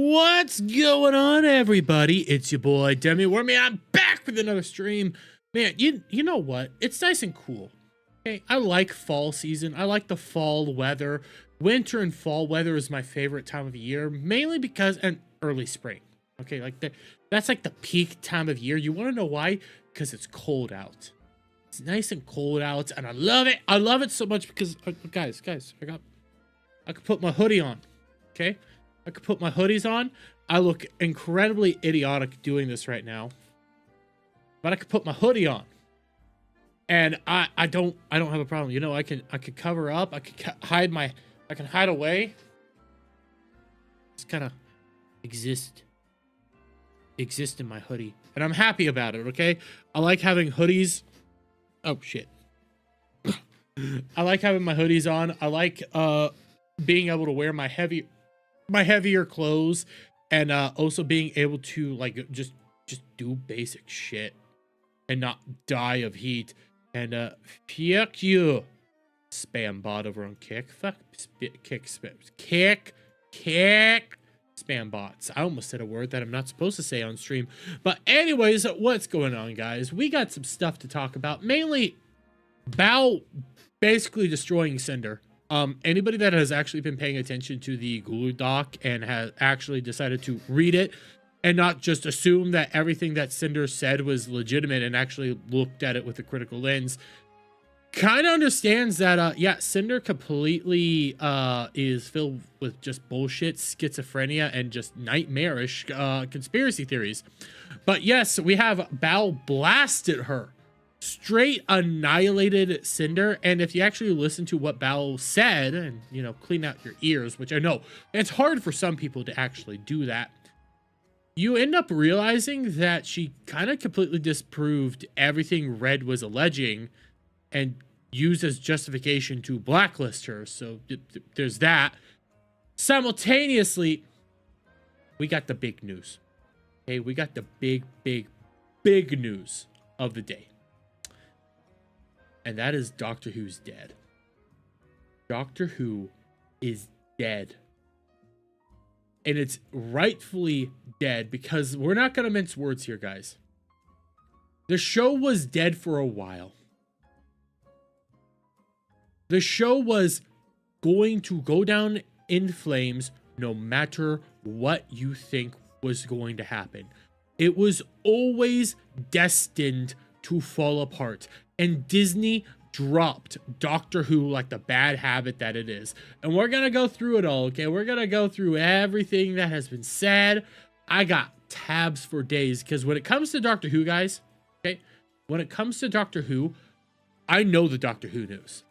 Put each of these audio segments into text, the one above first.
What's going on, everybody? It's your boy Demi Wormy. I'm back with another stream. Man, you know what? It's nice and cool. Okay, I like fall season. I like the fall weather. Winter and fall weather is my favorite time of year, mainly because and early spring. Okay, that's like the peak time of year. You want to know why? Because it's cold out. It's nice and cold out, and I love it. I love it so much because guys, I could put my hoodie on. Okay. I could put my hoodies on. I look incredibly idiotic doing this right now, but I could put my hoodie on, and I don't have a problem. You know, I could cover up. I could hide away. Just kind of exist in my hoodie, and I'm happy about it. Okay, I like having hoodies. Oh shit. I like having my hoodies on. I like being able to wear my heavier clothes, and also being able to like just do basic shit and not die of heat. And fuck you, spam bot over on Kick. Fuck Kick spam bots. I almost said a word that I'm not supposed to say on stream. But anyways, what's going on, guys? We got some stuff to talk about, mainly Bao basically destroying Sinder. Anybody that has actually been paying attention to the Gulu doc and has actually decided to read it and not just assume that everything that Sinder said was legitimate and actually looked at it with a critical lens, kind of understands that, yeah, Sinder completely is filled with just bullshit, schizophrenia, and just nightmarish conspiracy theories. But yes, we have Bao blasted her. Straight annihilated Sinder. And if you actually listen to what Bao said and, you know, clean out your ears, which I know it's hard for some people to actually do that, you end up realizing that she kind of completely disproved everything Red was alleging and used as justification to blacklist her. So there's that. Simultaneously, we got the big news. Okay, we got the big news of the day. And that is Doctor Who's dead. Doctor Who is dead. And it's rightfully dead because we're not going to mince words here, guys. The show was dead for a while. The show was going to go down in flames no matter what you think was going to happen. It was always destined to fall apart. And Disney dropped Doctor Who like the bad habit that it is. And we're going to go through it all, okay? We're going to go through everything that has been said. I got tabs for days because when it comes to Doctor Who, guys, okay? When it comes to Doctor Who, I know the Doctor Who news.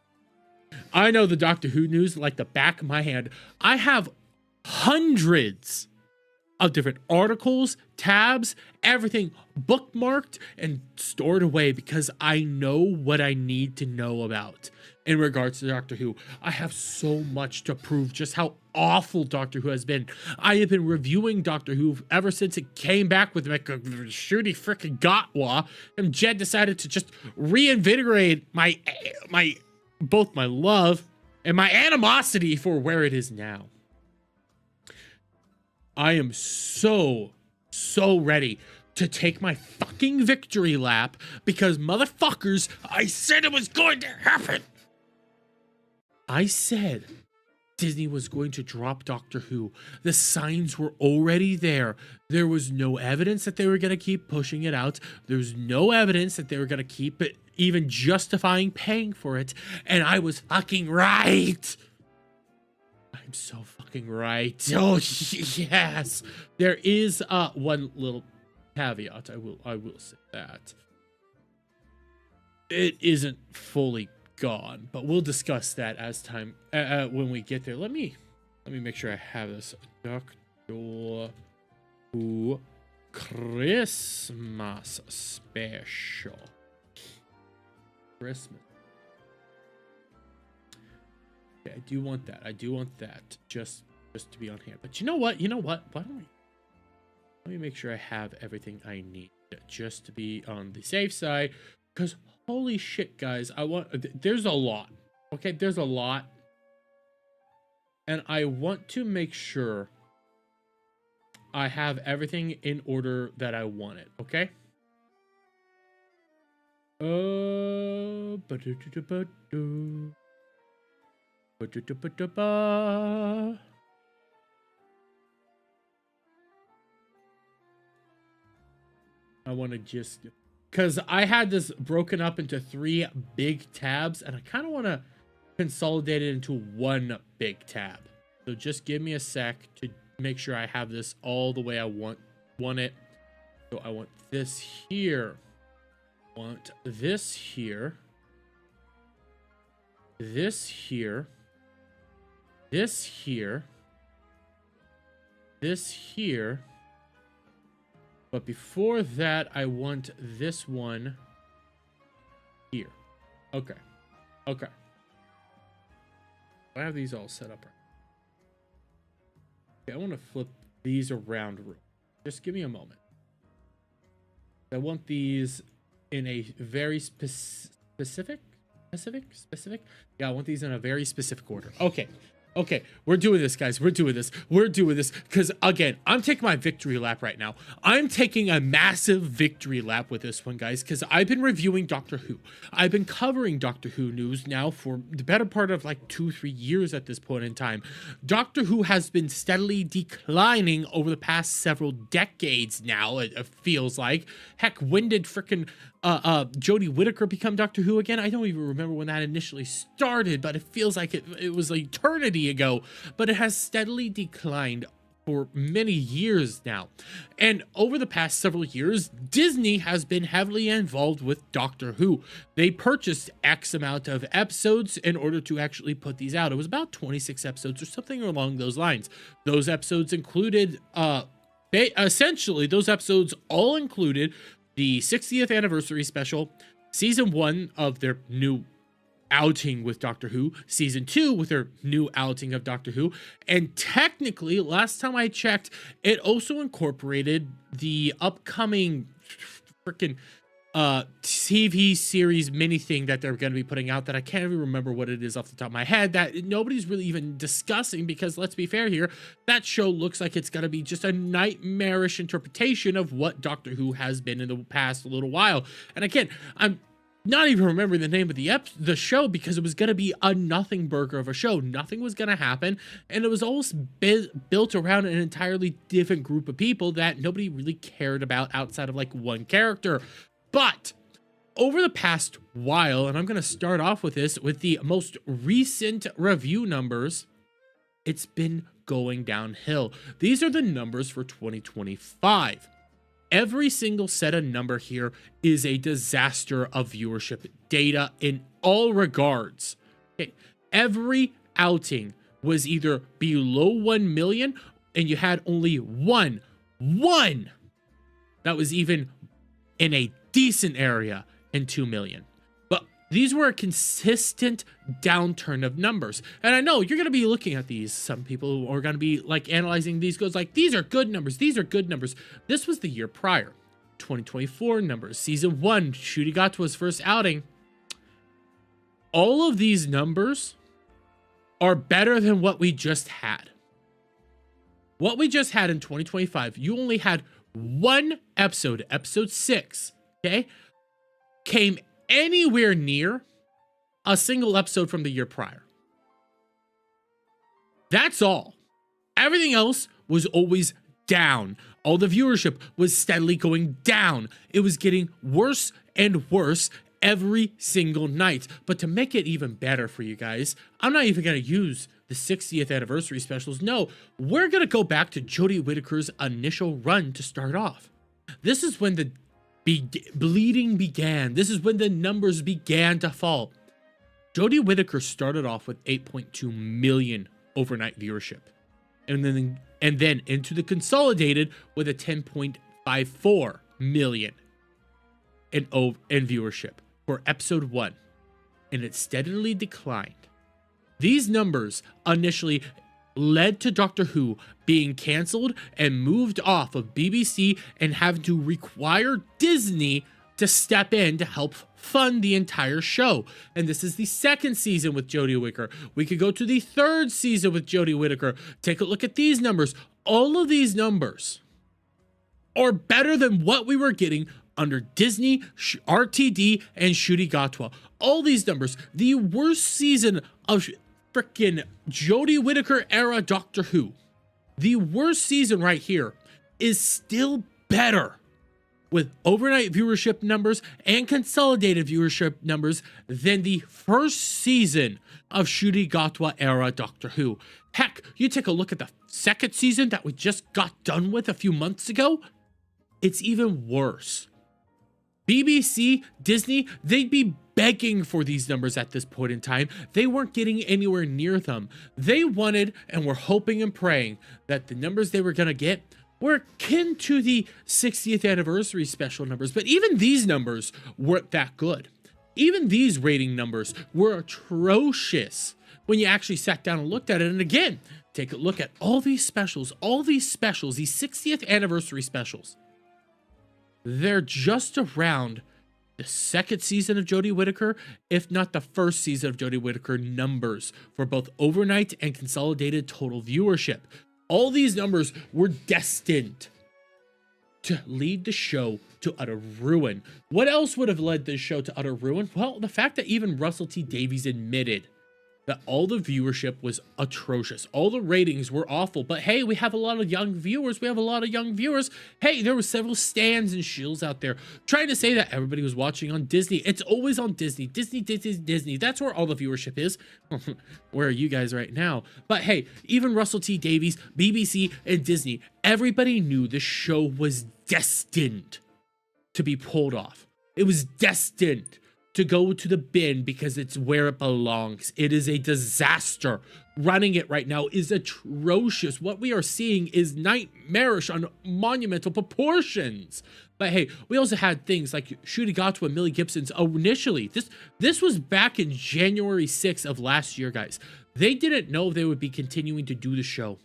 I know the Doctor Who news like the back of my hand. I have hundreds of different articles, tabs, everything bookmarked and stored away because I know what I need to know about in regards to Doctor Who. I have so much to prove just how awful Doctor Who has been. I have been reviewing Doctor Who ever since it came back with like a shooty frickin' Gatwa, and Jed decided to just reinvigorate both my love and my animosity for where it is now. I am so ready to take my fucking victory lap because motherfuckers, I said it was going to happen. I said Disney was going to drop Doctor Who. The signs were already there. There was no evidence that they were going to keep pushing it out. There's no evidence that they were going to keep it even justifying paying for it. And I was fucking right. I'm so fucking right. Oh yes. There is one little caveat. I will say that it isn't fully gone, but we'll discuss that as time when we get there. Let me make sure I have this. Doctor Who Christmas special. Christmas. I do want that. I do want that just to be on hand. But you know what? Why don't we? Let me make sure I have everything I need just to be on the safe side. Because holy shit, guys, there's a lot. Okay, there's a lot. And I want to make sure I have everything in order that I want it, okay? I want to just, because I had this broken up into 3 big tabs, and I kind of want to consolidate it into 1 big tab. So just give me a sec to make sure I have this all the way I want it. So I want this here. Want this here. This here. This here. This here. But before that, I want this one here. Okay. Okay. I have these all set up right. Okay, I want to flip these around. Just give me a moment. I want these in a very specific. Yeah, I want these in a very specific order. Okay. Okay, we're doing this, guys. We're doing this. Because, again, I'm taking my victory lap right now. I'm taking a massive victory lap with this one, guys, because I've been reviewing Doctor Who. I've been covering Doctor Who news now for the better part of like 2-3 years at this point in time. Doctor Who has been steadily declining over the past several decades now, it feels like. Heck, when did frickin' Jodie Whittaker become Doctor Who again? I don't even remember when that initially started, but it feels like it was an eternity ago. But it has steadily declined for many years now. And over the past several years, Disney has been heavily involved with Doctor Who. They purchased X amount of episodes in order to actually put these out. It was about 26 episodes or something along those lines. Those episodes included, essentially, those episodes all included the 60th anniversary special, season 1 of their new outing with Doctor Who, season 2 with their new outing of Doctor Who, and technically, last time I checked, it also incorporated the upcoming freaking TV series mini thing that they're going to be putting out that I can't even remember what it is off the top of my head, that nobody's really even discussing, because let's be fair here, that show looks like it's going to be just a nightmarish interpretation of what Doctor Who has been in the past little while. And again, I'm not even remembering the name of the show, because it was going to be a nothing burger of a show. Nothing was going to happen, and it was almost built around an entirely different group of people that nobody really cared about outside of like one character. But over the past while, and I'm going to start off with this, with the most recent review numbers, it's been going downhill. These are the numbers for 2025. Every single set of number here is a disaster of viewership data in all regards. Okay. Every outing was either below 1 million, and you had only one that was even in a decent area in 2 million. But these were a consistent downturn of numbers. And I know you're going to be looking at these. Some people are going to be like analyzing these, goes like, these are good numbers. These are good numbers. This was the year prior, 2024 numbers. Season 1, Ncuti got to his first outing. All of these numbers are better than what we just had. What we just had in 2025, you only had one episode, episode 6, okay, came anywhere near a single episode from the year prior. That's all. Everything else was always down. All the viewership was steadily going down. It was getting worse and worse every single night. But to make it even better for you guys, I'm not even going to use the 60th anniversary specials. No, we're going to go back to Jodie Whittaker's initial run to start off. This is when the bleeding began. This is when the numbers began to fall. Jodie Whittaker started off with 8.2 million overnight viewership, and then into the consolidated with a 10.54 million in viewership for episode 1, and it steadily declined. These numbers initially led to Doctor Who being canceled and moved off of BBC and having to require Disney to step in to help fund the entire show. And this is the 2nd season with Jodie Whittaker. We could go to the 3rd season with Jodie Whittaker. Take a look at these numbers. All of these numbers are better than what we were getting under Disney, RTD, and Shurigatwa. All these numbers, the worst season of frickin' Jodie Whittaker era Doctor Who. The worst season right here is still better with overnight viewership numbers and consolidated viewership numbers than the first season of Shurigatwa era Doctor Who. Heck, you take a look at the second season that we just got done with a few months ago, it's even worse. BBC, Disney, they'd be begging for these numbers at this point in time. They weren't getting anywhere near them. They wanted and were hoping and praying that the numbers they were going to get were akin to the 60th anniversary special numbers, but even these numbers weren't that good. Even these rating numbers were atrocious when you actually sat down and looked at it. And again, take a look at all these specials, these 60th anniversary specials. They're just around the second season of Jodie Whittaker, if not the first season of Jodie Whittaker numbers for both overnight and consolidated total viewership. All these numbers were destined to lead the show to utter ruin. What else would have led this show to utter ruin? Well, the fact that even Russell T Davies admitted that all the viewership was atrocious. All the ratings were awful, but hey, we have a lot of young viewers. Hey, there were several stands and shills out there trying to say that everybody was watching on Disney. It's always on Disney. Disney. That's where all the viewership is. Where are you guys right now? But hey, even Russell T Davies, BBC, and Disney, everybody knew the show was destined to be pulled off. It was destined to go to the bin because it's where it belongs. It is a disaster. Running it right now is atrocious. What we are seeing is nightmarish on monumental proportions. But hey, we also had things like Shurigatwa and Millie Gibson's initially. This was back in January 6th of last year, guys. They didn't know they would be continuing to do the show.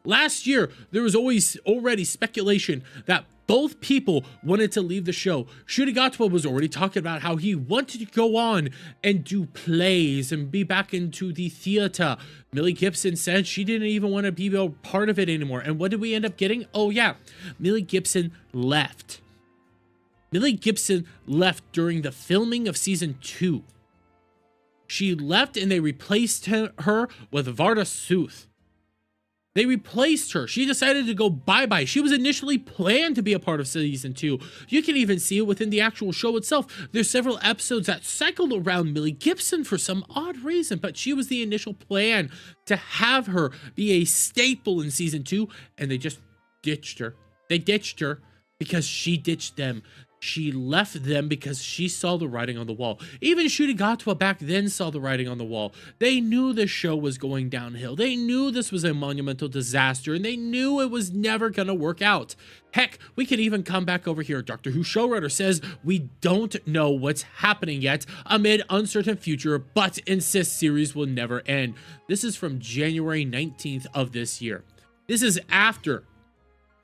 Last year, there was already speculation that both people wanted to leave the show. Shurigatwa was already talking about how he wanted to go on and do plays and be back into the theater. Millie Gibson said she didn't even want to be a part of it anymore. And what did we end up getting? Oh yeah, Millie Gibson left. Millie Gibson left during the filming of season 2. She left and they replaced her with Varda Sooth. They replaced her. She decided to go bye-bye. She was initially planned to be a part of season 2. You can even see it within the actual show itself. There's several episodes that cycled around Millie Gibson for some odd reason, but she was the initial plan to have her be a staple in season 2, and they just ditched her. They ditched her because she ditched them. She left them because she saw the writing on the wall. Even Shurigatwa back then saw the writing on the wall. They knew the show was going downhill. They knew this was a monumental disaster, and they knew it was never going to work out. Heck, we could even come back over here. Doctor Who showrunner says we don't know what's happening yet amid uncertain future, but insists series will never end. This is from January 19th of this year. This is after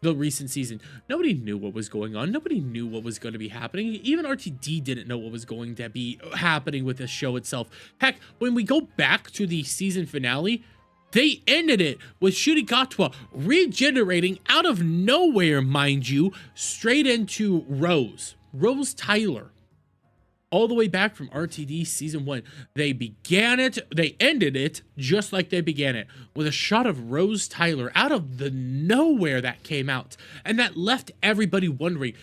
the recent season. Nobody knew what was going on. Nobody knew what was going to be happening. Even RTD didn't know what was going to be happening with the show itself. Heck, when we go back to the season finale, they ended it with Shurigatwa regenerating out of nowhere, mind you, straight into Rose Tyler. All the way back from RTD season 1. They ended it just like they began it, with a shot of Rose Tyler out of the nowhere that came out. And that left everybody wondering,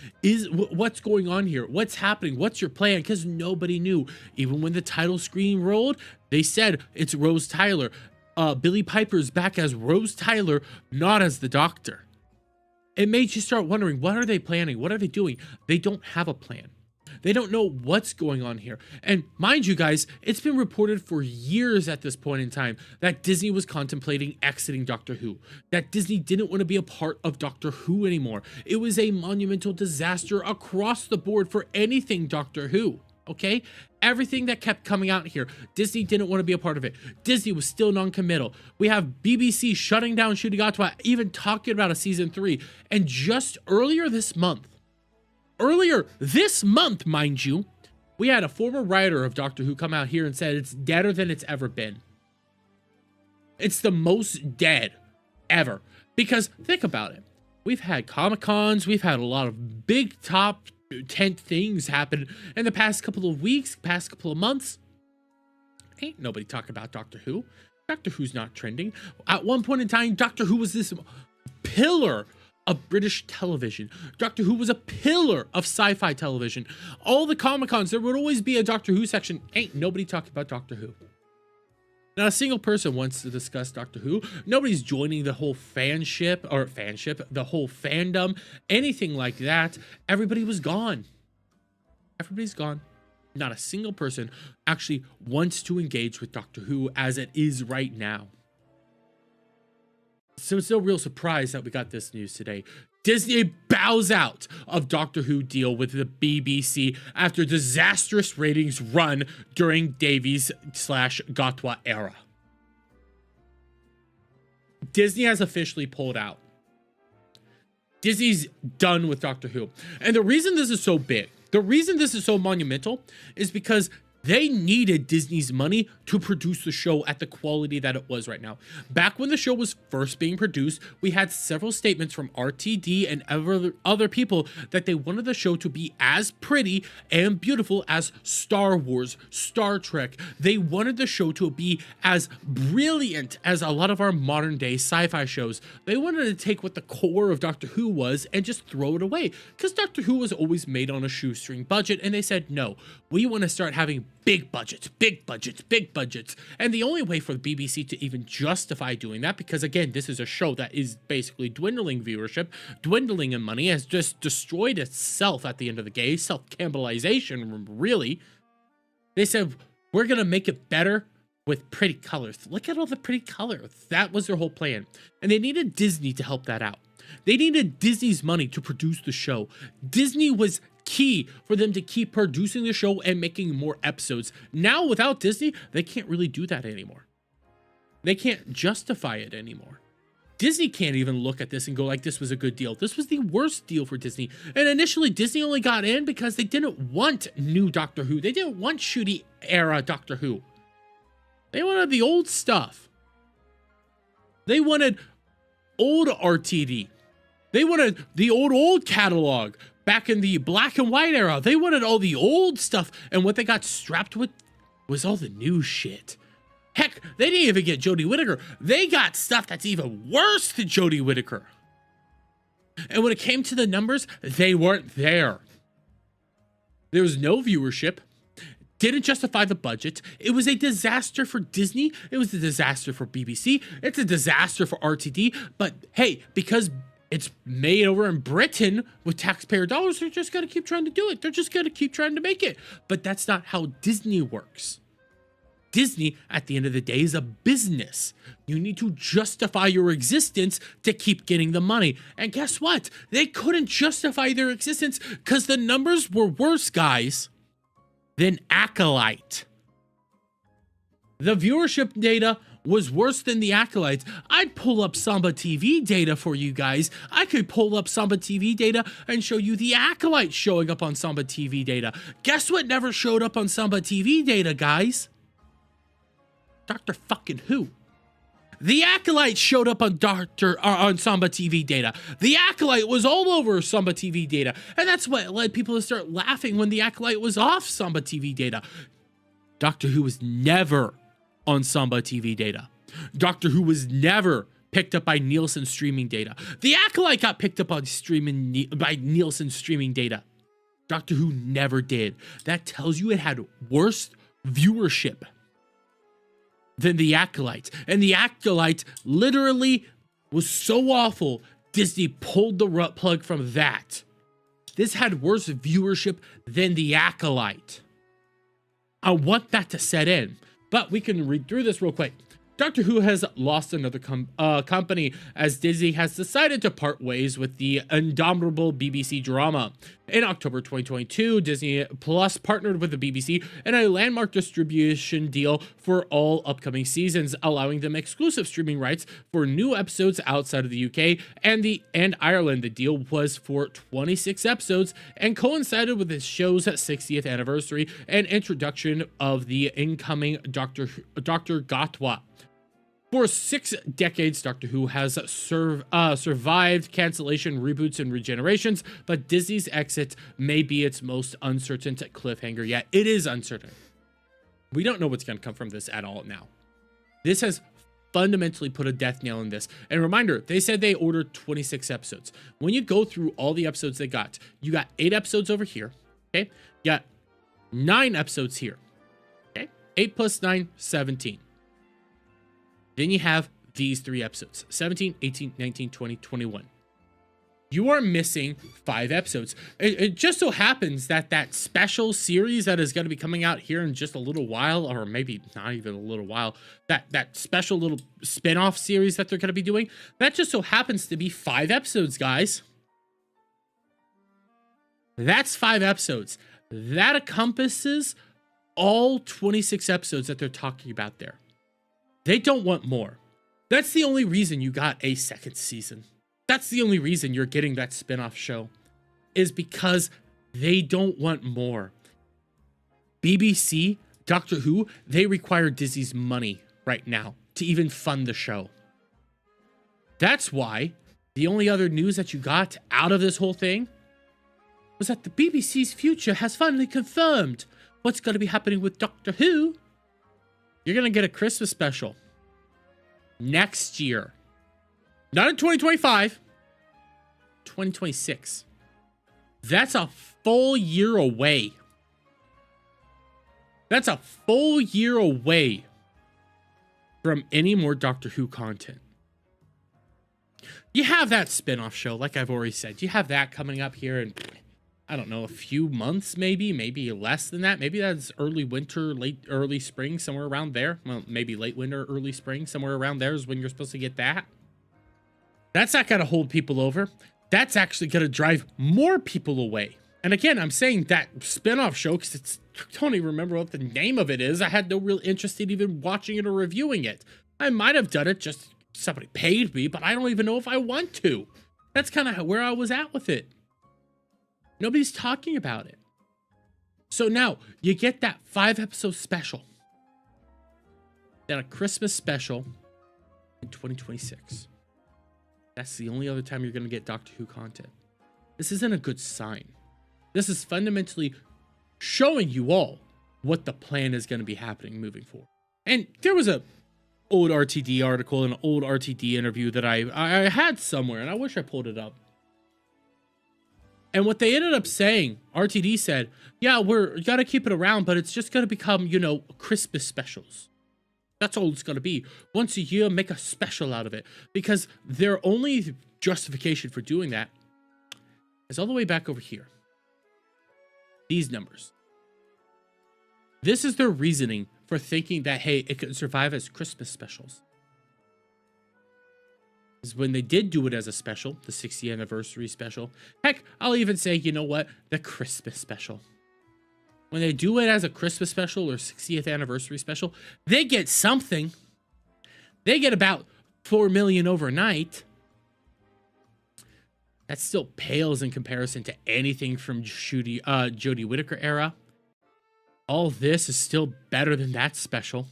what's going on here? What's happening? What's your plan? Because nobody knew. Even when the title screen rolled, they said it's Rose Tyler. Billie Piper's back as Rose Tyler, not as the Doctor. It made you start wondering, what are they planning? What are they doing? They don't have a plan. They don't know what's going on here. And mind you guys, it's been reported for years at this point in time that Disney was contemplating exiting Doctor Who. That Disney didn't want to be a part of Doctor Who anymore. It was a monumental disaster across the board for anything Doctor Who. Okay? Everything that kept coming out here, Disney didn't want to be a part of it. Disney was still non-committal. We have BBC shutting down Shurigatwa, even talking about a season 3. And just earlier this month, mind you, we had a former writer of Doctor Who come out here and said it's deader than it's ever been. It's the most dead ever. Because think about it. We've had Comic-Cons, we've had a lot of big top tent things happen in the past couple of weeks, past couple of months. Ain't nobody talking about Doctor Who. Doctor Who's not trending. At one point in time, Doctor Who was this pillar of British television. Doctor Who was a pillar of sci-fi television. All the Comic-Cons, there would always be a Doctor Who section. Ain't nobody talking about Doctor Who. Not a single person wants to discuss Doctor Who. Nobody's joining the whole the whole fandom, anything like that. Everybody was gone. Everybody's gone. Not a single person actually wants to engage with Doctor Who as it is right now. So it's no real surprise that we got this news today. Disney bows out of Doctor Who deal with the BBC after disastrous ratings run during Davies/Gatwa era. Disney has officially pulled out. Disney's done with Doctor Who. And the reason this is so big, the reason this is so monumental is because they needed Disney's money to produce the show at the quality that it was right now. Back when the show was first being produced, we had several statements from RTD and other people that they wanted the show to be as pretty and beautiful as Star Wars, Star Trek. They wanted the show to be as brilliant as a lot of our modern day sci-fi shows. They wanted to take what the core of Doctor Who was and just throw it away, because Doctor Who was always made on a shoestring budget, and they said, no, we want to start having big budgets, big budgets, big budgets. And the only way for the BBC to even justify doing that, because again, this is a show that is basically dwindling viewership, dwindling in money, has just destroyed itself at the end of the day, self-cannibalization, really. They said, we're going to make it better with pretty colors. Look at all the pretty colors. That was their whole plan. And they needed Disney to help that out. They needed Disney's money to produce the show. Disney was key for them to keep producing the show and making more episodes. Now, without Disney, they can't really do that anymore. They can't justify it anymore. Disney can't even look at this and go like, this was a good deal. This was the worst deal for Disney. And initially, Disney only got in because they didn't want new Doctor Who. They didn't want shooty era Doctor Who. They wanted the old stuff. They wanted old RTD. They wanted the old catalog. Back in the black and white era, they wanted all the old stuff, and what they got strapped with was all the new shit. Heck, they didn't even get Jodie Whittaker. They got stuff that's even worse than Jodie Whittaker. And when it came to the numbers, they weren't there. There was no viewership. Didn't justify the budget. It was a disaster for Disney. It was a disaster for BBC. It's a disaster for RTD. But hey, because it's made over in Britain with taxpayer dollars, they're just going to keep trying to do it. They're just going to keep trying to make it. But that's not how Disney works. Disney, at the end of the day, is a business. You need to justify your existence to keep getting the money. And guess what? They couldn't justify their existence because the numbers were worse, guys, than Acolyte. The viewership data was worse than the Acolytes. I'd pull up Samba TV data for you guys. I could pull up Samba TV data and show you the Acolyte showing up on Samba TV data. Guess what never showed up on Samba TV data, guys? Doctor fucking Who. The Acolyte showed up on Samba TV data. The Acolyte was all over Samba TV data. And that's what led people to start laughing when the Acolyte was off Samba TV data. Doctor Who was never on Samba TV data. Doctor Who was never picked up by Nielsen streaming data. The Acolyte got picked up on by Nielsen streaming data. Doctor Who never did. That tells you it had worse viewership than the Acolyte. And the Acolyte literally was so awful, Disney pulled the plug from that. This had worse viewership than the Acolyte. I want that to set in. But we can read through this real quick. Doctor Who has lost another company as Disney has decided to part ways with the indomitable BBC drama. In October 2022, Disney Plus partnered with the BBC in a landmark distribution deal for all upcoming seasons, allowing them exclusive streaming rights for new episodes outside of the UK and Ireland. The deal was for 26 episodes and coincided with the show's 60th anniversary and introduction of the incoming Dr. Gatwa. For 6 decades, Doctor Who has survived cancellation, reboots, and regenerations, but Disney's exit may be its most uncertain cliffhanger yet. It is uncertain. We don't know what's going to come from this at all now. This has fundamentally put a death nail in this. And reminder, they said they ordered 26 episodes. When you go through all the episodes they got, you got 8 episodes over here, okay? You got 9 episodes here, okay? 8 plus 9, 17. Then you have these 3 episodes, 17, 18, 19, 20, 21. You are missing 5 episodes. It just so happens that that special series that is going to be coming out here in just a little while, or maybe not even a little while, that special little spin-off series that they're going to be doing, that just so happens to be 5 episodes, guys. That's 5 episodes. That encompasses all 26 episodes that they're talking about there. They don't want more. That's the only reason you got a second season. That's the only reason you're getting that spin-off show, is because they don't want more. BBC, Doctor Who, they require Disney's money right now to even fund the show. That's why the only other news that you got out of this whole thing was that the BBC's future has finally confirmed what's going to be happening with Doctor Who. You're going to get a Christmas special next year. Not in 2025, 2026. That's a full year away. That's a full year away from any more Doctor Who content. You have that spin-off show, like I've already said. You have that coming up here in, I don't know, a few months, maybe less than that. Maybe that's early winter, early spring, somewhere around there. Well, maybe late winter, early spring, somewhere around there is when you're supposed to get that. That's not going to hold people over. That's actually going to drive more people away. And again, I'm saying that spin-off show because I don't even remember what the name of it is. I had no real interest in even watching it or reviewing it. I might have done it just somebody paid me, but I don't even know if I want to. That's kind of where I was at with it. Nobody's talking about it. So now you get that 5-episode special. Then a Christmas special in 2026. That's the only other time you're going to get Doctor Who content. This isn't a good sign. This is fundamentally showing you all what the plan is going to be happening moving forward. And there was a old RTD article, an old RTD interview that I had somewhere, and I wish I pulled it up. And what they ended up saying, RTD said, yeah, we got to keep it around, but it's just going to become, you know, Christmas specials. That's all it's going to be. Once a year, make a special out of it. Because their only justification for doing that is all the way back over here. These numbers. This is their reasoning for thinking that, hey, it could survive as Christmas specials. Is when they did do it as a special, the 60th anniversary special. Heck, I'll even say, you know what? The Christmas special. When they do it as a Christmas special or 60th anniversary special, they get something. They get about 4 million overnight. That still pales in comparison to anything from Jodie Whittaker era. All this is still better than that special.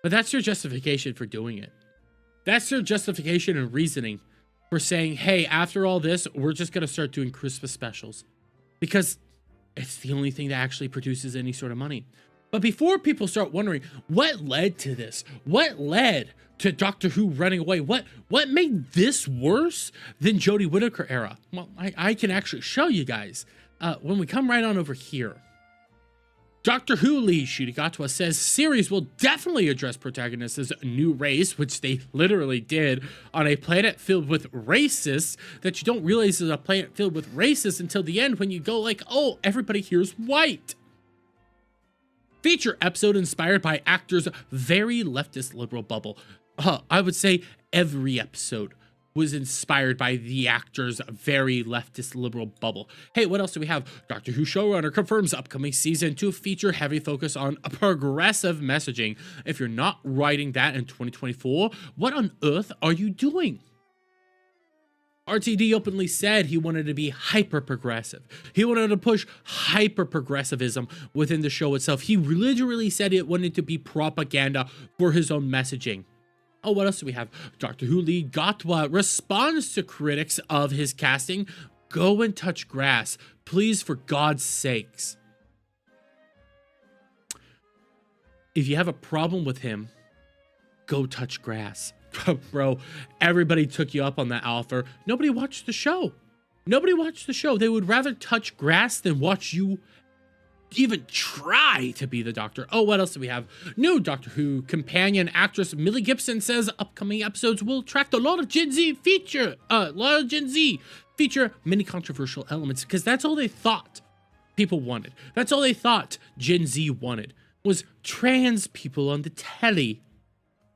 But that's your justification for doing it. That's their justification and reasoning for saying, hey, after all this, we're just going to start doing Christmas specials. Because it's the only thing that actually produces any sort of money. But before people start wondering, what led to this? What led to Doctor Who running away? What made this worse than Jodie Whittaker era? Well, I can actually show you guys. When we come right on over here. Doctor Who lead Shigegatwa says series will definitely address protagonists' new race, which they literally did, on a planet filled with racists that you don't realize is a planet filled with racists until the end when you go like, oh, everybody here's white. Feature episode inspired by actors' very leftist liberal bubble. I would say every episode was inspired by the actor's very leftist liberal bubble. Hey, what else do we have? Doctor Who showrunner confirms upcoming season 2 feature heavy focus on progressive messaging. If you're not writing that in 2024, what on earth are you doing? RTD openly said he wanted to be hyper-progressive. He wanted to push hyper-progressivism within the show itself. He literally said it wanted to be propaganda for his own messaging. Oh, what else do we have? Doctor Who lead Gatwa responds to critics of his casting. Go and touch grass. Please, for God's sakes. If you have a problem with him, go touch grass. Bro, everybody took you up on that offer. Nobody watched the show. Nobody watched the show. They would rather touch grass than watch you even try to be the Doctor. Oh, what else do we have? New Doctor Who companion actress Millie Gibson says upcoming episodes will attract a lot of Gen Z feature many controversial elements, because that's all they thought people wanted. That's all they thought Gen Z wanted, was trans people on the telly.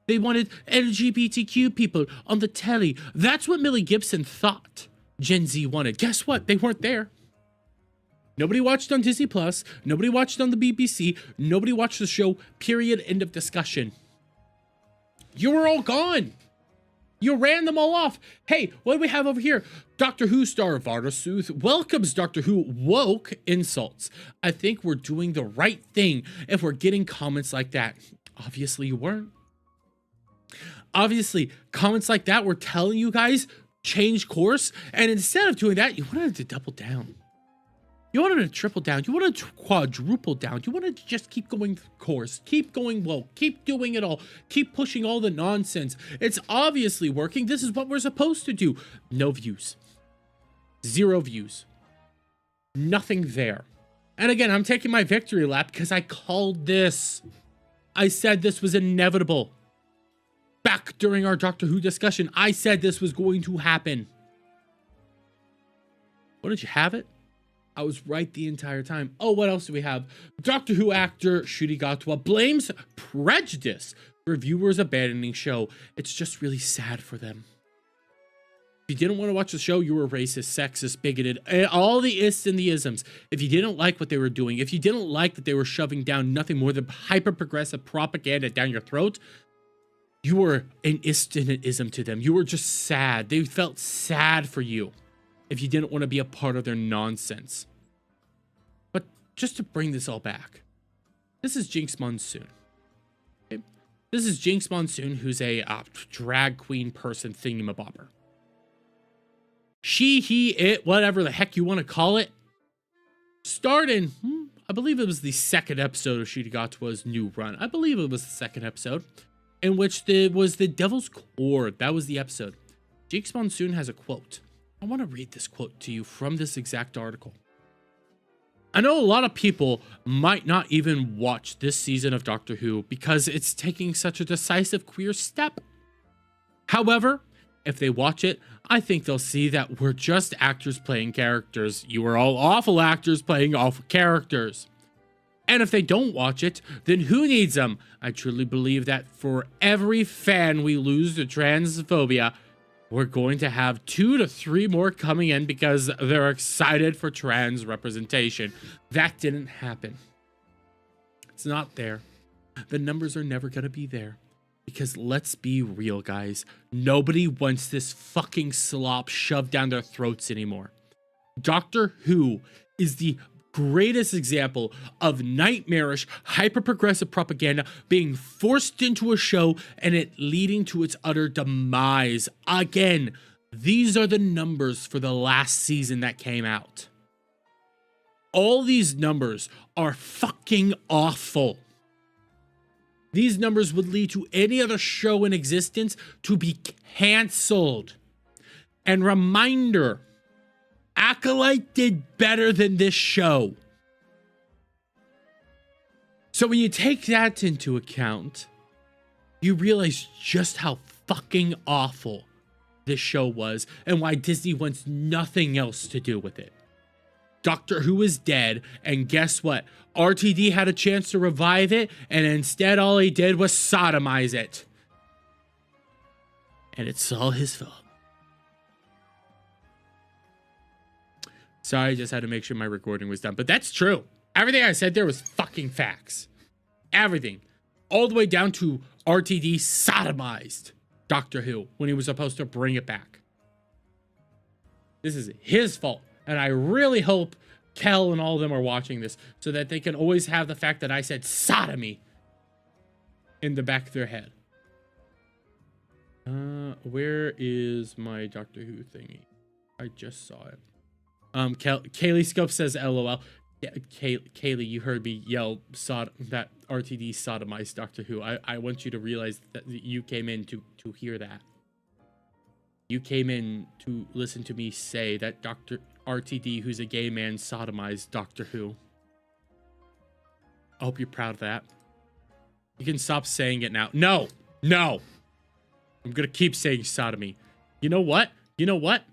They wanted LGBTQ people on the telly. That's what Millie Gibson thought Gen Z wanted. Guess what? They weren't there. Nobody watched on Disney Plus. Nobody watched on the BBC. Nobody watched the show. Period. End of discussion. You were all gone. You ran them all off. Hey, what do we have over here? Doctor Who star Varda Sooth welcomes Doctor Who woke insults. I think we're doing the right thing if we're getting comments like that. Obviously, you weren't. Obviously, comments like that were telling you guys change course, and instead of doing that, you wanted to double down. You wanted to triple down. You wanted to quadruple down. You wanted to just keep going course, keep going woke, keep doing it all, keep pushing all the nonsense. It's obviously working. This is what we're supposed to do. No views. 0 views. Nothing there. And again, I'm taking my victory lap because I called this. I said this was inevitable. Back during our Doctor Who discussion, I said this was going to happen. What did you have it? I was right the entire time. Oh, what else do we have? Doctor Who actor Ncuti Gatwa blames prejudice for viewers abandoning show. It's just really sad for them. If you didn't want to watch the show, you were racist, sexist, bigoted, all the ists and the isms. If you didn't like what they were doing, if you didn't like that they were shoving down nothing more than hyper-progressive propaganda down your throat, you were an ist and an ism to them. You were just sad. They felt sad for you if you didn't want to be a part of their nonsense. But just to bring this all back, this is Jinx Monsoon. Okay? This is Jinx Monsoon, who's a drag queen person thingamabobber. She, he, it, whatever the heck you want to call it, starred in, I believe it was the second episode of Ncuti Gatwa's new run. I believe it was the second episode, in which was the Devil's Cord. That was the episode. Jinx Monsoon has a quote. I want to read this quote to you from this exact article. I know a lot of people might not even watch this season of Doctor Who because it's taking such a decisive queer step. However, if they watch it, I think they'll see that we're just actors playing characters. You are all awful actors playing awful characters. And if they don't watch it, then who needs them? I truly believe that for every fan we lose to transphobia, we're going to have 2 to 3 more coming in because they're excited for trans representation. That didn't happen. It's not there. The numbers are never going to be there. Because let's be real, guys. Nobody wants this fucking slop shoved down their throats anymore. Doctor Who is the greatest example of nightmarish, hyper-progressive propaganda being forced into a show and it leading to its utter demise. Again, these are the numbers for the last season that came out. All these numbers are fucking awful. These numbers would lead to any other show in existence to be canceled. And reminder, Acolyte did better than this show. So when you take that into account, you realize just how fucking awful this show was and why Disney wants nothing else to do with it. Doctor Who is dead, and guess what? RTD had a chance to revive it, and instead all he did was sodomize it. And it's all his fault. Sorry, I just had to make sure my recording was done. But that's true. Everything I said there was fucking facts. Everything. All the way down to RTD sodomized Doctor Who when he was supposed to bring it back. This is his fault. And I really hope Kel and all of them are watching this so that they can always have the fact that I said sodomy in the back of their head. Where is my Doctor Who thingy? I just saw it. Kaylee Scope says LOL. Yeah, Kaylee, you heard me yell that RTD sodomized Doctor Who. I want you to realize that you came in to hear that. You came in to listen to me say that Dr. RTD, who's a gay man, sodomized Doctor Who. I hope you're proud of that. You can stop saying it now. No! No! I'm gonna keep saying sodomy. You know what? You know what?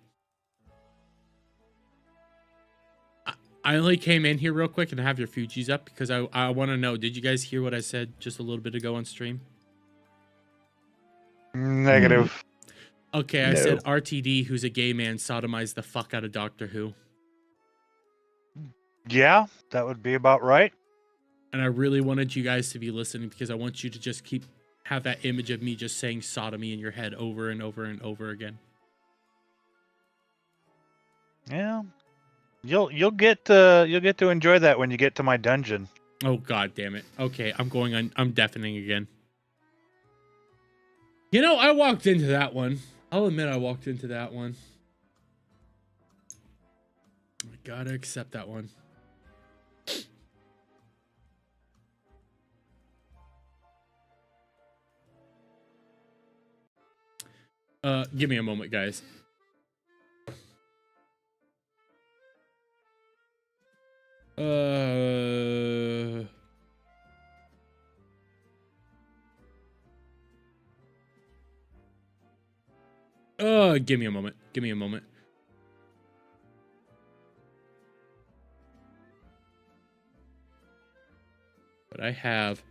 I only came in here real quick and have your Fuji's up because I want to know, did you guys hear what I said just a little bit ago on stream? Negative. Okay, I said RTD, who's a gay man, sodomized the fuck out of Doctor Who. Yeah, that would be about right. And I really wanted you guys to be listening because I want you to just have that image of me just saying sodomy in your head over and over and over again. Yeah. You'll get to enjoy that when you get to my dungeon. Oh god damn it. Okay, I'm deafening again. You know, I walked into that one. I'll admit I walked into that one. I gotta accept that one. Give me a moment, guys. Give me a moment. Give me a moment. But I have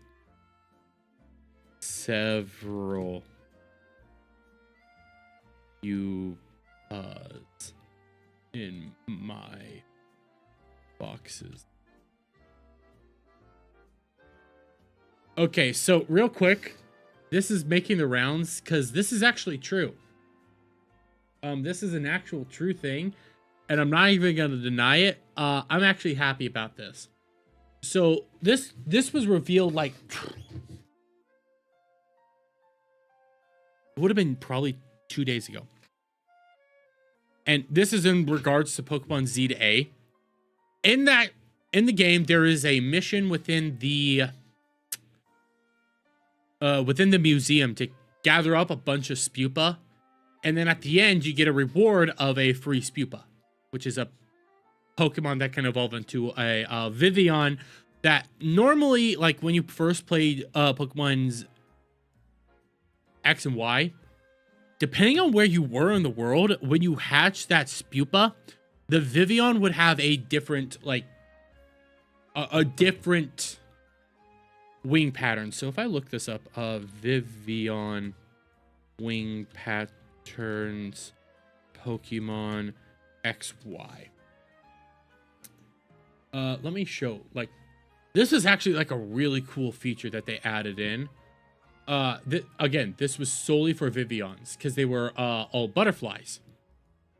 several in my boxes. Okay, so real quick, this is making the rounds because this is actually true. This is an actual true thing, and I'm not even gonna deny it. I'm actually happy about this. So this was revealed like it would have been probably 2 days ago. And this is in regards to Pokemon Z to A. In the game, there is a mission within the museum to gather up a bunch of Spupa, and then at the end you get a reward of a free Spupa, which is a Pokemon that can evolve into a Vivian that normally, like when you first played Pokemon's X and Y, depending on where you were in the world, when you hatch that Spupa, the Vivian would have a different, like, a different wing pattern. So if I look this up, Vivian wing patterns, Pokemon XY. Let me show, like, this is actually like a really cool feature that they added in. Again, this was solely for Vivians because they were all butterflies.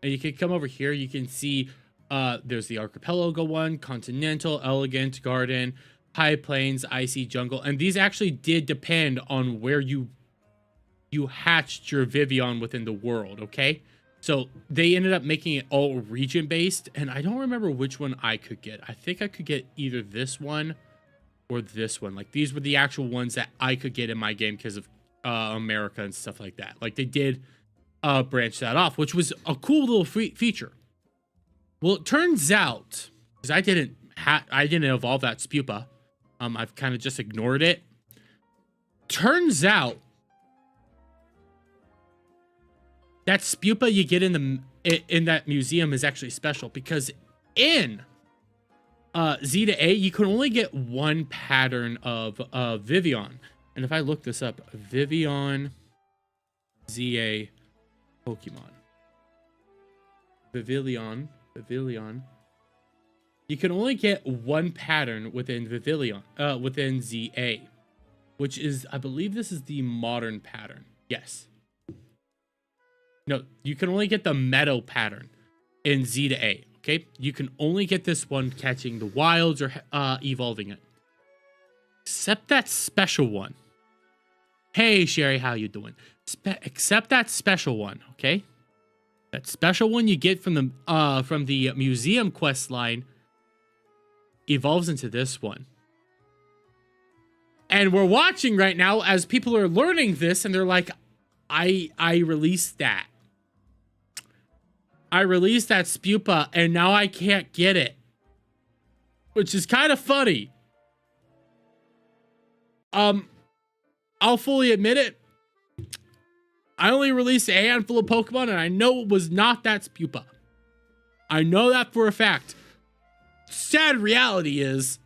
And you can come over here, you can see there's the Archipelago one, Continental, Elegant, Garden, High Plains, Icy, Jungle. And these actually did depend on where you hatched your Vivian within the world, okay? So they ended up making it all region-based, and I don't remember which one I could get. I think I could get either this one or this one. Like, these were the actual ones that I could get in my game because of America and stuff like that. Like, they did branch that off, which was a cool little feature. Well, it turns out, because I didn't evolve that Spupa. I've kind of just ignored it. Turns out that Spupa you get in that museum is actually special because in Z to A, you can only get one pattern of Vivian. And if I look this up, Vivian ZA Pokemon. Vivillon. You can only get one pattern within Vivillon, within ZA, which is, I believe this is the modern pattern. Yes. No, you can only get the meadow pattern. in Z to A. Okay, you can only get this one catching the wilds or evolving it. Except that special one. Hey Sherry, how you doing? Except that special one, okay? That special one you get from the museum quest line evolves into this one. And we're watching right now as people are learning this, and they're like, I released that. I released that Spupa, and now I can't get it. Which is kind of funny. I'll fully admit it. I only released a handful of Pokemon, and I know it was not that Spupa. I know that for a fact. Sad reality is,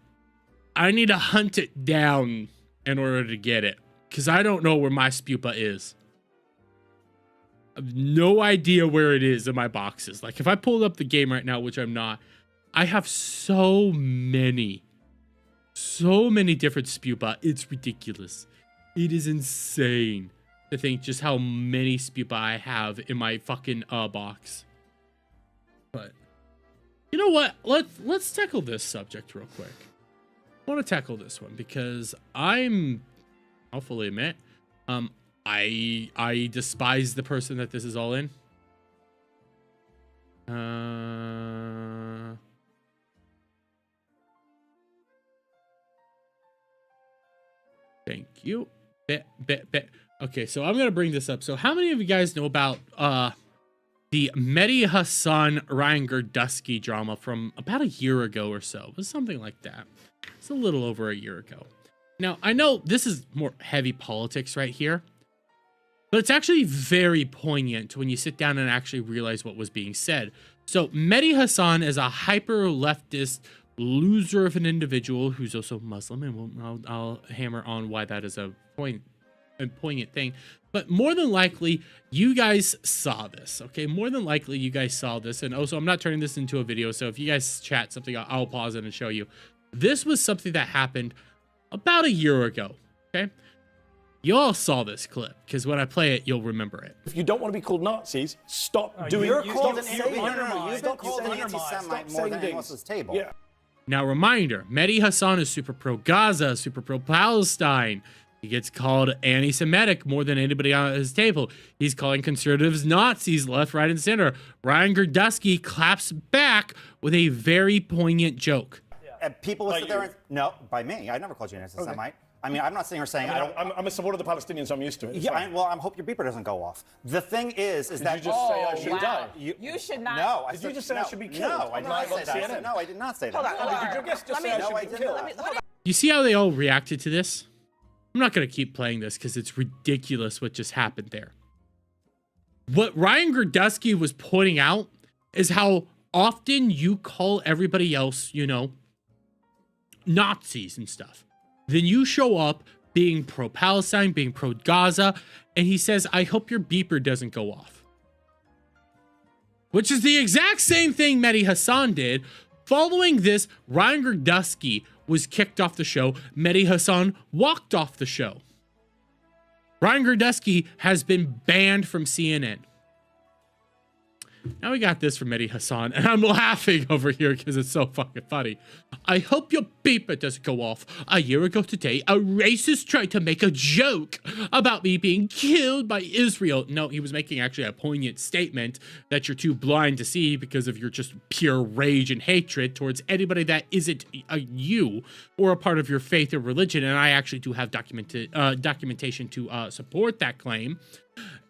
I need to hunt it down in order to get it, because I don't know where my Spupa is. I have no idea where it is in my boxes. Like, if I pulled up the game right now, which I'm not, I have so many different Spupa. It's ridiculous. It is insane to think just how many Spupa I have in my fucking box. But you know what? Let's tackle this subject real quick. I want to tackle this one because I'll fully admit, I despise the person that this is all in. Thank you. Okay, so I'm gonna bring this up. So how many of you guys know about the Mehdi Hassan Ryan Gerdusky drama from about a year ago or so? It was something like that. It's a little over a year ago. Now, I know this is more heavy politics right here, but it's actually very poignant when you sit down and actually realize what was being said. So Mehdi Hassan is a hyper-leftist loser of an individual who's also Muslim, and I'll hammer on why that is a poignant thing. But more than likely, you guys saw this, okay? More than likely, you guys saw this. And also, I'm not turning this into a video, so if you guys chat something, I'll pause it and show you. This was something that happened about a year ago, okay? You all saw this clip, because when I play it, you'll remember it. If you don't want to be called Nazis, stop doing... You're called an anti-Semite more than anyone else's table. Yeah. Now, reminder, Mehdi Hassan is super pro-Gaza, super pro-Palestine. He gets called anti-Semitic more than anybody on his table. He's calling conservatives Nazis left, right, and center. Ryan Gerdusky claps back with a very poignant joke. And people will sit there and... No, by me. I never called you an anti-Semite. Okay. I mean, I'm not sitting here saying... I'm a supporter of the Palestinians, so I'm used to it. Yeah, well, I hope your beeper doesn't go off. The thing is that... Did you just say I should die? You should not... No, did you just say I should be killed? No, I did not say that. No, I did not say that. Hold on. Did your guest just say I should be killed? You see how they all reacted to this? I'm not going to keep playing this because it's ridiculous what just happened there. What Ryan Gerdusky was pointing out is how often you call everybody else, you know, Nazis and stuff. Then you show up being pro-Palestine, being pro-Gaza, and he says, I hope your beeper doesn't go off. Which is the exact same thing Mehdi Hassan did. Following this, Ryan Gerdusky was kicked off the show. Mehdi Hassan walked off the show. Ryan Gerdusky has been banned from CNN. Now we got this from Mehdi Hassan, and I'm laughing over here because it's so fucking funny. I hope your beeper doesn't go off. A year ago today, a racist tried to make a joke about me being killed by Israel. No, he was making actually a poignant statement that you're too blind to see because of your just pure rage and hatred towards anybody that isn't you or a part of your faith or religion. And I actually do have documentation to support that claim.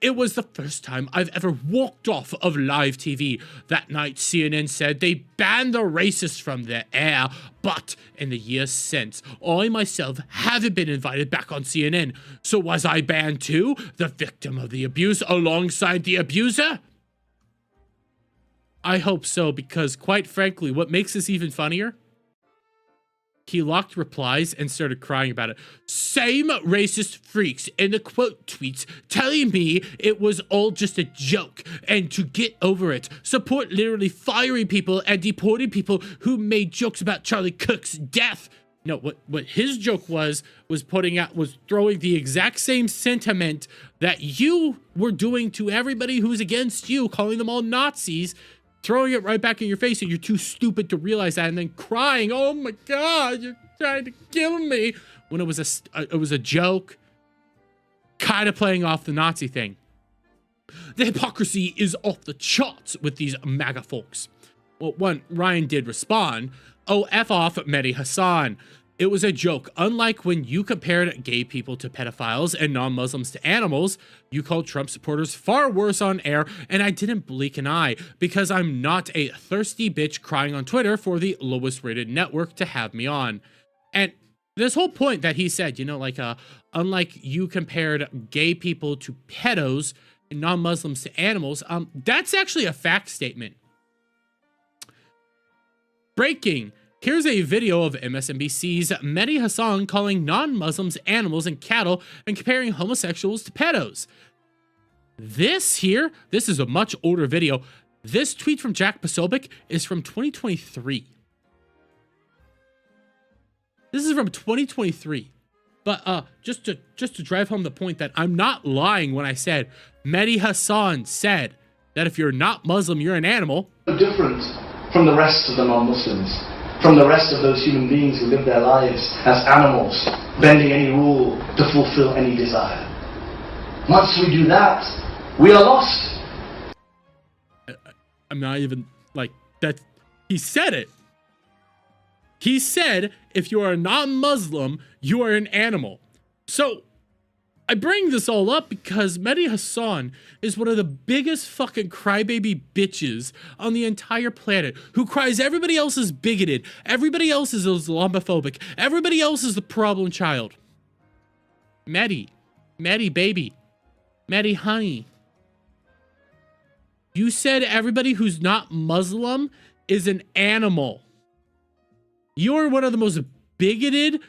It was the first time I've ever walked off of live TV. That night, CNN said they banned the racists from the air, but in the years since, I myself haven't been invited back on CNN. So was I banned too, the victim of the abuse alongside the abuser? I hope so, because quite frankly, what makes this even funnier? He locked replies and started crying about it. Same racist freaks in the quote tweets telling me it was all just a joke and to get over it. Support literally firing people and deporting people who made jokes about Charlie Cook's death. No, what his joke was throwing the exact same sentiment that you were doing to everybody who's against you, calling them all Nazis. throwing it right back in your face, and you're too stupid to realize that, and then crying, "Oh my God, you're trying to kill me," when it was a joke, kind of playing off the Nazi thing. The hypocrisy is off the charts with these MAGA folks. Well, one, Ryan did respond, "Oh, F off, Mehdi Hassan. It was a joke. Unlike when you compared gay people to pedophiles and non-Muslims to animals, you called Trump supporters far worse on air, and I didn't blink an eye because I'm not a thirsty bitch crying on Twitter for the lowest rated network to have me on." And this whole point that he said, you know, like, unlike you compared gay people to pedos and non-Muslims to animals, that's actually a fact statement. Breaking. Here's a video of MSNBC's Mehdi Hassan calling non-Muslims animals and cattle and comparing homosexuals to pedos. This is a much older video. This tweet from Jack Posobiec is from 2023. This is from 2023. But just to drive home the point that I'm not lying when I said Mehdi Hassan said that if you're not Muslim, you're an animal. Different from the rest of the non-Muslims, from the rest of those human beings who live their lives as animals, bending any rule to fulfill any desire. Once we do that, we are lost. I'm not even, like, that. He said it. He said, if you are a non-Muslim, you are an animal. So, I bring this all up because Mehdi Hassan is one of the biggest fucking crybaby bitches on the entire planet, who cries everybody else is bigoted, everybody else is Islamophobic, everybody else is the problem child. Mehdi baby, Mehdi honey. You said everybody who's not Muslim is an animal. You're one of the most bigoted,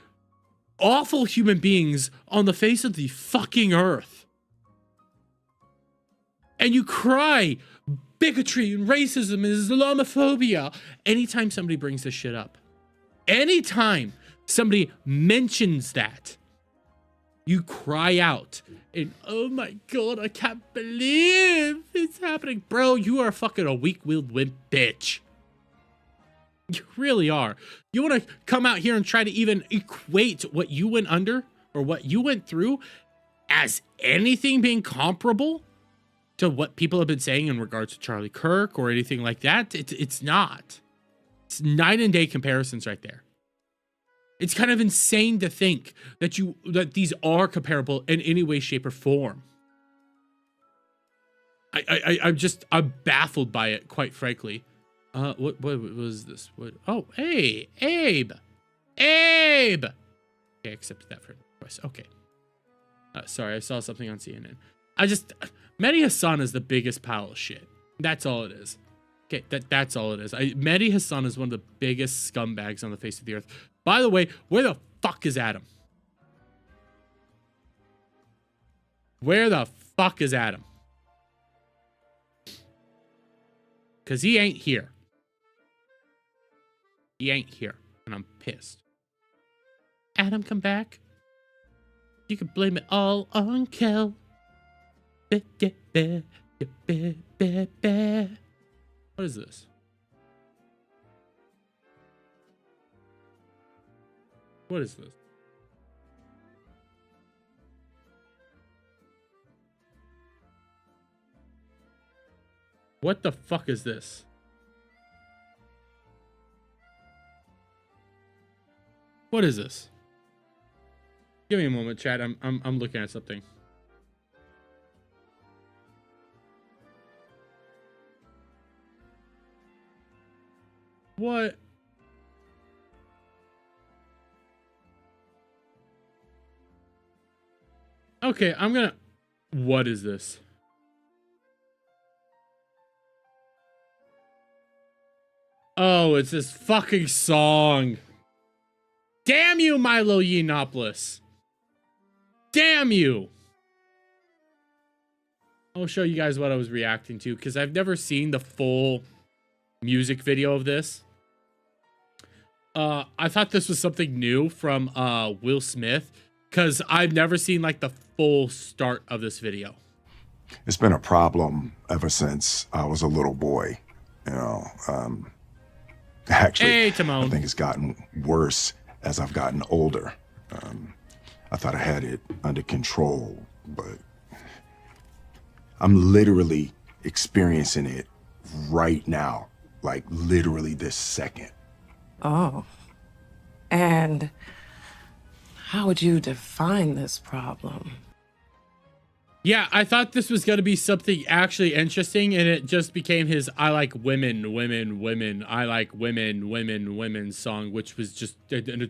awful human beings on the face of the fucking earth. And you cry bigotry and racism and Islamophobia anytime somebody brings this shit up. Anytime somebody mentions that, you cry out and, "Oh my God, I can't believe it's happening." Bro, you are fucking a weak-willed wimp bitch. You really are. You want to come out here and try to even equate what you went under or what you went through as anything being comparable to what people have been saying in regards to Charlie Kirk or anything like that? It's not. It's night and day comparisons right there. It's kind of insane to think that these are comparable in any way, shape, or form. I'm baffled by it, quite frankly. What was this? What? Oh, hey, Abe. Okay, I accepted that for request. Okay. Sorry, I saw something on CNN. Mehdi Hassan is the biggest pile of shit. That's all it is. Okay, that's all it is. Mehdi Hassan is one of the biggest scumbags on the face of the earth. By the way, where the fuck is Adam? Where the fuck is Adam? Because he ain't here. He ain't here, and I'm pissed. Adam, come back. You can blame it all on Kel. What is this? What is this? What the fuck is this? What is this? Give me a moment, chat. I'm looking at something. What? Okay, what is this? Oh, it's this fucking song. Damn you, Milo Yiannopoulos. Damn you. I'll show you guys what I was reacting to, because I've never seen the full music video of this. I thought this was something new from Will Smith, because I've never seen like the full start of this video. It's been a problem ever since I was a little boy. You know, actually, Hey, Timon. I think it's gotten worse as I've gotten older. I thought I had it under control, but I'm literally experiencing it right now, like literally this second. Oh. And how would you define this problem? Yeah, I thought this was going to be something actually interesting, and it just became his I like women, women, women, I like women, women, women song, which was just an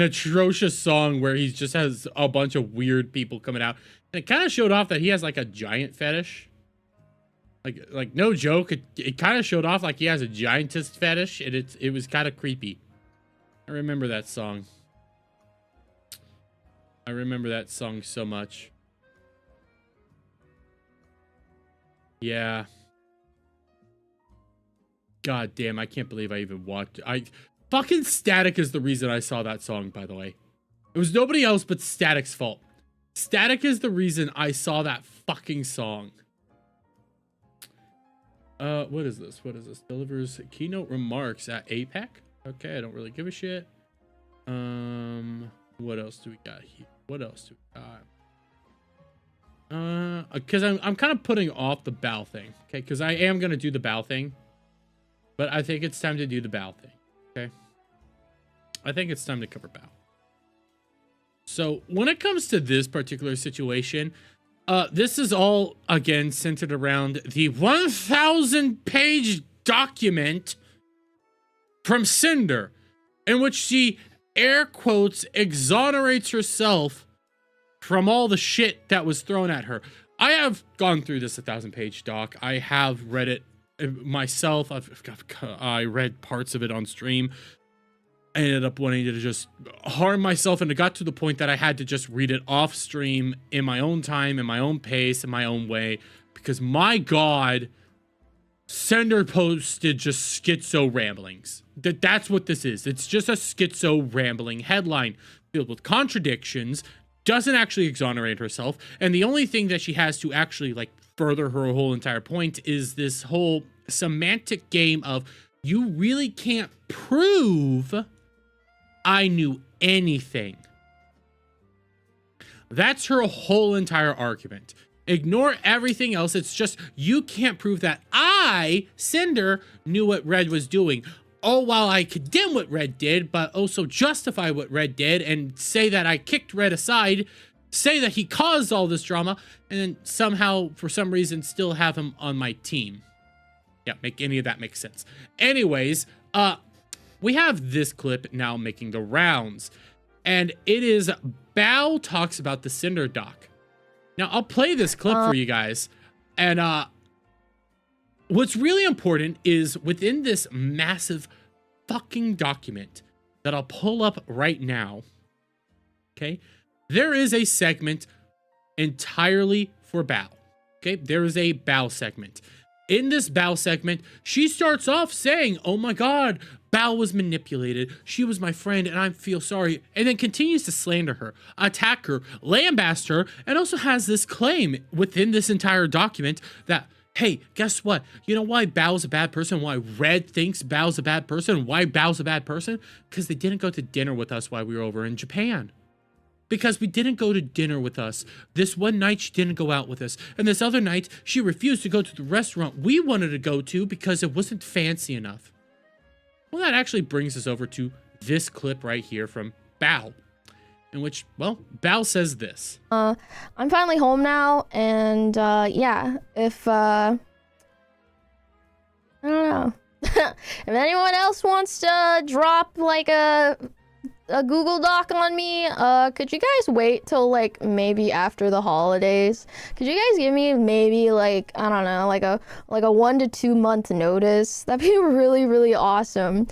atrocious song where he just has a bunch of weird people coming out. And it kind of showed off that he has like a giant fetish. Like no joke, it kind of showed off like he has a giantess fetish, and it was kind of creepy. I remember that song. I remember that song so much. Yeah. God damn, I can't believe I even watched. Fucking Static is the reason I saw that song, by the way. It was nobody else but Static's fault. Static is the reason I saw that fucking song. What is this? What is this? Delivers keynote remarks at APEC? Okay, I don't really give a shit. What else do we got here? What else do we got? Because I'm kind of putting off the bow thing, okay? Because I am gonna do the bow thing, but I think it's time to do the bow thing, okay? I think it's time to cover bow. So when it comes to this particular situation, this is all again centered around the 1,000-page document from Sinder, in which she air quotes exonerates herself from all the shit that was thrown at her. I have gone through this 1,000-page doc. I have read it myself. I read parts of it on stream. I ended up wanting to just harm myself, and it got to the point that I had to just read it off stream in my own time, in my own pace, in my own way, because my God, Sender posted just schizo ramblings. That's what this is. It's just a schizo rambling headline filled with contradictions, doesn't actually exonerate herself, and the only thing that she has to actually like further her whole entire point is this whole semantic game of you really can't prove I knew anything. That's her whole entire argument. Ignore everything else. It's just you can't prove that I, Cinder, knew what Red was doing. Oh, while I condemn what Red did, but also justify what Red did and say that I kicked Red aside, say that he caused all this drama, and then somehow, for some reason, still have him on my team. Yeah, make any of that make sense. Anyways, we have this clip now making the rounds, and it is Bao talks about the Cinder doc. Now, I'll play this clip for you guys, and what's really important is within this massive fucking document that I'll pull up right now, okay, there is a segment entirely for Bao, okay? There is a Bao segment. In this Bao segment, she starts off saying, oh my God, Bao was manipulated. She was my friend and I feel sorry. And then continues to slander her, attack her, lambast her, and also has this claim within this entire document that, hey, guess what? You know why Bao's a bad person? Why Red thinks Bao's a bad person? Why Bao's a bad person? Because they didn't go to dinner with us while we were over in Japan. Because we didn't go to dinner with us. This one night she didn't go out with us. And this other night she refused to go to the restaurant we wanted to go to because it wasn't fancy enough. Well, that actually brings us over to this clip right here from Bao, in which, well, Bao says this. I'm finally home now, and yeah, if I don't know. If anyone else wants to drop like a Google Doc on me, could you guys wait till like maybe after the holidays? Could you guys give me maybe like, I don't know, like a 1 to 2 month notice? That'd be really, really awesome.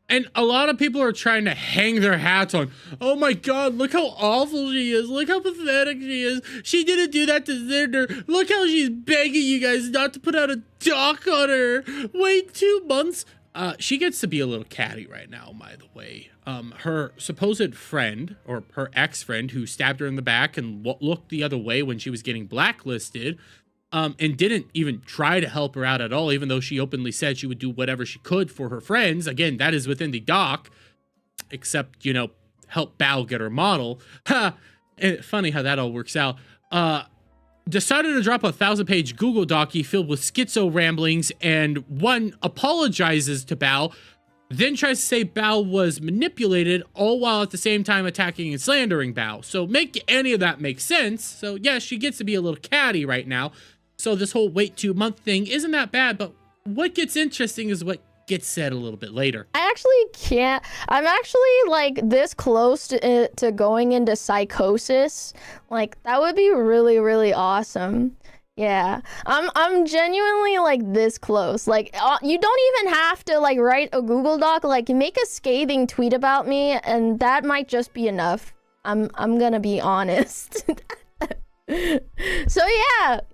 And a lot of people are trying to hang their hats on, oh my God, look how awful she is. Look how pathetic she is. She didn't do that to Sinder. Look how she's begging you guys not to put out a doc on her. Wait 2 months. She gets to be a little catty right now, by the way. Her supposed friend, or her ex-friend, who stabbed her in the back and looked the other way when she was getting blacklisted, and didn't even try to help her out at all, even though she openly said she would do whatever she could for her friends. Again, that is within the doc, except, you know, help Bao get her model. Funny how that all works out. Decided to drop a 1,000-page Google docu filled with schizo ramblings, and one apologizes to Bao, then tries to say Bao was manipulated, all while at the same time attacking and slandering Bao. So make any of that make sense. So yeah, she gets to be a little catty right now. So this whole wait 2 month thing isn't that bad, but what gets interesting is what gets said a little bit later. I actually can't. I'm actually like this close to going into psychosis. Like that would be really, really awesome. Yeah, I'm genuinely like this close. Like you don't even have to like write a Google Doc. Like make a scathing tweet about me, and that might just be enough. I'm gonna be honest. So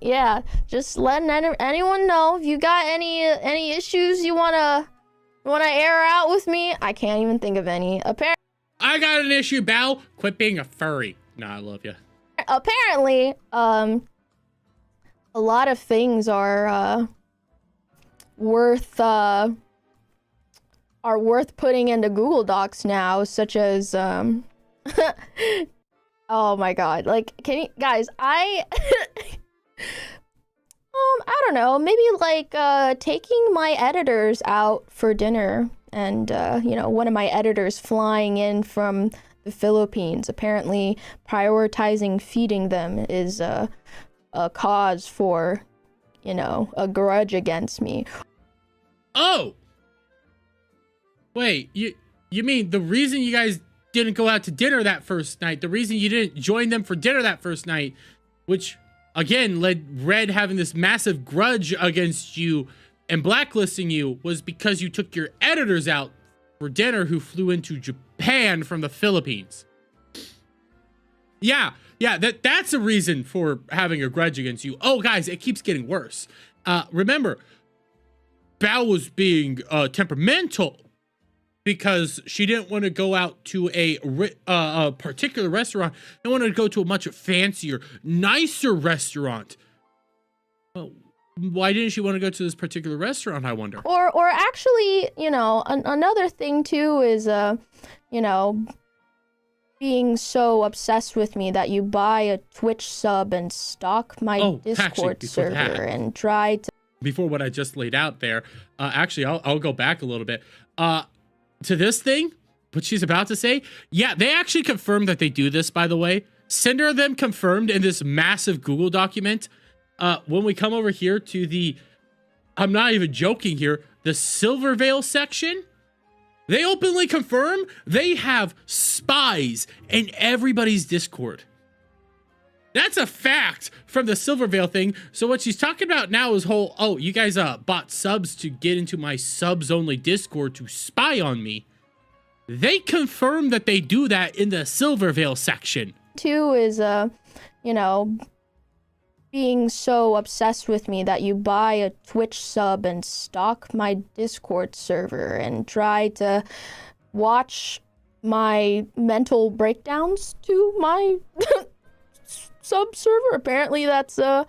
yeah. Just letting anyone know if you got any issues you wanna air out with me. I can't even think of any. Apparently, I got an issue, Bao. Quit being a furry. Nah, I love you. Apparently, a lot of things are worth putting into Google Docs now, such as oh my god, like can you guys, I don't know, maybe like taking my editors out for dinner, and you know, one of my editors flying in from the Philippines. Apparently prioritizing feeding them is a cause for, you know, a grudge against me. Oh! Wait, you mean the reason you guys didn't go out to dinner that first night, the reason you didn't join them for dinner that first night, which again led Red having this massive grudge against you and blacklisting you, was because you took your editors out for dinner who flew into Japan from the Philippines. Yeah, that's a reason for having a grudge against you. Oh, guys, it keeps getting worse. Remember, Bao was being temperamental because she didn't want to go out to a particular restaurant. They wanted to go to a much fancier, nicer restaurant. Well, why didn't she want to go to this particular restaurant, I wonder? Or actually, you know, another thing too is, you know, being so obsessed with me that you buy a Twitch sub and stalk my Discord server and try to... Before what I just laid out there, actually, I'll go back a little bit. To this thing, what she's about to say, yeah, they actually confirmed that they do this, by the way. Sinder them confirmed in this massive Google document. When we come over here to the, I'm not even joking here, the Silver Veil section, they openly confirm they have spies in everybody's Discord. That's a fact from the Silver Veil thing. So what she's talking about now is whole, oh, you guys bought subs to get into my subs only Discord to spy on me. They confirm that they do that in the Silver Veil section. Two is, you know, being so obsessed with me that you buy a Twitch sub and stalk my Discord server and try to watch my mental breakdowns to my sub server. Apparently that's a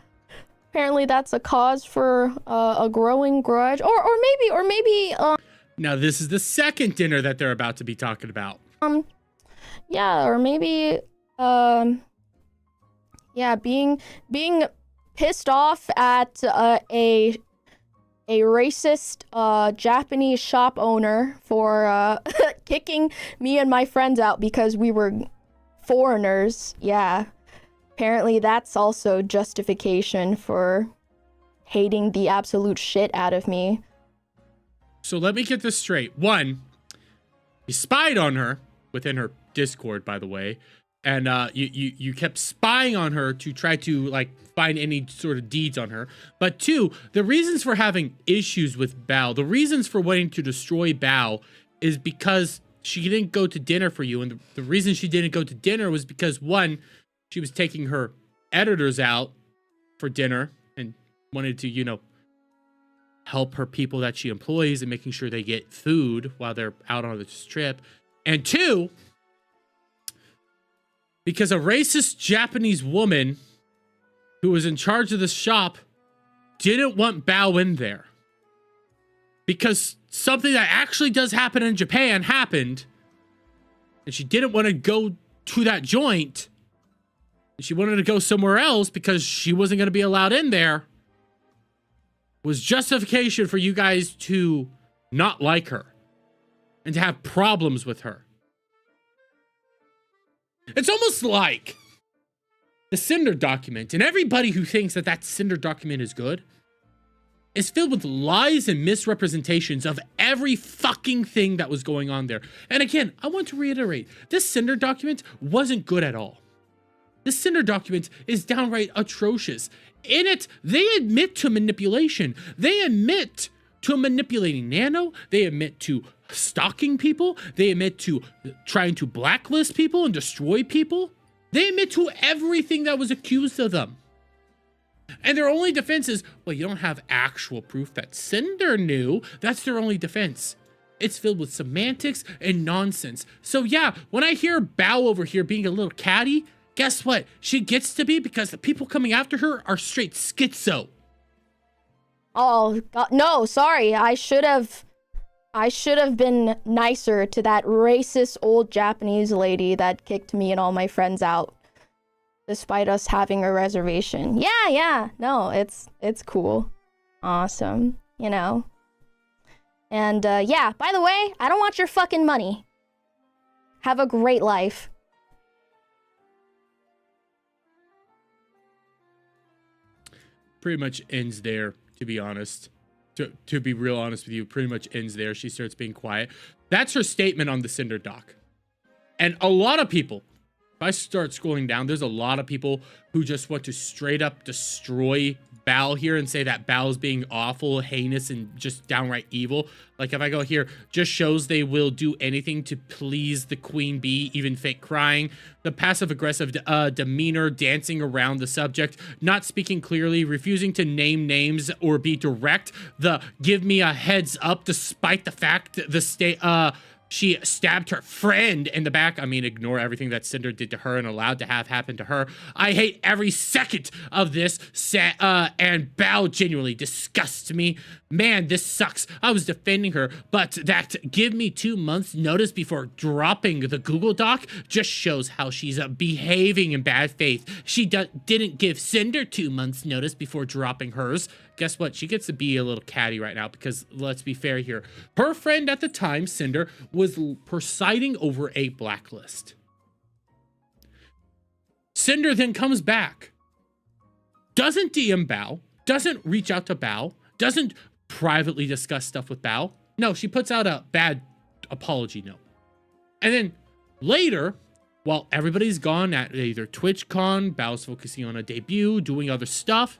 cause for a growing grudge, or maybe now this is the second dinner that they're about to be talking about. Yeah, or maybe yeah, being pissed off at a racist Japanese shop owner for kicking me and my friends out because we were foreigners. Yeah, apparently that's also justification for hating the absolute shit out of me. So let me get this straight. One, you spied on her within her Discord, by the way, and you kept spying on her to try to like find any sort of deeds on her. But two, the reasons for having issues with Bao, the reasons for wanting to destroy Bao, is because she didn't go to dinner for you, and the reason she didn't go to dinner was because one, she was taking her editors out for dinner and wanted to, you know, help her people that she employs and making sure they get food while they're out on this trip. And two, because a racist Japanese woman who was in charge of the shop didn't want Bao in there because something that actually does happen in Japan happened, and she didn't want to go to that joint. She wanted to go somewhere else because she wasn't going to be allowed in there, was justification for you guys to not like her and to have problems with her. It's almost like the Sinder document, and everybody who thinks that that Sinder document is good, is filled with lies and misrepresentations of every fucking thing that was going on there. And again, I want to reiterate, this Sinder document wasn't good at all. This Sinder document is downright atrocious. In it, they admit to manipulation. They admit to manipulating Nano. They admit to stalking people. They admit to trying to blacklist people and destroy people. They admit to everything that was accused of them. And their only defense is, well, you don't have actual proof that Sinder knew. That's their only defense. It's filled with semantics and nonsense. So yeah, when I hear Bao over here being a little catty, guess what? She gets to be because the people coming after her are straight schizo. Oh, God, no, sorry. I should have been nicer to that racist old Japanese lady that kicked me and all my friends out, despite us having a reservation. Yeah, no, it's cool. Awesome, you know. And, yeah, by the way, I don't want your fucking money. Have a great life. Pretty much ends there, to be honest. To be real honest with you, pretty much ends there. She starts being quiet. That's her statement on the Sinder doc. And a lot of people, if I start scrolling down, there's a lot of people who just want to straight up destroy Bao here and say that Bao's being awful, heinous, and just downright evil. Like if I go here, just shows they will do anything to please the queen bee, even fake crying. The passive-aggressive demeanor, dancing around the subject, not speaking clearly, refusing to name names or be direct. The give me a heads up despite the fact she stabbed her friend in the back. I mean, ignore everything that Sinder did to her and allowed to have happen to her. I hate every second of this, and Bao genuinely disgusts me. Man, this sucks. I was defending her, but that give me 2 months notice before dropping the Google Doc just shows how she's behaving in bad faith. She didn't give Sinder 2 months notice before dropping hers. Guess what? She gets to be a little catty right now because let's be fair here. Her friend at the time, Sinder, was presiding over a blacklist. Sinder then comes back, doesn't DM Bao, doesn't reach out to Bao, doesn't privately discuss stuff with Bao. No, she puts out a bad apology note. And then later, while everybody's gone at either TwitchCon, Bao's focusing on a debut, doing other stuff,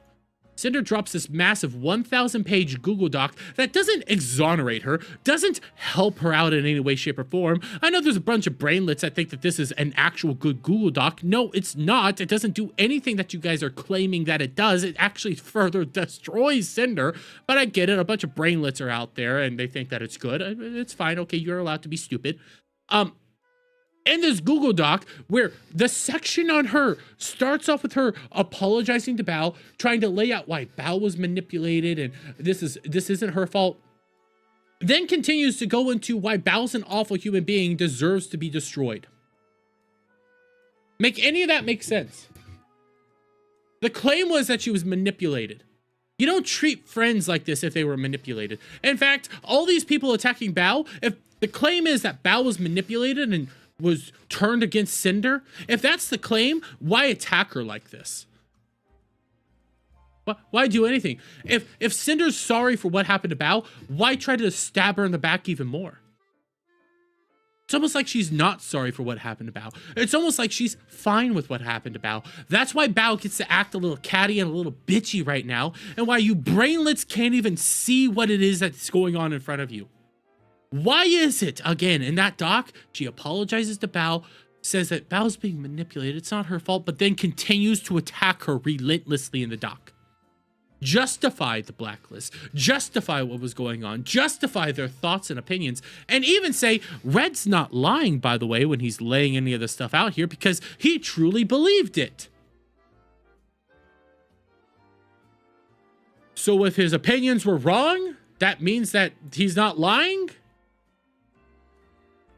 Sinder drops this massive 1,000-page Google Doc that doesn't exonerate her, doesn't help her out in any way, shape, or form. I know there's a bunch of brainlets that think that this is an actual good Google Doc. No, it's not. It doesn't do anything that you guys are claiming that it does. It actually further destroys Sinder. But I get it. A bunch of brainlets are out there, and they think that it's good. It's fine. Okay, you're allowed to be stupid. In this Google Doc, where the section on her starts off with her apologizing to Bao, trying to lay out why Bao was manipulated and this isn't her fault, then continues to go into why Bao's an awful human being, deserves to be destroyed. Make any of that make sense? The claim was that she was manipulated. You don't treat friends like this if they were manipulated. In fact, all these people attacking Bao, if the claim is that Bao was manipulated and was turned against Sinder, if that's the claim, why attack her like this? Why do anything? If Cinder's sorry for what happened to Bao, why try to stab her in the back even more? It's almost like she's not sorry for what happened to Bao. It's almost like she's fine with what happened to Bao. That's why Bao gets to act a little catty and a little bitchy right now, and why you brainlets can't even see what it is that's going on in front of you. Why is it, again, in that doc, she apologizes to Bao, says that Bao's being manipulated, it's not her fault, but then continues to attack her relentlessly in the doc. Justify the blacklist, justify what was going on, justify their thoughts and opinions, and even say, Red's not lying, by the way, when he's laying any of this stuff out here, because he truly believed it. So if his opinions were wrong, that means that he's not lying?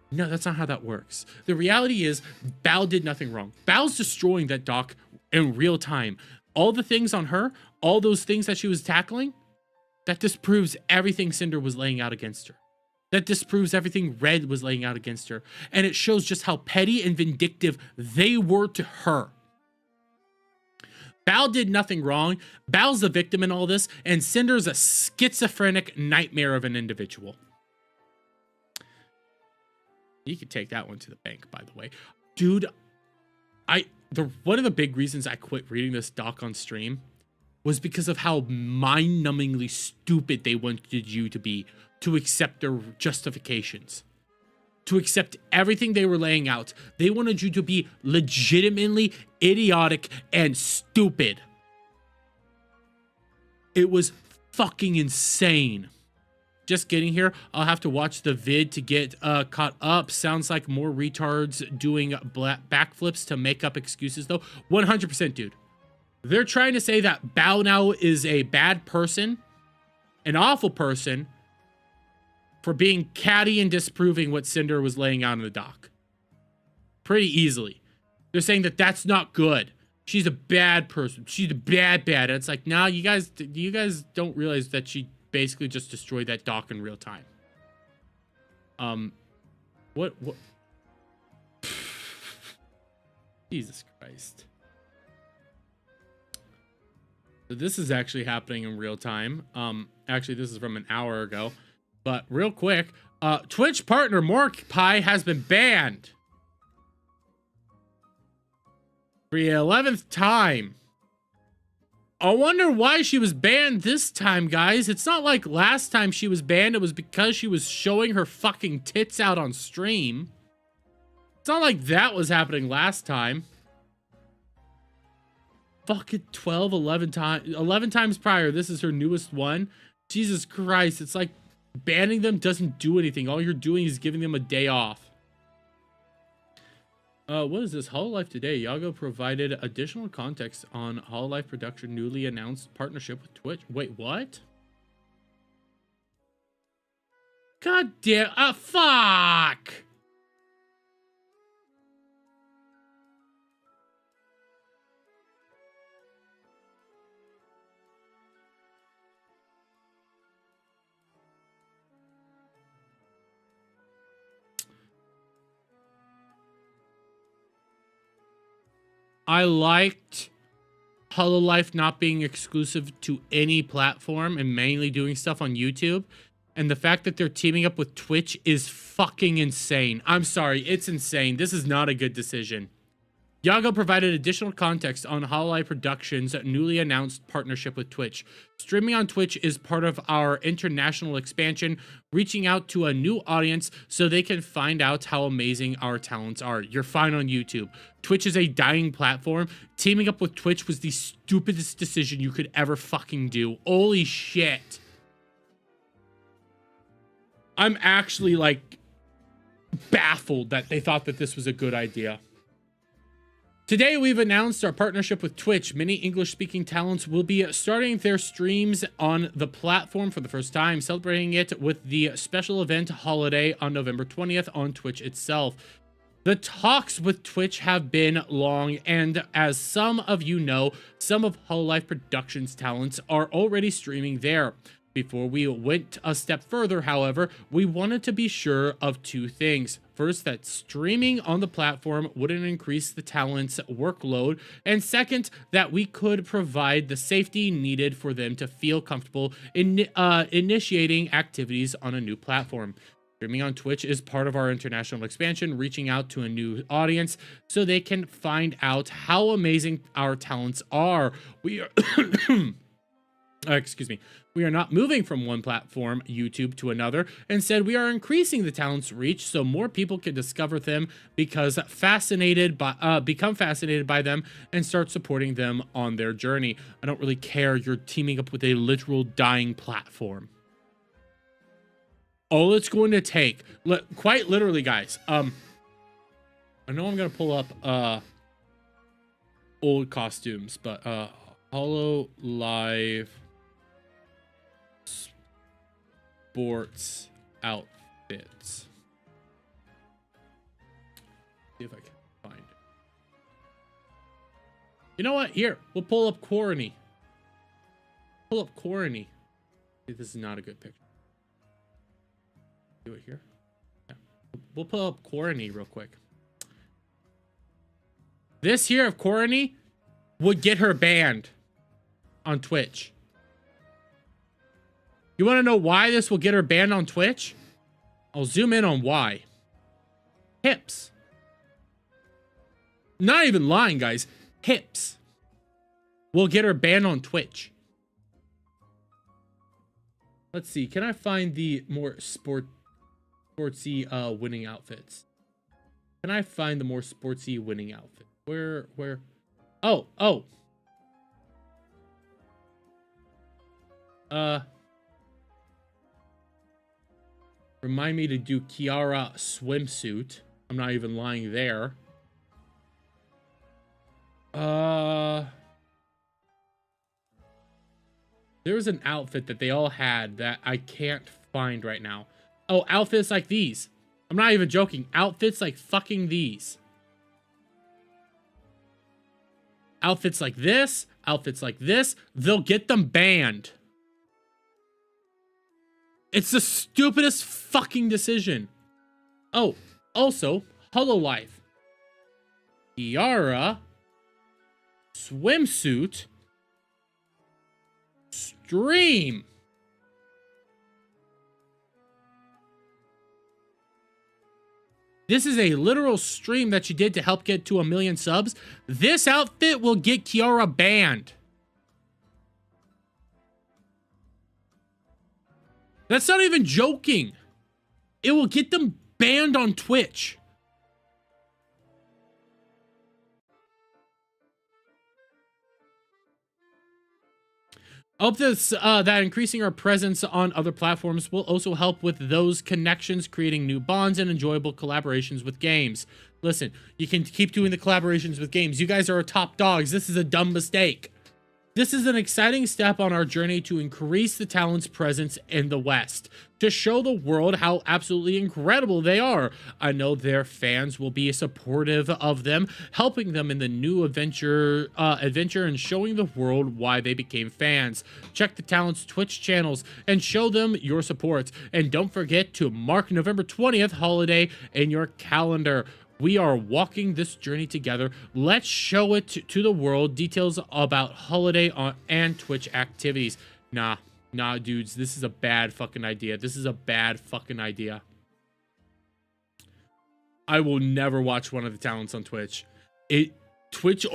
No, that's not how that works. The reality is, Bao did nothing wrong. Bao's destroying that doc in real time. All the things on her, all those things that she was tackling, that disproves everything Sinder was laying out against her. That disproves everything Red was laying out against her. And it shows just how petty and vindictive they were to her. Bao did nothing wrong. Bao's the victim in all this, and Cinder's a schizophrenic nightmare of an individual. You could take that one to the bank, by the way. Dude, one of the big reasons I quit reading this doc on stream was because of how mind-numbingly stupid they wanted you to be to accept their justifications. To accept everything they were laying out. They wanted you to be legitimately idiotic and stupid. It was fucking insane. Just getting here, I'll have to watch the vid to get caught up. Sounds like more retards doing backflips to make up excuses, though. 100%, dude. They're trying to say that Bao now is a bad person, an awful person, for being catty and disproving what Sinder was laying out in the doc. Pretty easily. They're saying that that's not good. She's a bad person. She's a bad. And it's like, nah, you guys don't realize that she basically just destroyed that doc in real time. What? Jesus Christ. So this is actually happening in real time. Actually, this is from an hour ago. But real quick, Twitch partner Morpie has been banned for the 11th time. I wonder why she was banned this time, guys. It's not like last time she was banned. It was because she was showing her fucking tits out on stream. It's not like that was happening last time. Fucking 11 times prior. This is her newest one. Jesus Christ. It's like banning them doesn't do anything. All you're doing is giving them a day off. What is this? Hololive Today. Yago provided additional context on Hololive production newly announced partnership with Twitch. Wait, what? God damn. Fuck. I liked Hololive not being exclusive to any platform and mainly doing stuff on YouTube. And the fact that they're teaming up with Twitch is fucking insane. I'm sorry, it's insane. This is not a good decision. Yago provided additional context on Hololive Productions' newly announced partnership with Twitch. Streaming on Twitch is part of our international expansion, reaching out to a new audience so they can find out how amazing our talents are. You're fine on YouTube. Twitch is a dying platform. Teaming up with Twitch was the stupidest decision you could ever fucking do. Holy shit. I'm actually, like, baffled that they thought that this was a good idea. Today, we've announced our partnership with Twitch. Many English-speaking talents will be starting their streams on the platform for the first time, celebrating it with the special event Holiday on November 20th on Twitch itself. The talks with Twitch have been long, and as some of you know, some of Hololive Productions' talents are already streaming there. Before we went a step further, however, we wanted to be sure of two things. First, that streaming on the platform wouldn't increase the talent's workload, and second, that we could provide the safety needed for them to feel comfortable in initiating activities on a new platform. Streaming on Twitch is part of our international expansion, reaching out to a new audience so they can find out how amazing our talents are. We are excuse me. We are not moving from one platform, YouTube, to another. Instead, we are increasing the talent's reach so more people can discover them, become fascinated by them, and start supporting them on their journey. I don't really care. You're teaming up with a literal dying platform. All it's going to take, quite literally, guys. I know I'm gonna pull up old costumes, but Hololive sports outfits. See if I can find it. You know what? Here, we'll pull up Corny. Pull up Corny. This is not a good picture. Do it here. Yeah. We'll pull up Corny real quick. This here of Corny would get her banned on Twitch. You want to know why this will get her banned on Twitch? I'll zoom in on why. Hips. Not even lying, guys. Hips will get her banned on Twitch. Let's see. Can I find the more sportsy winning outfits? Can I find the more sportsy winning outfit? Where? Oh. Remind me to do Kiara swimsuit. I'm not even lying there. There was an outfit that they all had that I can't find right now. Oh, outfits like these. I'm not even joking. Outfits like fucking these. Outfits like this. Outfits like this. They'll get them banned. It's the stupidest fucking decision. Oh, also, Hololive. Kiara. Swimsuit. Stream. This is a literal stream that she did to help get to 1 million subs. This outfit will get Kiara banned. That's not even joking. It will get them banned on Twitch. I hope that increasing our presence on other platforms will also help with those connections, creating new bonds and enjoyable collaborations with games. Listen, you can keep doing the collaborations with games. You guys are our top dogs. This is a dumb mistake. This is an exciting step on our journey to increase the talent's presence in the West, to show the world how absolutely incredible they are. I know their fans will be supportive of them, helping them in the new adventure and showing the world why they became fans. Check the talent's Twitch channels and show them your support. And don't forget to mark November 20th holiday in your calendar. We are walking this journey together. Let's show it to the world. Details about holiday and Twitch activities. Nah, dudes. This is a bad fucking idea. This is a bad fucking idea. I will never watch one of the talents on Twitch. Twitch,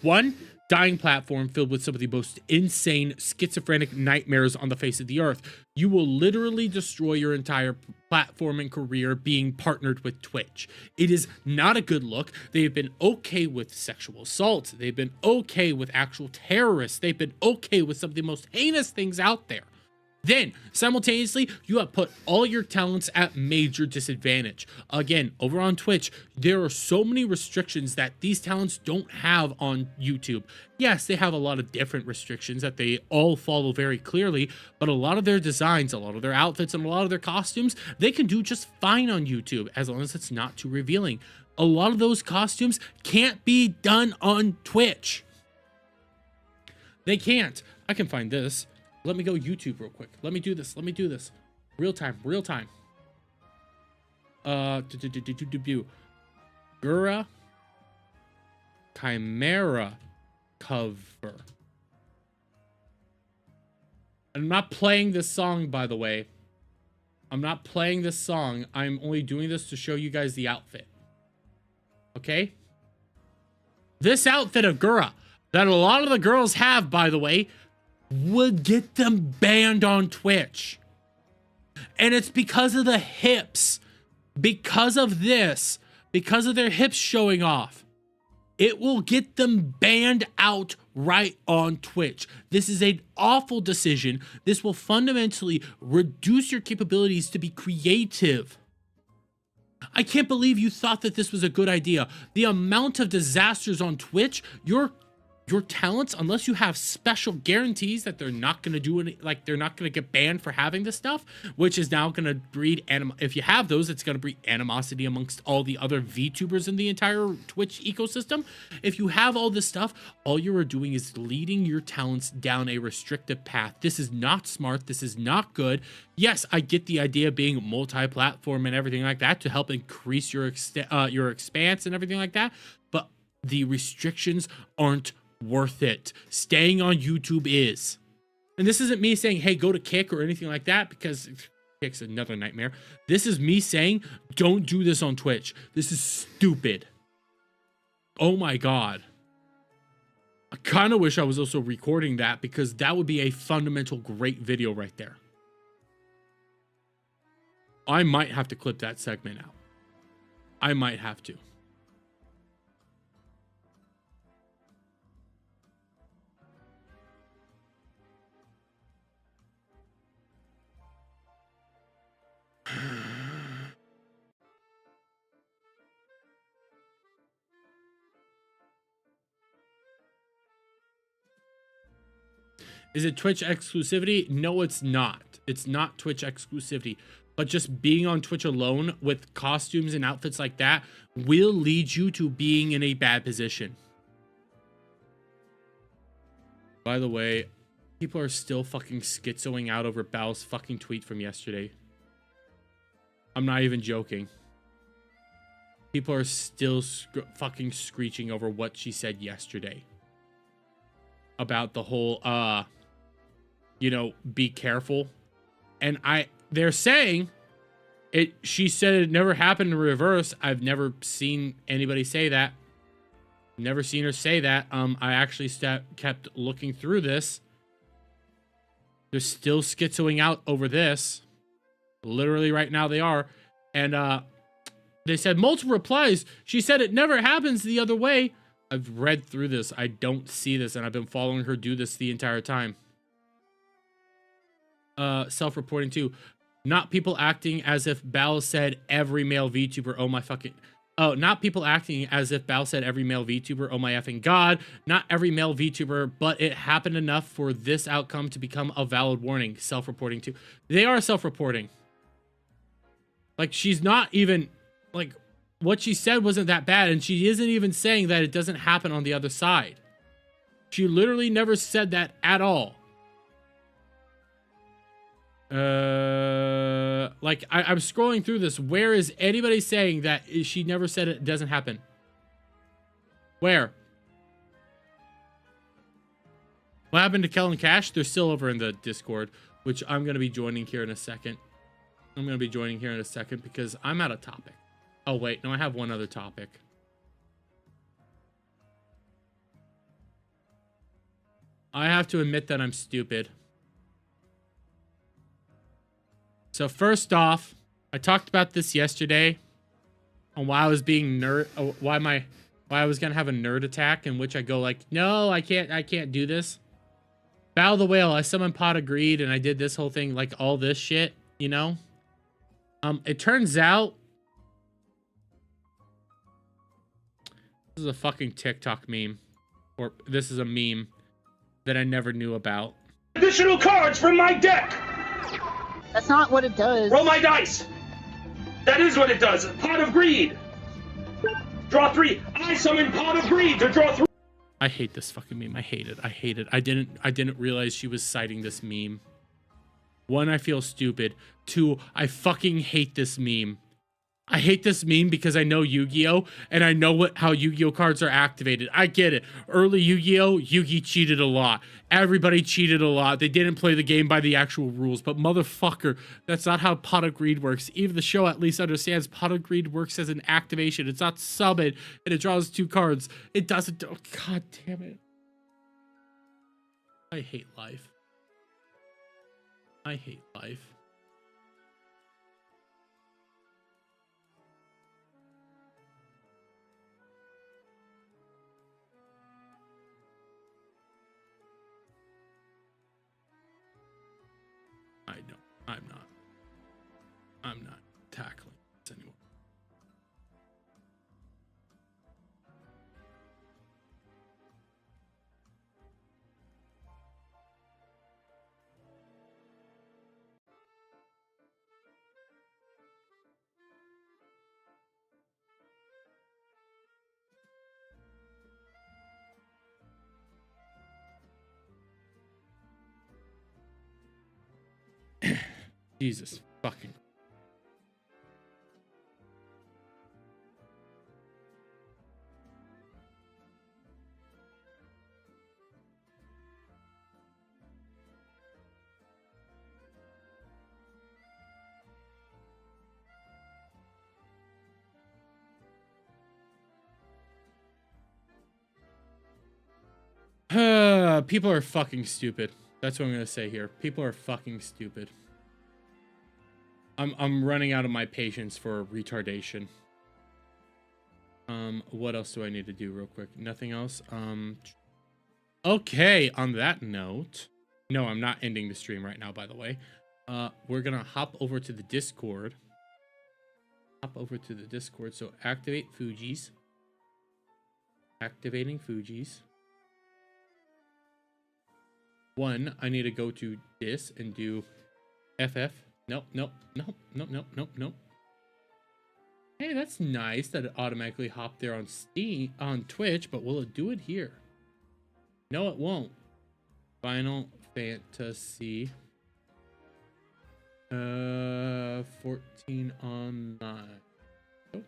one dying platform filled with some of the most insane schizophrenic nightmares on the face of the earth. You will literally destroy your entire platform and career being partnered with Twitch. It is not a good look. They've been okay with sexual assault. They've been okay with actual terrorists. They've been okay with some of the most heinous things out there. Then, simultaneously, you have put all your talents at major disadvantage. Again, over on Twitch, there are so many restrictions that these talents don't have on YouTube. Yes, they have a lot of different restrictions that they all follow very clearly, but a lot of their designs, a lot of their outfits, and a lot of their costumes, they can do just fine on YouTube, as long as it's not too revealing. A lot of those costumes can't be done on Twitch. They can't. I can find this. Let me go YouTube real quick. Let me do this. Real time. Gura Chimera cover. I'm not playing this song, by the way. I'm not playing this song. I'm only doing this to show you guys the outfit. Okay? This outfit of Gura, that a lot of the girls have, by the way, would get them banned on Twitch. And it's because of the hips. Because of this. Because of their hips showing off. It will get them banned out right on Twitch. This is an awful decision. This will fundamentally reduce your capabilities to be creative. I can't believe you thought that this was a good idea. The amount of disasters on Twitch, your your talents, unless you have special guarantees that they're not going to do any, like they're not going to get banned for having this stuff, which is now going to breed if you have those, it's going to breed animosity amongst all the other VTubers in the entire Twitch ecosystem. If you have all this stuff, all you are doing is leading your talents down a restrictive path. This is not smart. This is not good. Yes, I get the idea of being multi-platform and everything like that to help increase your expanse and everything like that, but the restrictions aren't worth it. Staying on YouTube is. And this isn't me saying, hey, go to Kick or anything like that, because Kick's another nightmare. This is me saying, don't do this on Twitch. This is stupid. Oh my God. I kind of wish I was also recording that, because that would be a fundamental great video right there. I might have to clip that segment out. I might have to. Is it Twitch exclusivity? No, it's not. It's not Twitch exclusivity. But just being on Twitch alone with costumes and outfits like that will lead you to being in a bad position. By the way, people are still fucking schizoing out over Bal's fucking tweet from yesterday. I'm not even joking. People are still fucking screeching over what she said yesterday. About the whole, you know, be careful. And they're saying she said it never happened in reverse. I've never seen anybody say that. Never seen her say that. I actually kept looking through this. They're still schizoing out over this. Literally right now they are. And they said multiple replies. She said it never happens the other way. I've read through this. I don't see this, and I've been following her do this the entire time. Self-reporting too. Not people acting as if Bal said every male VTuber. Oh my fucking... Oh, not people acting as if Bal said every male VTuber. Oh my effing God. Not every male VTuber, but it happened enough for this outcome to become a valid warning. Self-reporting too. They are self-reporting. Like, she's not even... Like, what she said wasn't that bad, and she isn't even saying that it doesn't happen on the other side. She literally never said that at all. Like, I'm scrolling through this. Where is anybody saying that she never said it doesn't happen? Where? What happened to Kel and Cash? They're still over in the Discord, which I'm going to be joining here in a second. I'm going to be joining here in a second because I'm out of topic. Oh, wait. No, I have one other topic. I have to admit that I'm stupid. So first off, I talked about this yesterday on why I was being why I was gonna have a nerd attack, in which I go like, no, I can't do this. Battle the Whale, I summoned Pot of Greed and I did this whole thing, like all this shit, you know? It turns out this is a fucking TikTok meme, or this is a meme that I never knew about. Additional cards from my deck! That's not what it does. Roll my dice! That is what it does. Pot of Greed. Draw 3. I summon Pot of Greed to draw 3. I hate this fucking meme. I hate it. I hate it. I didn't realize she was citing this meme. 1, I feel stupid. 2, I fucking hate this meme. I hate this meme because I know Yu-Gi-Oh! And I know how Yu-Gi-Oh! Cards are activated. I get it. Early Yu-Gi-Oh! Yugi cheated a lot. Everybody cheated a lot. They didn't play the game by the actual rules. But motherfucker, that's not how Pot of Greed works. Even the show at least understands Pot of Greed works as an activation. It's not summon and it draws 2 cards. It doesn't. Oh, God damn it. I hate life. I hate life. I'm not tackling this anymore. Jesus fucking. People are fucking stupid. That's what I'm gonna say here. People are fucking stupid. I'm running out of my patience for retardation. What else do I need to do real quick? Nothing else. Okay, on that note. No, I'm not ending the stream right now, by the way. We're gonna hop over to the Discord. So activate Fuji's. Activating Fuji's. One, I need to go to this and do FF. Nope. Hey, that's nice that it automatically hopped there on Steam, on Twitch, but will it do it here? No, it won't. Final Fantasy 14 online. Oh.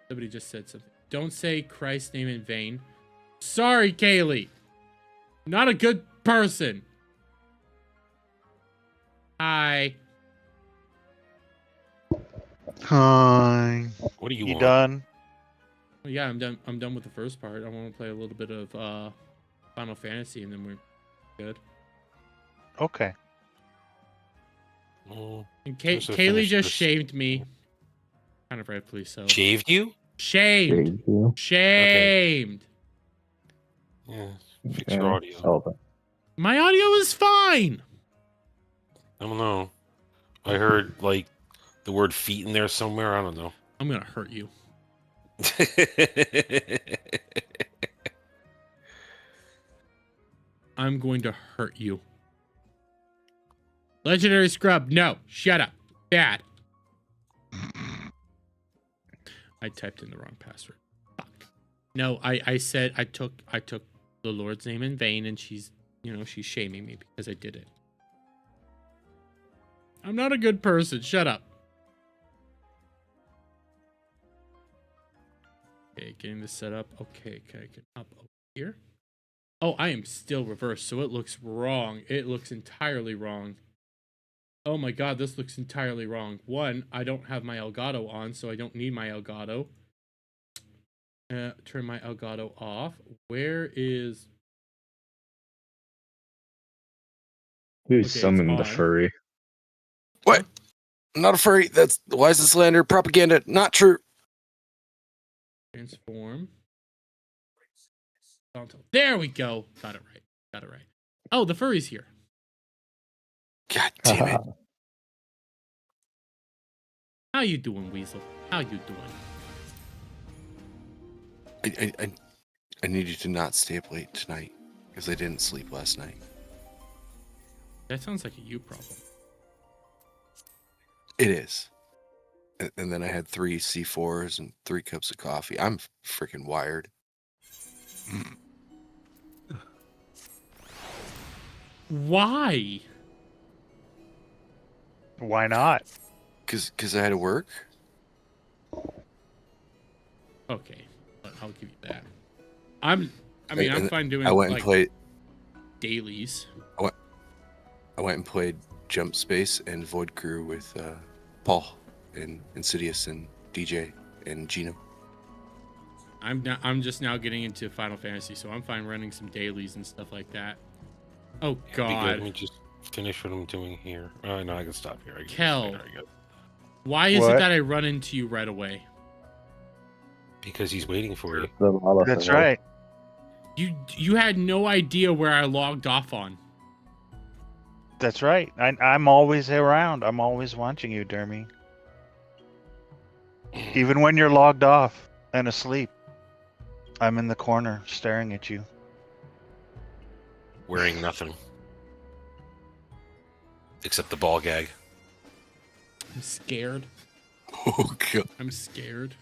Somebody just said something. Don't say Christ's name in vain. Sorry, Kaylee. Not a good person. Hi. Hi. What do you You want? done? Well, yeah, I'm done. I'm done with the first part. I want to play a little bit of Final Fantasy, and then we're good. Okay. Well, And guess I'll Kaylee finish just this. shaved me. Kind of rightfully so. Shaved you? Shamed. Shamed. Yeah. Fix your audio. My audio is fine. I don't know. I heard like the word feet in there somewhere. I don't know. I'm gonna hurt you. I'm going to hurt you. Legendary Scrub, no. Shut up. Bad. I typed in the wrong password. Fuck. No, I said I took the Lord's name in vain, and she's shaming me because I did it. I'm not a good person. Shut up. Okay, getting this set up. Okay, I can up over here. Oh, I am still reversed, so it looks wrong. It looks entirely wrong. Oh my god, this looks entirely wrong. One, I don't have my Elgato on, so I don't need my Elgato. Turn my Elgato off. Where is... Who Okay, summoned the it's on. furry? What? I'm not a furry. That's why is this slander propaganda? Not true. Transform. There we go. Got it right. Oh, the furry's here. God damn it. How you doing, Weasel? How you doing? I need you to not stay up late tonight because I didn't sleep last night. That sounds like a you problem. It is. And then I had 3 C4s and 3 cups of coffee. I'm freaking wired. Why? Why not? Because I had to work. Okay, I'll give you that. I'm fine doing I went and played dailies. I went and played Jump Space and Void Crew with Paul and Insidious and DJ and Gino. I'm just now getting into Final Fantasy, so I'm fine running some dailies and stuff like that. Oh god. Let me just finish what I'm doing here. Oh no, I can stop here. Kel, why is it that I run into you right away? Because he's waiting for you. That's right. You had no idea where I logged off on. That's right. I'm always around. I'm always watching you, Dermy. Even when you're logged off and asleep, I'm in the corner staring at you. Wearing nothing. Except the ball gag. I'm scared. Oh god. I'm scared.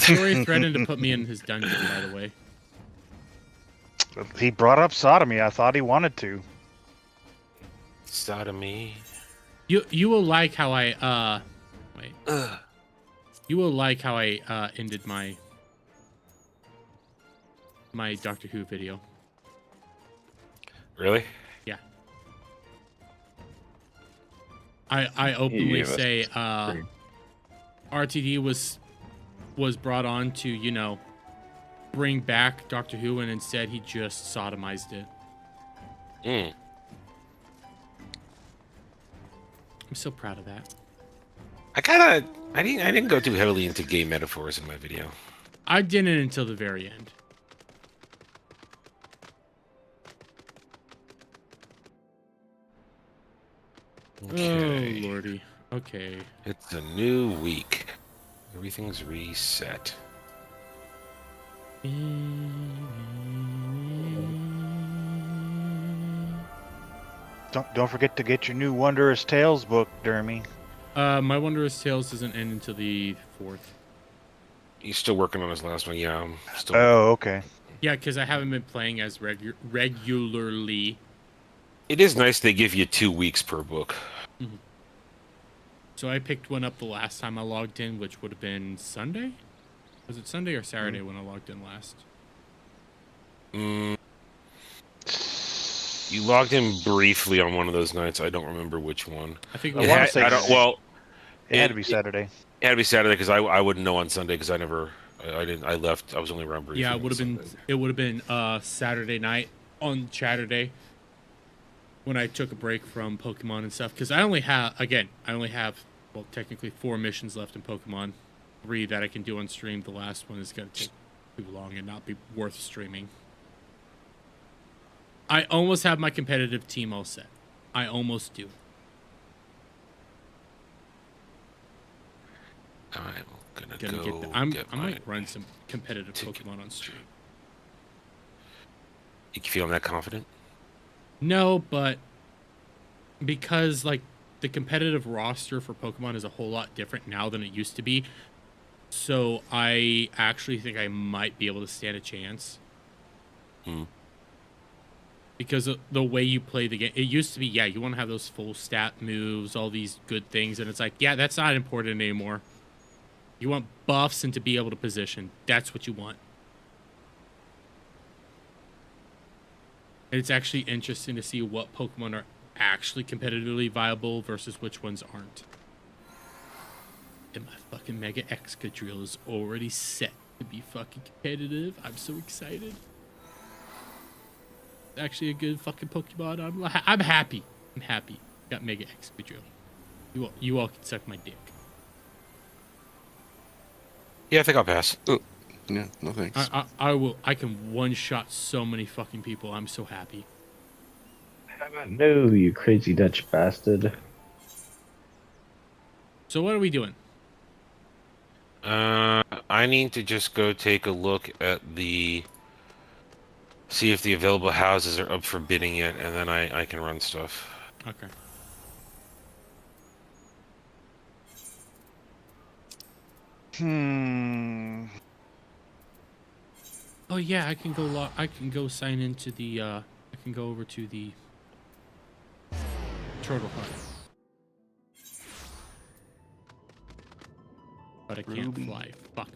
Corey threatened to put me in his dungeon, by the way. He brought up sodomy. I thought he wanted to. Sodomy. You will like how I wait. You will like how I ended my Doctor Who video. Really? Yeah. I openly say RTD was brought on to, you know, bring back Doctor Who, and instead he just sodomized it. I'm so proud of that. I didn't go too heavily into gay metaphors in my video. I didn't until the very end. Okay. Oh lordy. Okay. It's a new week. Everything's reset. Don't forget to get your new Wondrous Tales book, Dermy. My Wondrous Tales doesn't end until the 4th. He's still working on his last one. Yeah, I'm still. Oh, okay. Yeah, because I haven't been playing as regularly. It is nice they give you 2 weeks per book. Mm-hmm. So I picked one up the last time I logged in, which would have been Sunday? Was it Sunday or Saturday when I logged in last? You logged in briefly on one of those nights. I don't remember which one. I think it had to be Saturday. It had to be Saturday because I wouldn't know on Sunday because I left. I was only around briefly. Yeah, it would have been Saturday night on Chaturday when I took a break from Pokemon and stuff, because I only have well, technically 4 missions left in Pokemon, 3 that I can do on stream. The last one is going to take too long and not be worth streaming. I almost have my competitive team all set. I almost do. I'm gonna get that. I might run some competitive Pokemon on stream. You feeling that confident? No, but because like the competitive roster for Pokemon is a whole lot different now than it used to be, so I actually think I might be able to stand a chance. Because of the way you play the game, it used to be, yeah, you want to have those full stat moves, all these good things, and it's like, yeah, that's not important anymore. You want buffs and to be able to position. That's what you want. And it's actually interesting to see what Pokemon are actually competitively viable versus which ones aren't. And my fucking Mega Excadrill is already set to be fucking competitive. I'm so excited. Actually a good fucking Pokemon. I'm happy. I'm happy. Got Mega Excadrill. You all can suck my dick. Yeah, I think I'll pass. Yeah, no thanks. I will. I can one-shot so many fucking people. I'm so happy. No, you crazy Dutch bastard. So what are we doing? I need to just go take a look at see if the available houses are up for bidding yet, and then I can run stuff. Okay. Oh yeah, I can go. I can go sign into the. I can go over to the Turtle Hut, but I can't fly. Fuck.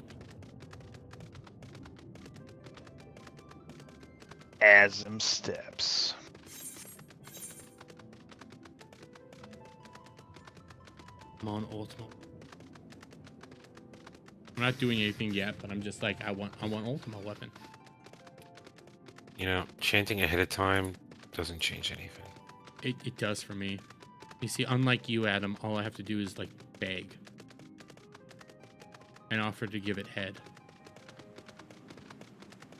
Asm steps. I'm on Ultima. I'm not doing anything yet, but I'm just like, I want Ultima weapon. You know, chanting ahead of time doesn't change anything. It does for me. You see, unlike you, Adam, all I have to do is like beg and offer to give it head.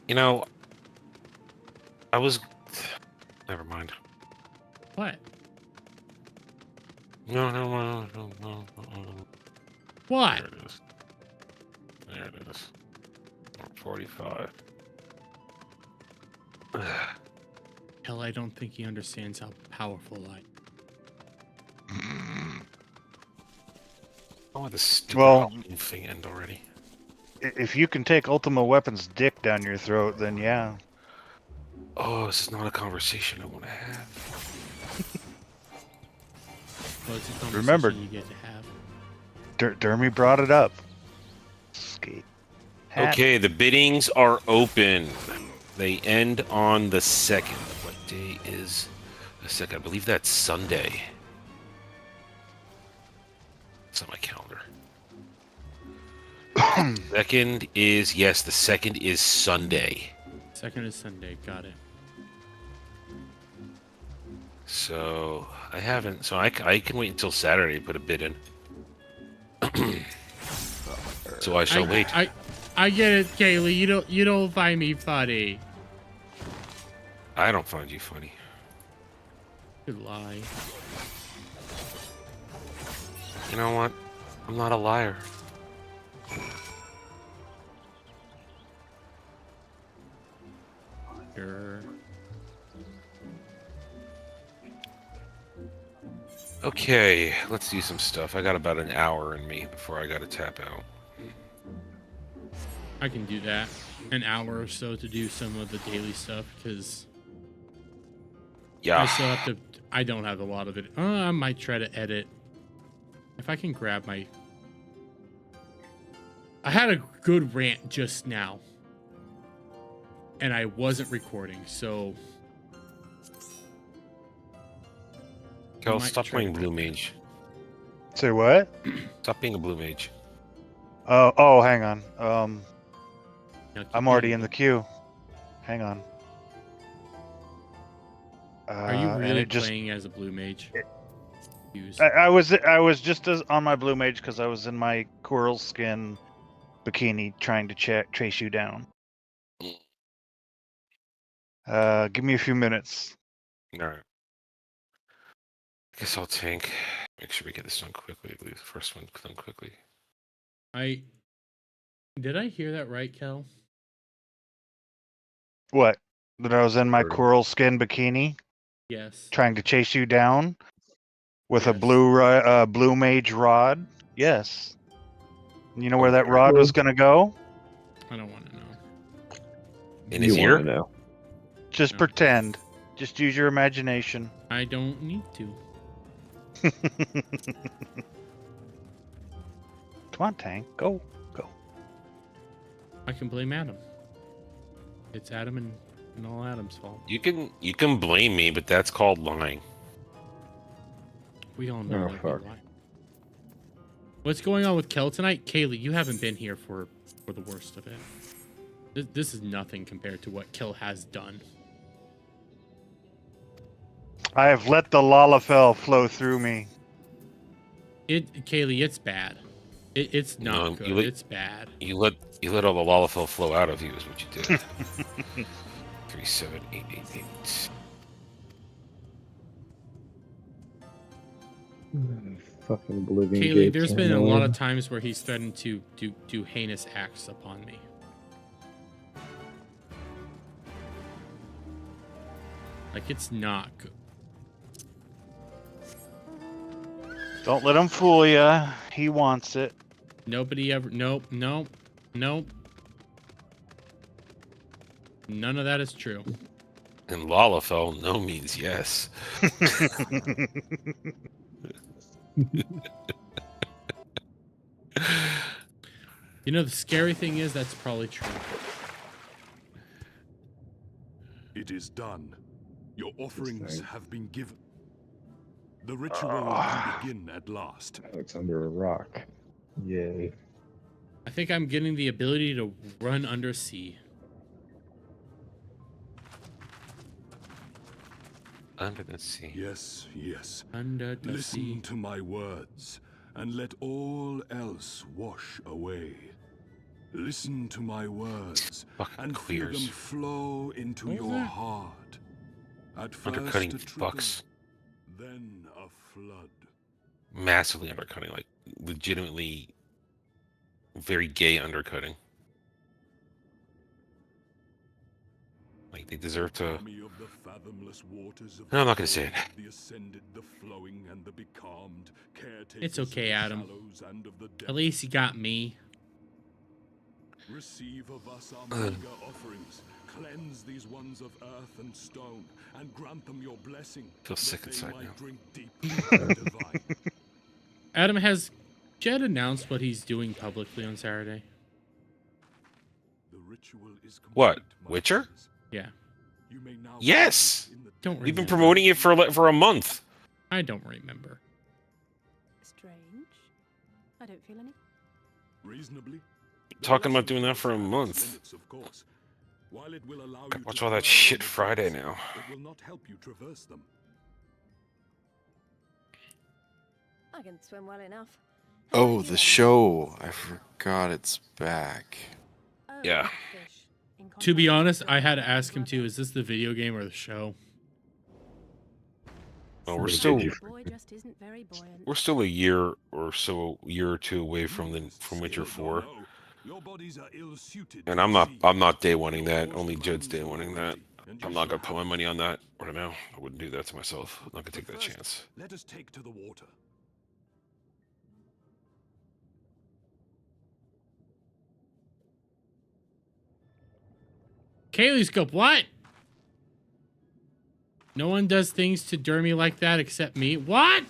You know, I was. Never mind. What? No. What? There it is. There it is. 45. Hell, I don't think he understands how powerful I am. Oh, the stupid thing end already. If you can take Ultima Weapon's dick down your throat, then yeah. Oh, this is not a conversation I want to have. Well, it's a conversation Remember, you get to have. Dermy brought it up. Skate. Hat. Okay, the biddings are open. They end on the 2nd. What day is the 2nd? I believe that's Sunday. It's on my calendar. 2nd is, yes, the 2nd is Sunday. 2nd is Sunday. Got it. So I haven't. So I can wait until Saturday to put a bid in. So I shall wait. I get it, Kaylee. You don't find me funny. I don't find you funny. You lie. You know what? I'm not a liar. Sure. Okay, let's do some stuff. I got about an hour in me before I gotta tap out. I can do that. An hour or so to do some of the daily stuff, because yeah, I still have to. I don't have a lot of it. I might try to edit. If I can grab my. I had a good rant just now, and I wasn't recording, so. Kel, stop playing Blue Mage. Say what? Stop being a Blue Mage. Oh, hang on. I'm already in the queue. Hang on. Are you really playing as a Blue Mage? I was just on my Blue Mage because I was in my coral skin bikini trying to chase you down. Give me a few minutes. All right. I guess I'll tank. Make sure we get this done quickly. Leave the first one done quickly. Did I hear that right, Kel? What? That I was in my coral skin bikini? Yes. Trying to chase you down with a blue mage rod? Yes. You know where that rod was gonna go? I don't want to know. In his ear? Know. Just pretend. Just use your imagination. I don't need to. Come on, Tank. Go. I can blame Adam. It's Adam and all Adam's fault. You can blame me, but that's called lying. We all know. Oh, fuck. What's going on with Kel tonight? Kaylee, you haven't been here for the worst of it. This is nothing compared to what Kel has done. I have let the Lalafell flow through me. Kaylee, it's bad. It's not No, good. It's bad. You let all the Lalafell flow out of you is what you did. 37888. Fucking Oblivion Kaylee, Gates there's are been a lot annoying. of times where he's threatened to do heinous acts upon me. Like, it's not good. Don't let him fool ya. He wants it. Nobody ever. Nope. None of that is true. And Lalafell, no means yes. You know, the scary thing is that's probably true. It is done. Your offerings have been given. The ritual can begin at last. It's under a rock. Yay. I think I'm getting the ability to run under sea. Under the sea. Yes, yes. Under the Listen sea. to my words, and let all else wash away. Listen to my words, and feel them flow into What was your that? heart. At first Undercutting a trickle, fucks. then a flood. Massively undercutting, like legitimately very gay undercutting. Like they deserve to. Army of the fathomless waters of No, I'm not gonna say it. the ascended, the flowing, and the becalmed, caretakers It's of okay, the Adam. shallows and of the At least you got me. Receive of us our meager offerings. Cleanse these ones of earth and stone, and grant them your blessing. Feel sick inside now. Drink deep divine. Adam, has Jed announced what he's doing publicly on Saturday? The ritual is What? Witcher? Yeah. You may now Yes. Don't We've been remember. promoting it for a month. I don't remember. Strange. I don't feel any. reasonably. Talking about doing that for a month. While it will allow you Watch to all that travel shit the Friday depths, now. It will not help you traverse them. I can swim well enough. Oh, the show. I forgot it's back. Yeah. To be honest, I had to ask him too. Is this the video game or the show? Well, Boy just isn't very buoyant. we're still a year or two away from Witcher 4. And I'm not day oneing that. Only Jed's day oneing that. I'm not gonna put my money on that right now. I wouldn't do that to myself. I'm not gonna take that chance. Let us take to the water. Kaylee's Scope, what? No one does things to Dermy like that except me. What?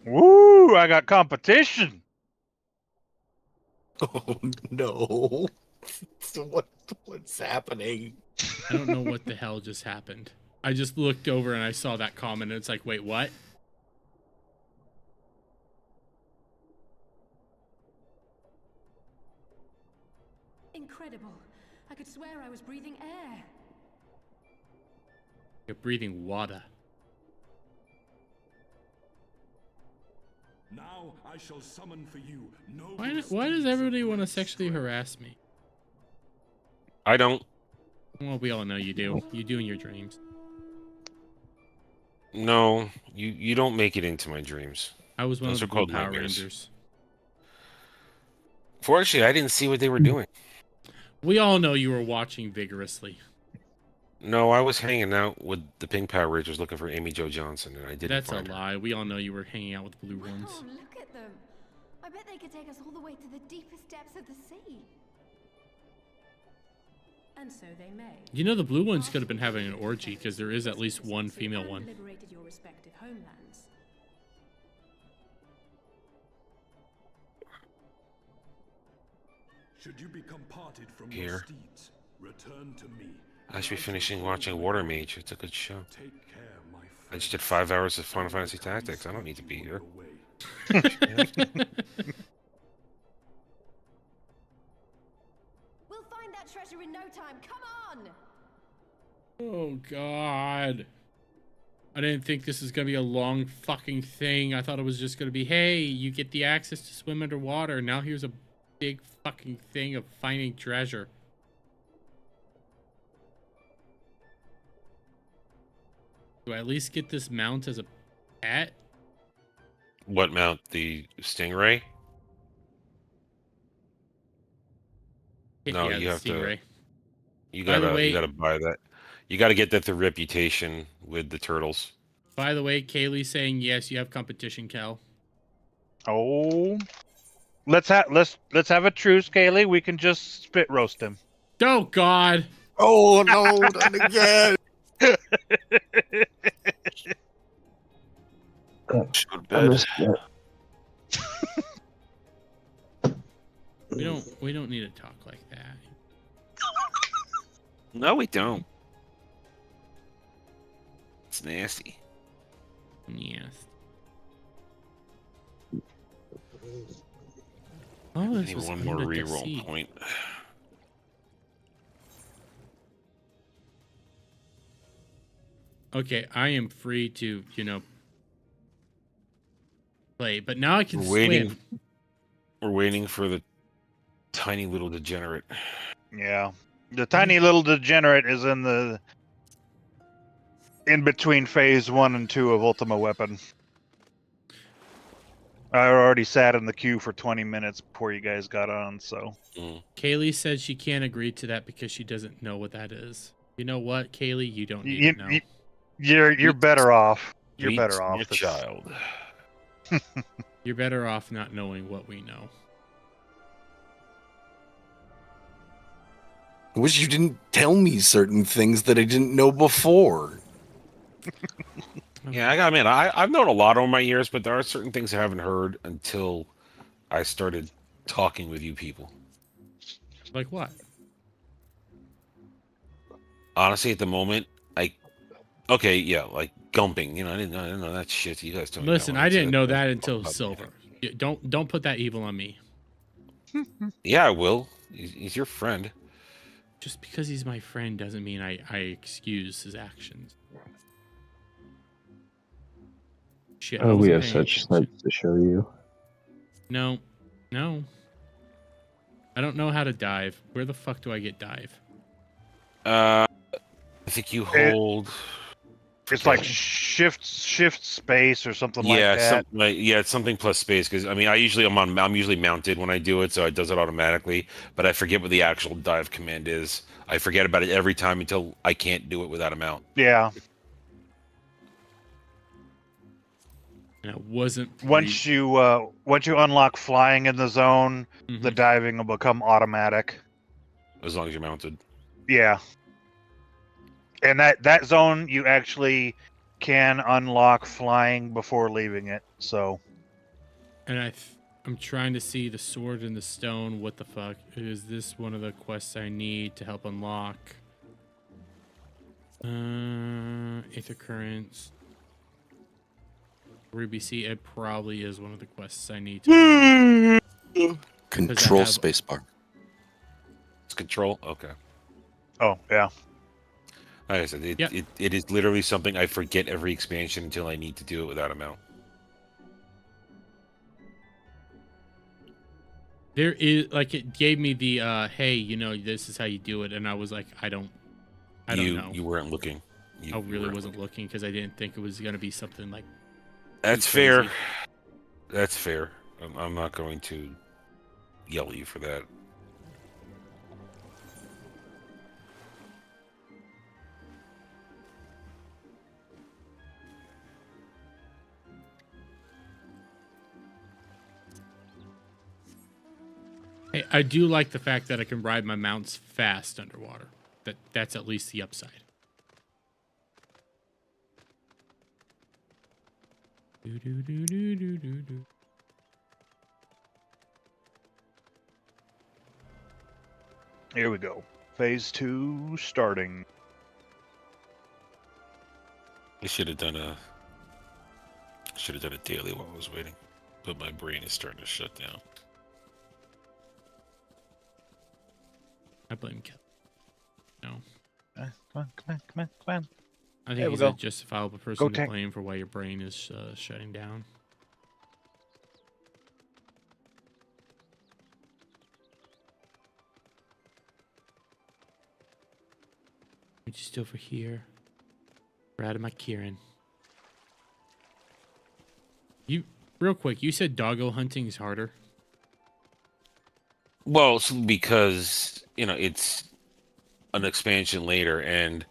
Woo! I got competition. Oh no! What's happening? I don't know what the hell just happened. I just looked over and I saw that comment and it's like, wait, what? Incredible. I could swear I was breathing air. You're breathing water. Now I shall summon for you noble Why does everybody want to sexually harass me? I don't. Well, we all know you do. You do in your dreams. No, you don't make it into my dreams. I was one Those of are the called Blue Power nightmares. Rangers. Fortunately, I didn't see what they were doing. We all know you were watching vigorously. No, I was hanging out with the Pink Power Rangers looking for Amy Jo Johnson, and I didn't That's find a her. lie. We all know you were hanging out with the blue ones. Oh, look at them. I bet they could take us all the way to the deepest depths of the sea. And so they may. You know the blue ones could have been having an orgy because there is at least one female one. Liberated your respective homelands. Should you become parted from Here. your steeds, return to me. I should be finishing watching Water Mage. It's a good show. Take care, my I just did 5 hours of Final Fantasy Tactics. I don't need to be here. We'll find that treasure in no time. Come on! Oh, God. I didn't think this was going to be a long fucking thing. I thought it was just going to be, hey, you get the access to swim underwater. Now here's a big fucking thing of finding treasure. Do I at least get this mount as a pet? What mount? The Stingray? No, Yeah, you the have Stingray. to. You By the gotta. way- You gotta buy that. You gotta get that the reputation with the turtles. By the way, Kaylee's saying yes, you have competition, Cal. Oh, let's have a truce, Kaylee. We can just spit roast him. Oh, God. Oh no! Not again! Should bed. We don't need to talk like that. No, we don't. It's nasty. Yes. Oh, I this need was one more under the reroll sea. point. Okay, I am free to, play, but now I can We're waiting. swim. We're waiting for the tiny little degenerate. Yeah, the tiny little degenerate is in between phase 1 and 2 of Ultima Weapon. I already sat in the queue for 20 minutes before you guys got on, so. Kaylee said she can't agree to that because she doesn't know what that is. You know what, Kaylee? You don't need to know. You're better off. You're Meet better off. your child. You're better off not knowing what we know. I wish you didn't tell me certain things that I didn't know before. Yeah, I gotta admit, I've known a lot over my years, but there are certain things I haven't heard until I started talking with you people. Like what? Honestly, at the moment, okay, yeah, like gumping. You know, I didn't know that shit. You guys don't. Listen, know I didn't know that's that off until the top of my Silver. head. Don't put that evil on me. Yeah, I will. He's your friend. Just because he's my friend doesn't mean I excuse his actions. Shit, I Oh, we wasn't have paying such attention. sights to show you. No. I don't know how to dive. Where the fuck do I get dive? I think you hold. It's like shift space or something like that. It's something plus space. Because I mean, I'm usually mounted when I do it, so it does it automatically. But I forget what the actual dive command is. I forget about it every time until I can't do it without a mount. Yeah. And it wasn't once you unlock flying in the zone, the diving will become automatic. As long as you're mounted. Yeah. And that zone you actually can unlock flying before leaving it. So. And I'm trying to see the sword and the stone. What the fuck? Is this one of the quests I need to help unlock? Aether Currents. Ruby Sea. It probably is one of the quests I need to unlock. Control spacebar. It's control? Okay. Oh, yeah. Like I said, it is literally something I forget every expansion until I need to do it without a mount. There is, like, it gave me the, hey, you know, this is how you do it. And I was like, I don't know. You weren't looking. I really wasn't looking because I didn't think it was going to be something like. That's fair. That's fair. I'm not going to yell at you for that. Hey, I do like the fact that I can ride my mounts fast underwater. That's at least the upside. Here we go. Phase 2 starting. I should have done a daily while I was waiting, but my brain is starting to shut down. I blame Kelly. No. Come on. I think he's a justifiable person to blame for why your brain is shutting down. I'm just over here. We're out of my Kieran. Real quick, you said doggo hunting is harder? Well, it's because, you know, it's an expansion later, and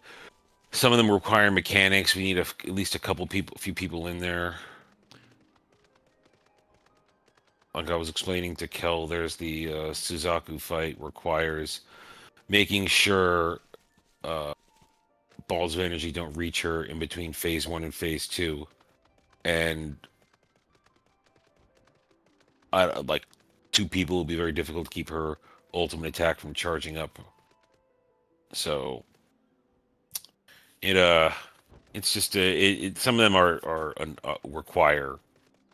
some of them require mechanics. We need at least a few people in there. Like I was explaining to Kel, there's the Suzaku fight requires making sure balls of energy don't reach her in between phase 1 and phase 2, and like 2 people will be very difficult to keep her ultimate attack from charging up. So it's just some of them are require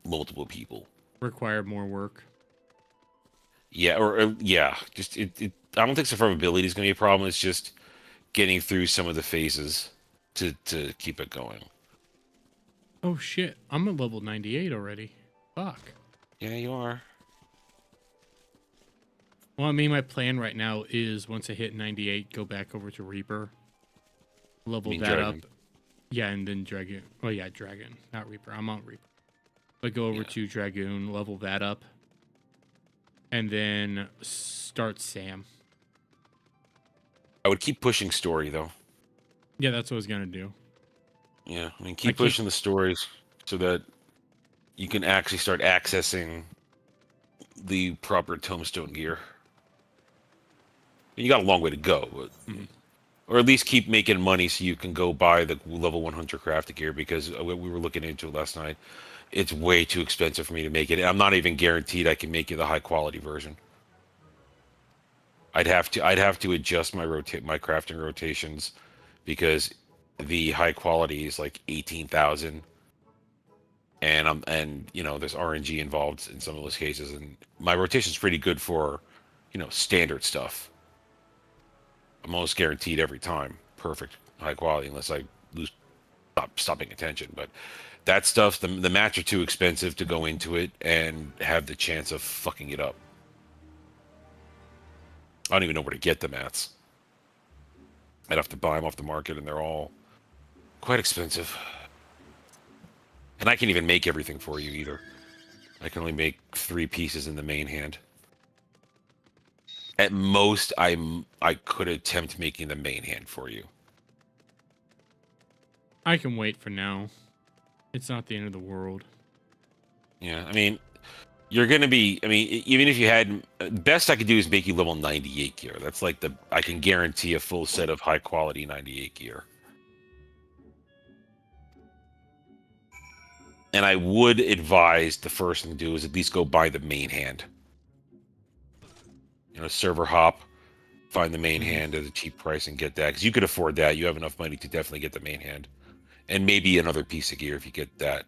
multiple people. Require more work. Yeah, just I don't think survivability is going to be a problem. It's just getting through some of the phases to keep it going. Oh shit, I'm at level 98 already. Fuck. Yeah, you are. Well, I mean, my plan right now is once I hit 98, go back over to Reaper, level that Dragon. up. Yeah, and then Dragoon. Oh yeah, Dragon, not Reaper. I'm on Reaper. But go over to Dragoon, level that up, and then start Sam. I would keep pushing story though. Yeah, that's what I was gonna do. Yeah, I mean, keep pushing the stories so that you can actually start accessing the proper tombstone gear. You got a long way to go, but, or at least keep making money so you can go buy the level 100 craft gear, because we were looking into it last night. It's way too expensive for me to make it. I'm not even guaranteed I can make it the high quality version. I'd have to adjust my crafting rotations, because the high quality is like 18,000. And you know, there's RNG involved in some of those cases, and my rotation's pretty good for, you know, standard stuff. I'm almost guaranteed every time perfect high quality, unless I stop paying attention. But that stuff, the mats are too expensive to go into it and have the chance of fucking it up. I don't even know where to get the mats. I'd have to buy them off the market, and they're all quite expensive. And I can't even make everything for you either. I can only make 3 pieces in the main hand. At most, I could attempt making the main hand for you. I can wait for now. It's not the end of the world. Yeah, I mean, you're going to be... I mean, even if you had... Best I could do is make you level 98 gear. That's like the... I can guarantee a full set of high-quality 98 gear. And I would advise the first thing to do is at least go buy the main hand. You know, server hop, find the main hand at a cheap price and get that. Because you could afford that. You have enough money to definitely get the main hand. And maybe another piece of gear if you get that.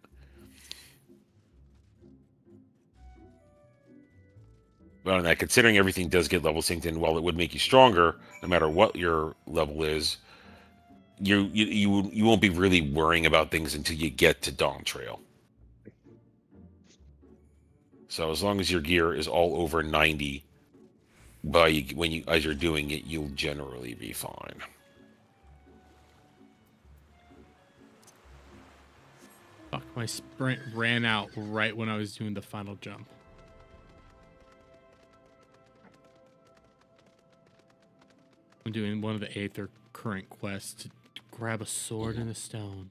But on that, considering everything does get level synced in, while it would make you stronger, no matter what your level is, you won't be really worrying about things until you get to Dawn Trail. So as long as your gear is all over 90, as you're doing it, you'll generally be fine. Fuck, my sprint ran out right when I was doing the final jump. I'm doing one of the Aether current quests to grab a sword and a stone.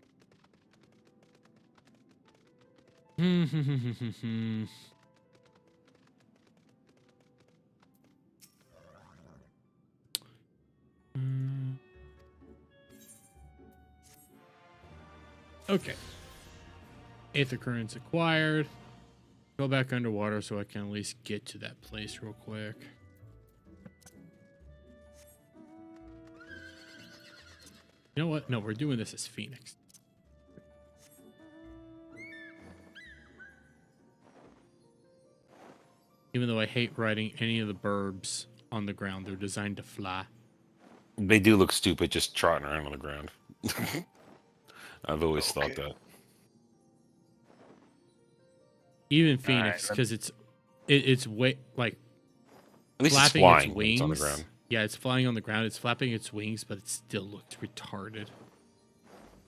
Okay. Aether currents acquired. Go back underwater so I can at least get to that place real quick. You know what? No, we're doing this as Phoenix. Even though I hate riding any of the burbs on the ground, they're designed to fly. They do look stupid just trotting around on the ground. I've always thought that. Even Phoenix, because it's way like at least flapping it's flying its wings. on the ground. Yeah, it's flying on the ground. It's flapping its wings, but it still looks retarded.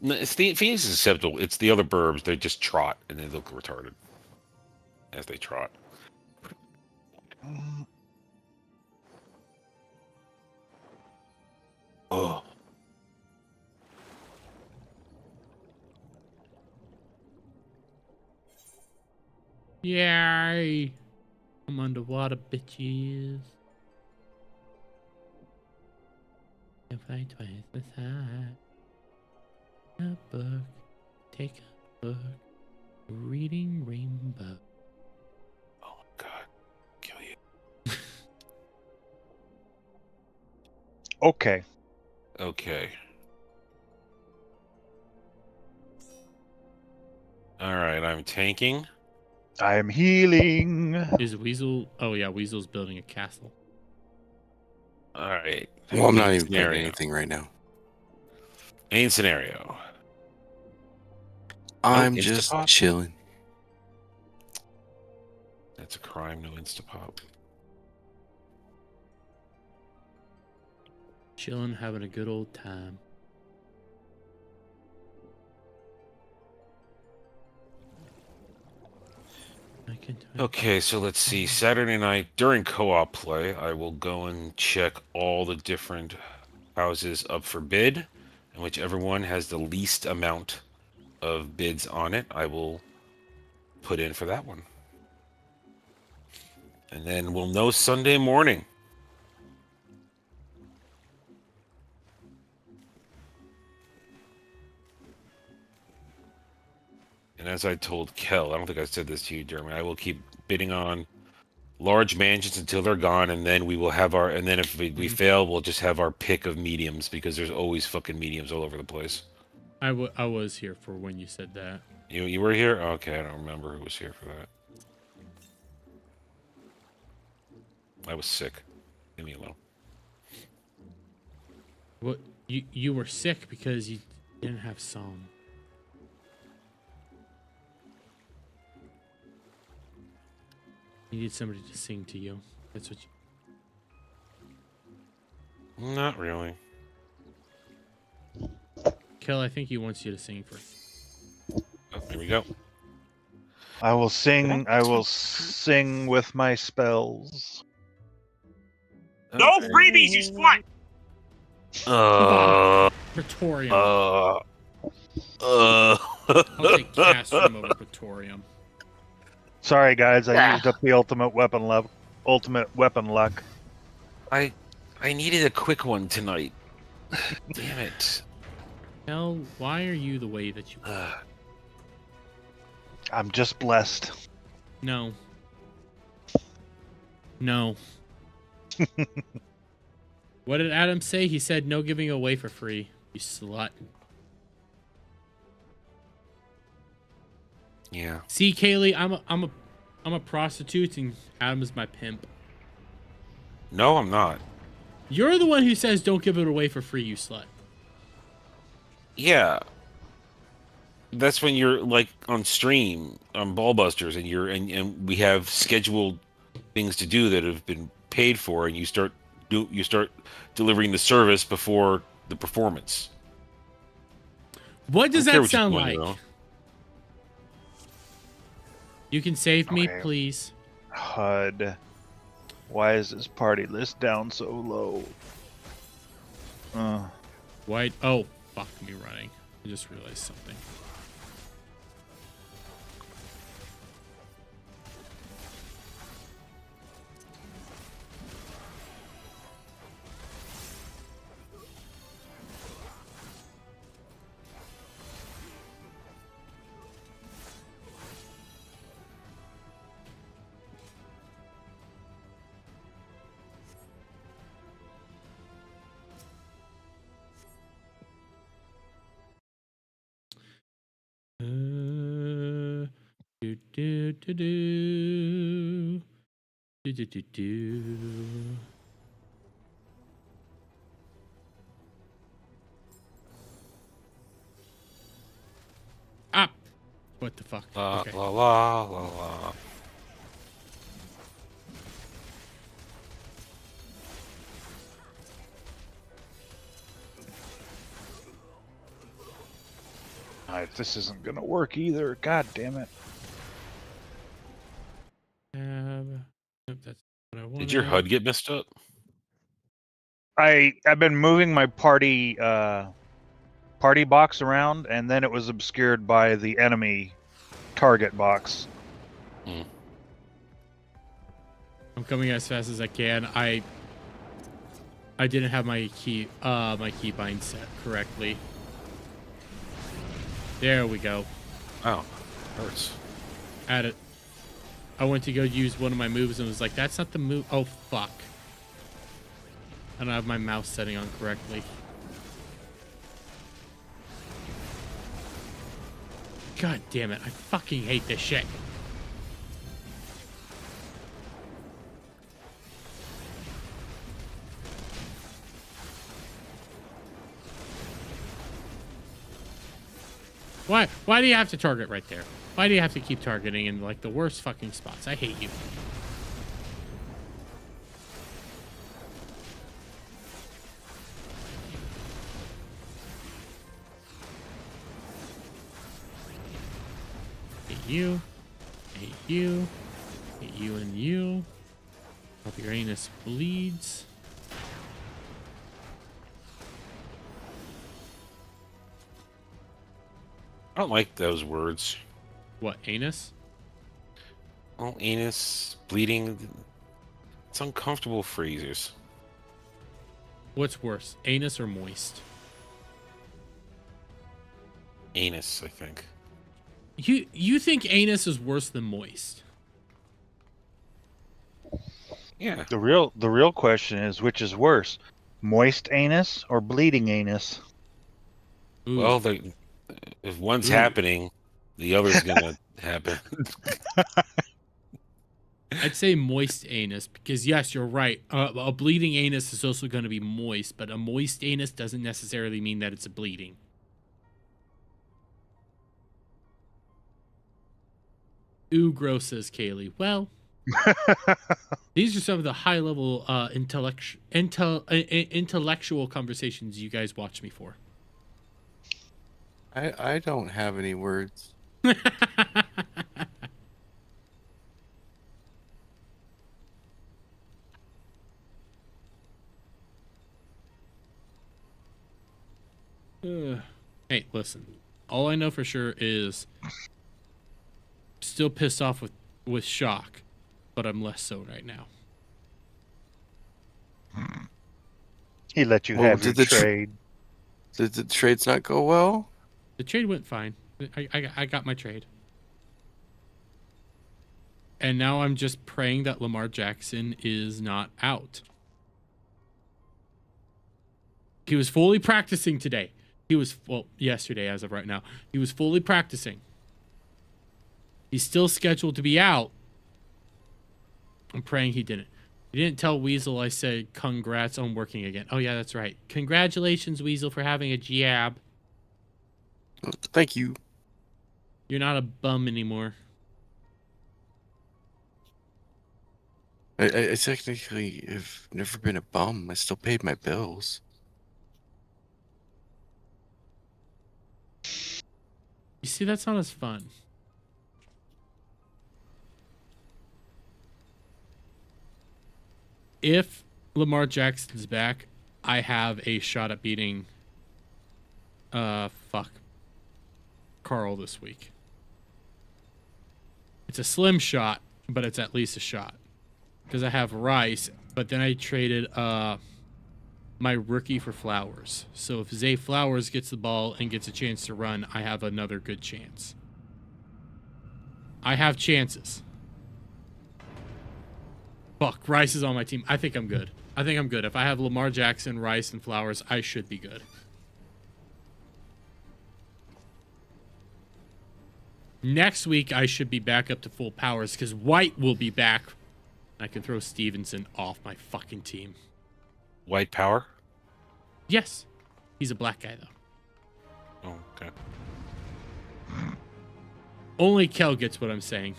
No, Phoenix is acceptable. It's the other burbs. They just trot and they look retarded as they trot. Oh. Yay! I'm underwater, bitches. If I twice the size. A book, take a look. Reading rainbow. Oh my god, kill you. Okay. Okay. All right, I'm tanking. I am healing. Is Weasel? Oh yeah, Weasel's building a castle. All right. Well, I'm not even playing anything right now. Main scenario. I'm just chilling. That's a crime, no Instapop. Chilling, having a good old time. Okay, so let's see. Saturday night during co-op play, I will go and check all the different houses up for bid, and whichever one has the least amount of bids on it, I will put in for that one. And then we'll know Sunday morning as I told Kel, I don't think I said this to you, Jeremy. I will keep bidding on large mansions until they're gone, and then we will have our. And then if we fail, we'll just have our pick of mediums because there's always fucking mediums all over the place. I was here for when you said that. You were here? Okay, I don't remember who was here for that. I was sick. Leave me alone. What you were sick because you didn't have song. You need somebody to sing to you. That's what you... Not really. Kel, I think he wants you to sing first. Oh, here we go. I will sing. I will sing with my spells. No freebies, you slut! Praetorium. I'll take Castrum over Praetorium. Sorry, guys. I used up the ultimate weapon luck. I needed a quick one tonight. Damn it. Kel, why are you the way that you are? I'm just blessed. No. No. What did Adam say? He said no giving away for free. You slut. Yeah. See, Kaylee, I'm a prostitute and Adam is my pimp. No, I'm not. You're the one who says don't give it away for free, you slut. Yeah. That's when you're like on stream on Ballbusters and and we have scheduled things to do that have been paid for, and you start delivering the service before the performance. What does that sound what like? you You can save me, Okay. please. HUD. Why is this party list down so low? White. Oh, fuck me running. I just realized something. Do do do do do do do do. Up. What the fuck? La Okay. la la la la. This isn't gonna work either. God damn it. Nope, that's what I wanted. Did your HUD get messed up? I've been moving my party box around, and then it was obscured by the enemy target box. I'm coming as fast as I can. I didn't have my keybind set correctly. There we go. Oh, hurts. Add it. I went to go use one of my moves and was like, that's not the move. Oh, fuck. I don't have my mouse setting on correctly. God damn it. I fucking hate this shit. Why do you have to target right there? Why do you have to keep targeting in like the worst fucking spots? I hate you. Hate you. Hate you. Hate you and you. Hope your anus bleeds. I don't like those words. What, anus? Well, anus, bleeding. It's uncomfortable phrases. What's worse, anus or moist? Anus, I think. You think anus is worse than moist? Yeah. The real question is, which is worse, moist anus or bleeding anus? Well, if one's happening, the other's gonna happen. I'd say moist anus because yes, you're right. A bleeding anus is also going to be moist, but a moist anus doesn't necessarily mean that it's a bleeding. Ooh, gross, says Kaylee. Well, these are some of the high-level intellectual conversations you guys watch me for. I don't have any words. Hey, listen. All I know for sure is still pissed off with Shock, but I'm less so right now. He let you have your trade. Did the trades not go well? The trade went fine. I got my trade. And now I'm just praying that Lamar Jackson is not out. He was fully practicing today. He was, well, yesterday as of right now. He was fully practicing. He's still scheduled to be out. I'm praying he didn't. He didn't tell Weasel I said congrats on working again. Oh, yeah, that's right. Congratulations, Weasel, for having a jab. Thank you. You're not a bum anymore. I technically have never been a bum. I still paid my bills. You see, that's not as fun. If Lamar Jackson's back, I have a shot at beating Carl this week. It's a slim shot, but it's at least a shot. Because I have Rice, but then I traded my rookie for Flowers. So if Zay Flowers gets the ball and gets a chance to run, I have another good chance. I have chances. Fuck, Rice is on my team. I think I'm good. I think I'm good. If I have Lamar Jackson, Rice, and Flowers, I should be good. Next week, I should be back up to full powers because White will be back. I can throw Stevenson off my fucking team. White power? Yes. He's a black guy, though. Oh, okay. Only Kel gets what I'm saying.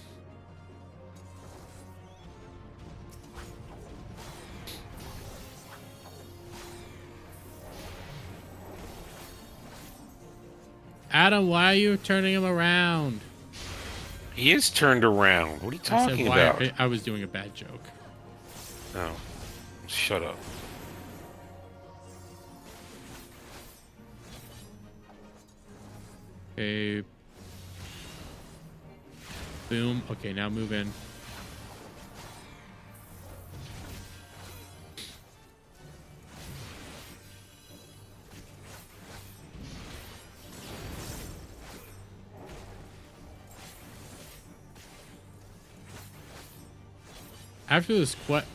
Adam, why are you turning him around? He is turned around. What are you talking about? I was doing a bad joke. Oh. Shut up. Okay. Boom. Okay, now move in.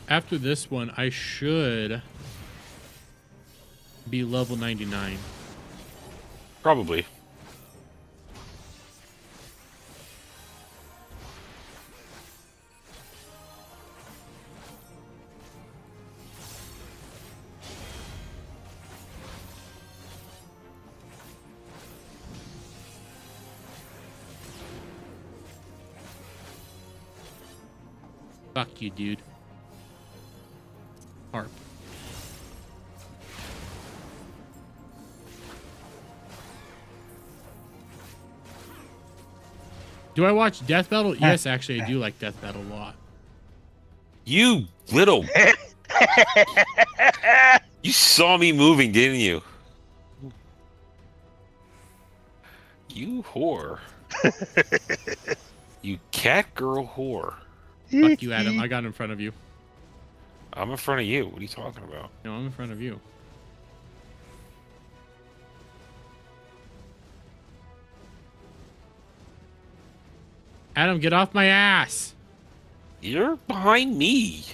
After this one, I should be level 99. Probably. Fuck you, dude. Harp. Do I watch Death Battle? Yes, actually, I do like Death Battle a lot. You little... You saw me moving, didn't you? You whore. You cat girl whore. Fuck you, Adam. I got in front of you. I'm in front of you. What are you talking about? No, I'm in front of you. Adam, get off my ass. You're behind me.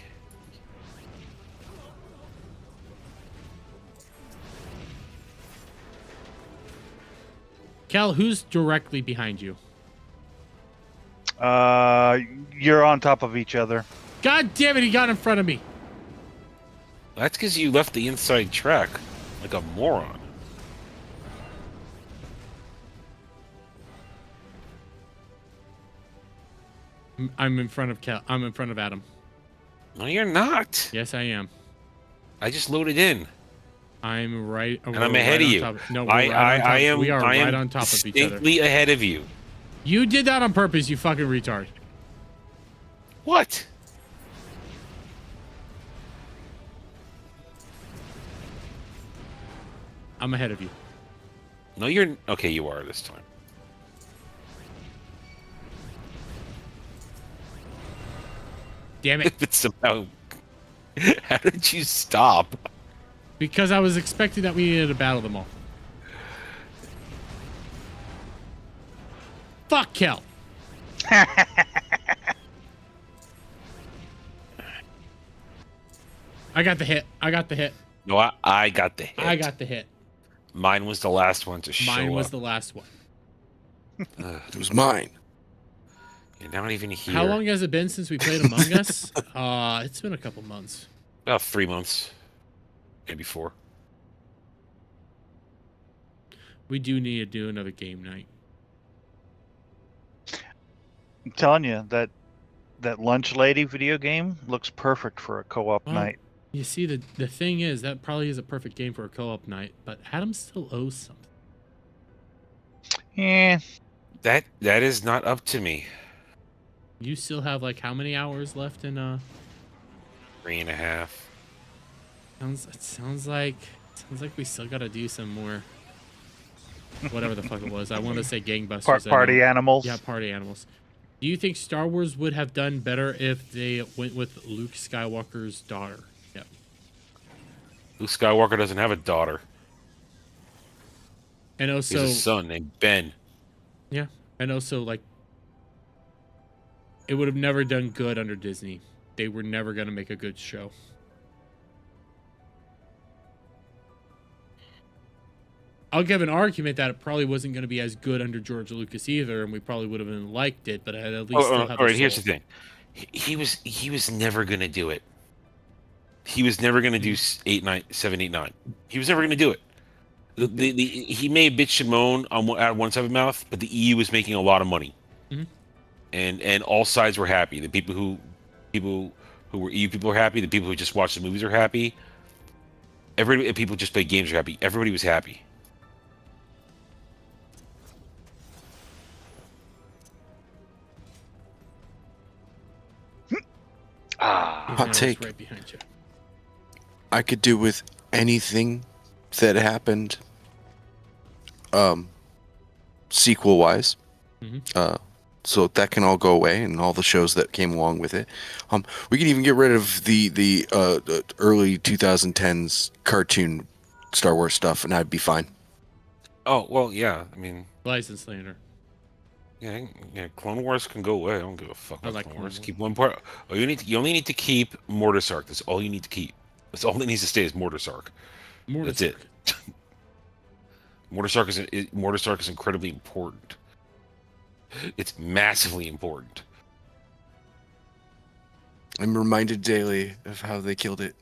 Kel, who's directly behind you? You're on top of each other. God damn it, he got in front of me. That's because you left the inside track like a moron. I'm in front of Kel. I'm in front of Adam. No, you're not. Yes, I am. I just loaded in. I'm right. And I'm ahead of you. No, we are right on top of each other. Distinctly ahead of you. You did that on purpose, you fucking retard. What? I'm ahead of you. No, you're... Okay, you are this time. Damn it. But somehow... How did you stop? Because I was expecting that we needed to battle them all. Fuck Kel. I got the hit. I got the hit. No, I got the hit. I got the hit. Mine was the last one to show up. Mine was the last one. It was mine. You're not even here. How long has it been since we played Among Us? It's been a couple months. About 3 months. Maybe 4. We do need to do another game night. I'm telling you, that Lunch Lady video game looks perfect for a co-op night. You see, the thing is, that probably is a perfect game for a co-op night, but Adam still owes something. Yeah. That is not up to me. You still have, like, how many hours left in, 3.5. Sounds like we still gotta do some more. Whatever the fuck it was. I want to say gangbusters. Party animals. Yeah, party animals. Do you think Star Wars would have done better if they went with Luke Skywalker's daughter? Yep. Luke Skywalker doesn't have a daughter. And also... He has a son named Ben. Yeah. And also, like... It would have never done good under Disney. They were never going to make a good show. I'll give an argument that it probably wasn't going to be as good under George Lucas either, and we probably would have liked it, but at least still have all right, here's the thing. He was never going to do it. He was never going to do 7, 8, 9. He was never going to do it. He may bitch and moan at one side of his mouth, but the EU was making a lot of money. Mm-hmm. And all sides were happy. The people who were EU people were happy. The people who just watched the movies are happy. People just play games are happy. Everybody was happy. Hot take. Right behind you. I could do with anything that happened sequel wise. Mm-hmm. So that can all go away, and all the shows that came along with it. We can even get rid of the early 2010s cartoon Star Wars stuff, and I'd be fine. Oh well, yeah. I mean, License slander. Yeah, Clone Wars can go away. I don't give a fuck. I like Clone Clone Wars. Wars. Keep one part. Oh, you only need to keep Mortisark. That's all you need to keep. That's all that needs to stay is Mortisark. That's it. Mortisark is incredibly important. It's massively important. I'm reminded daily of how they killed it.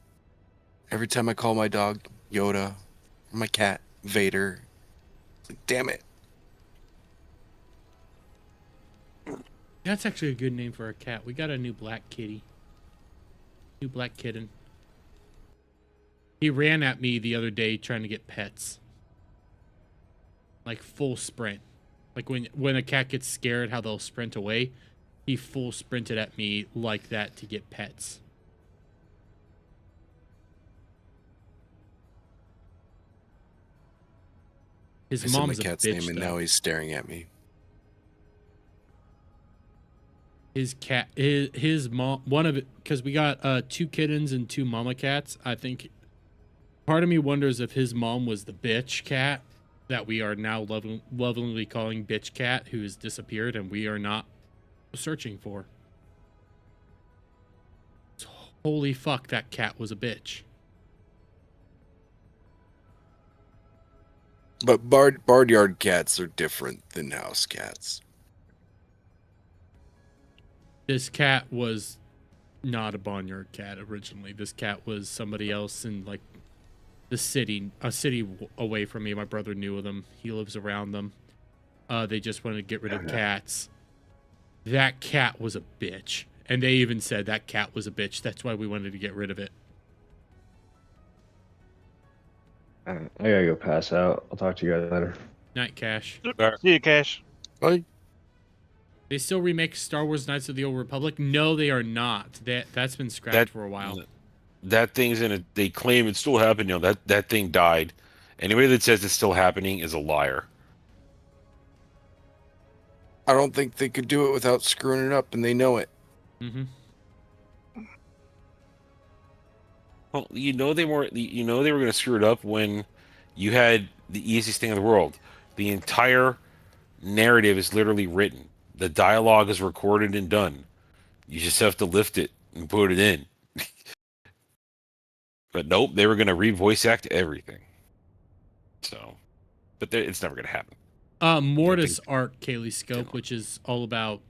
Every time I call my dog Yoda, or my cat Vader, it's like, damn it. That's actually a good name for a cat. We got a new black kitty. New black kitten. He ran at me the other day trying to get pets. Like full sprint. Like when a cat gets scared, how they'll sprint away. He full sprinted at me like that to get pets. His I said mom's my cat's a bitch, name, and though. now he's staring at me. His cat, his mom, one of it, because we got 2 kittens and 2 mama cats. I think part of me wonders if his mom was the bitch cat that we are now lovingly calling bitch cat, who has disappeared, and we are not searching for. Holy fuck, that cat was a bitch. But barnyard cats are different than house cats. This cat was not a barnyard cat originally. This cat was somebody else in like the city, a city away from me. My brother knew of them. He lives around them. They just wanted to get rid of cats. That cat was a bitch. And they even said that cat was a bitch. That's why we wanted to get rid of it. I gotta go pass out. I'll talk to you guys later. Night, Cash. See you, Cash. Bye. They still remake Star Wars Knights of the Old Republic? No, they are not. That's been scrapped for a while. That thing's in it. They claim it's still happening. That thing died. Anybody that says it's still happening is a liar. I don't think they could do it without screwing it up, and they know it. Mm-hmm. Well, they were going to screw it up when you had the easiest thing in the world. The entire narrative is literally written. The dialogue is recorded and done. You just have to lift it and put it in. But nope, they were going to re-voice act everything. So, but it's never going to happen. Mortis arc, Kaylee Scope, which is all about,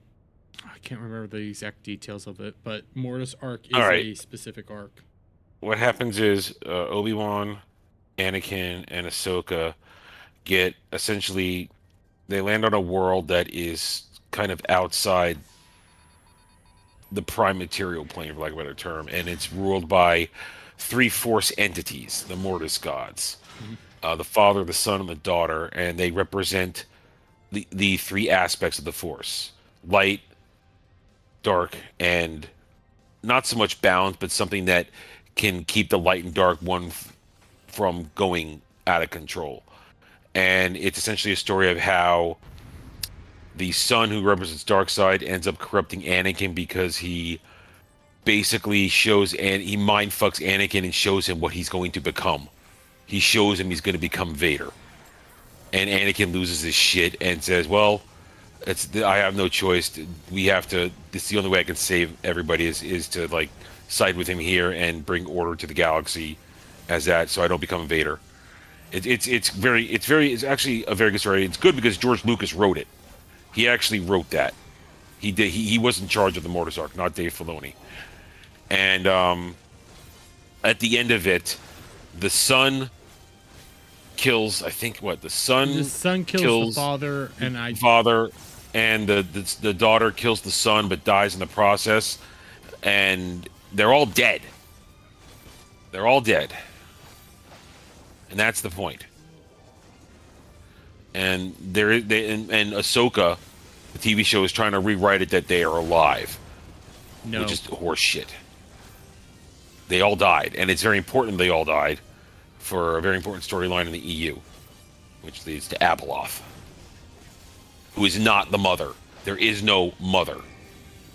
I can't remember the exact details of it, but Mortis arc is a specific arc. What happens is Obi-Wan, Anakin, and Ahsoka get essentially, they land on a world that is kind of outside the prime material plane, for lack of a better term, and it's ruled by 3 force entities, the Mortis gods. The father, the son, and the daughter, and they represent the 3 aspects of the force: light, dark, and not so much balance, but something that can keep the light and dark one from going out of control. And it's essentially a story of how the son, who represents dark side, ends up corrupting Anakin because he basically he mind fucks Anakin and shows him what he's going to become. He shows him he's going to become Vader. And Anakin loses his shit and says, well, I have no choice. We have to, this is the only way I can save everybody is to like side with him here and bring order to the galaxy as that, so I don't become Vader. It's actually a very good story. It's good because George Lucas wrote it. He actually wrote that. He was in charge of the Mortis arc, not Dave Filoni. And at the end of it, the son kills, I think, the son kills the father, and the daughter kills the son but dies in the process, and they're all dead. They're all dead. And that's the point. And and Ahsoka, the TV show, is trying to rewrite it that they are alive. No. Which is horseshit. They all died, and it's very important they all died for a very important storyline in the EU, which leads to Abeloth, who is not the mother. There is no mother.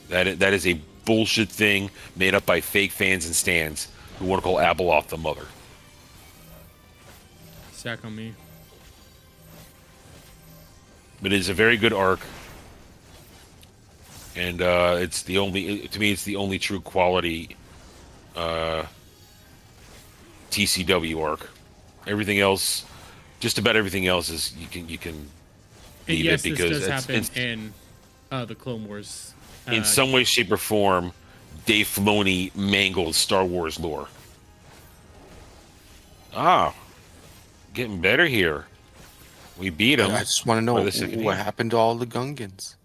That is a bullshit thing made up by fake fans and stans who want to call Abeloth the mother. Sack on me. But it is a very good arc, and it's the only true quality TCW arc. Everything else, just about everything else, is you can leave yes, it because this does happen in the Clone Wars. In some way, shape, or form, Dave Filoni mangled Star Wars lore. Getting better here. We beat him. I just want to know what happened to all the Gungans.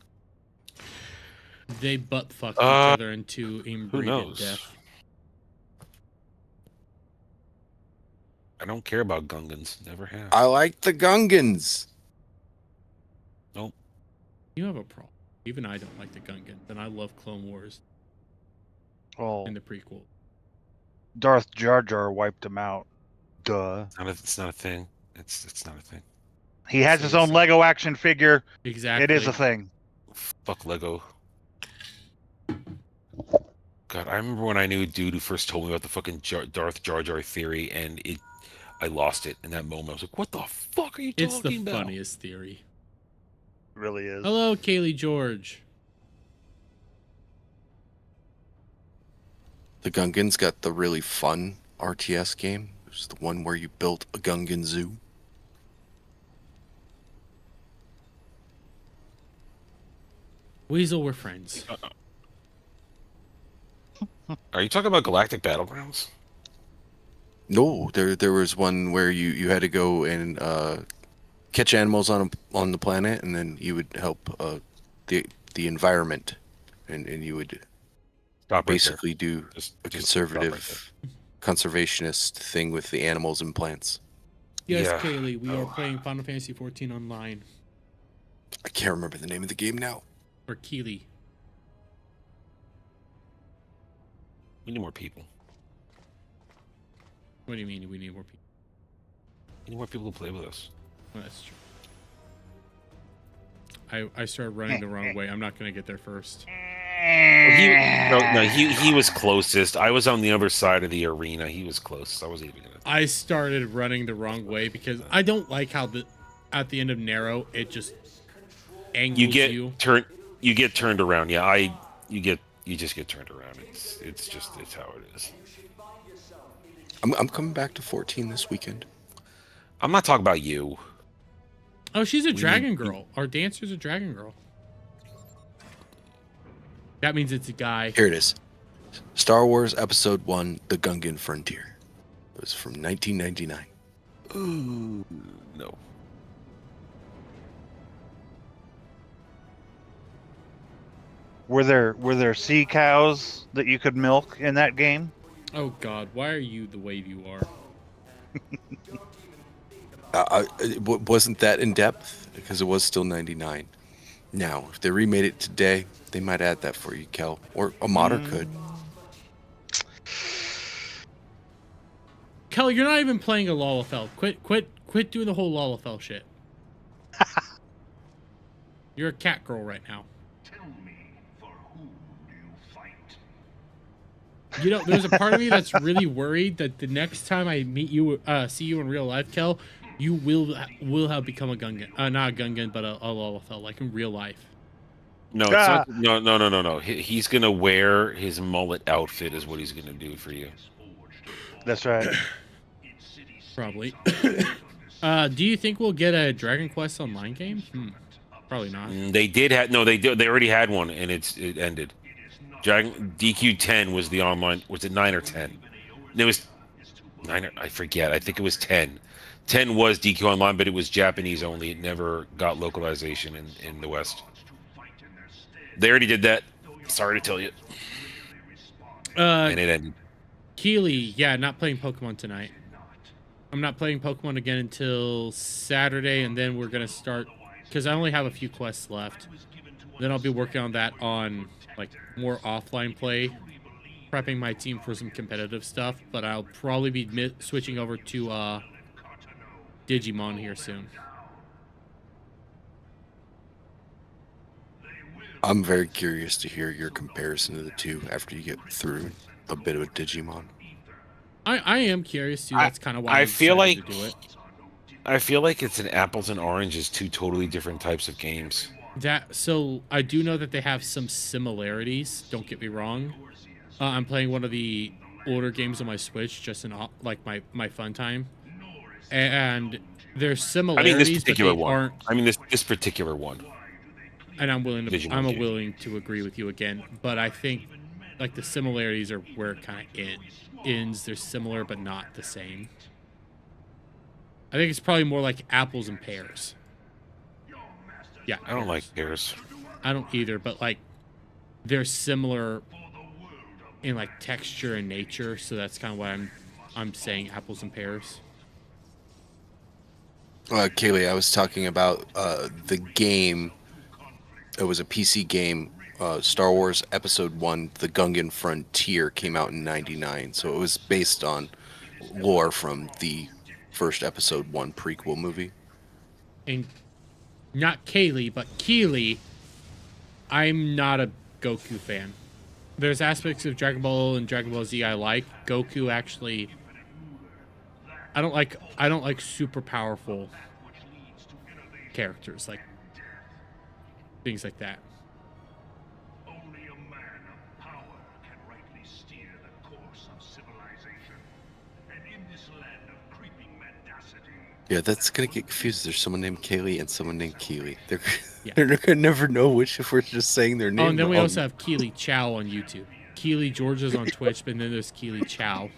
They butt fucked each other into inbreeding death. I don't care about Gungans. Never have. I like the Gungans. Nope. You have a problem. Even I don't like the Gungans, and I love Clone Wars. Well, in the prequel. Darth Jar Jar wiped him out. Duh. It's not a thing. It's not a thing. He has his own Lego action figure. Exactly. It is a thing. Fuck Lego. God, I remember when I knew a dude who first told me about the fucking Darth Jar Jar theory, and I lost it in that moment. I was like, what the fuck are you talking about? It's the funniest theory. It really is. Hello, Kaylee George. The Gungans got the really fun RTS game. It was the one where you built a Gungan zoo. Weasel, we're friends. Are you talking about Galactic Battlegrounds? No, there was one where you had to go and catch animals on the planet, and then you would help the environment, and you would basically do a conservative conservationist thing with the animals and plants. Yes, Kaylee, we are playing Final Fantasy 14 online. I can't remember the name of the game now. Or Keely. We need more people. What do you mean we need more people? We need more people to play with us. Well, that's true. I started running the wrong way. I'm not going to get there first. He was closest. I was on the other side of the arena. He was closest. I wasn't even gonna. I started running the wrong way because I don't like how at the end of Narrow it just angles you. You get turned around. Yeah, you just get turned around. It's how it is. I'm coming back to 14 this weekend. I'm not talking about you. Oh, she's a dragon girl. Our dancer's a dragon girl. That means it's a guy. Here it is. Star Wars Episode 1, The Gungan Frontier. It was from 1999. Ooh, no. Were there sea cows that you could milk in that game? Oh God, why are you the way you are? Wasn't that in depth? Because it was still 99. Now, if they remade it today, they might add that for you, Kel. Or a modder could. Kel, you're not even playing a Lalafell. Quit doing the whole Lalafell shit. You're a cat girl right now. You know, there's a part of me that's really worried that the next time I meet you, see you in real life, Kel, you will have become a Gungan. Not a Gungan, but a Lalafell, like in real life. No, it's not, no. He's gonna wear his mullet outfit is what he's gonna do for you. That's right. Probably. Do you think we'll get a Dragon Quest Online game? Probably not. They did have They already had one, and it ended. Dragon DQ 10 was the online. Was it 9 or 10? It was 9. I forget. I think it was 10. 10 was DQ online, but it was Japanese only. It never got localization in the West. They already did that. Sorry to tell you. And it ended. Keely, yeah, not playing Pokemon tonight. I'm not playing Pokemon again until Saturday, and then we're gonna start because I only have a few quests left. Then I'll be working on that on like more offline play, prepping my team for some competitive stuff. But I'll probably be switching over to Digimon here soon. I'm very curious to hear your comparison of the two after you get through a bit of a Digimon. I am curious too. That's kind of why I feel like to do it. I feel like it's an apples and oranges, two totally different types of games. So I do know that they have some similarities. Don't get me wrong. I'm playing one of the older games on my Switch, just in like my fun time, and there's similarities. I mean, this particular one. Aren't, I mean, this particular one. And I'm willing to agree with you again. But I think like the similarities are where it kind of ends. They're similar but not the same. I think it's probably more like apples and pears. Yeah, I don't like pears. I don't either, but like they're similar in like texture and nature, so that's kind of why I'm saying apples and pears. Kaylee, I was talking about the game. It was a PC game. Star Wars Episode 1, The Gungan Frontier, came out in '99, so it was based on lore from the first Episode 1 prequel movie. And not Kaylee, but Keely, I'm not a Goku fan. There's aspects of Dragon Ball and Dragon Ball Z I like. Goku actually, I don't like super powerful characters, like things like that. Only a man of power can rightly steer the Yeah, that's gonna get confused. There's someone named Kaylee and someone named Keely. They're Yeah. they're gonna never know which if we're just saying their name. Oh, and then we wrong. also have Keely Chow on YouTube. Keely Georgia's on Twitch, but then there's Keely Chow.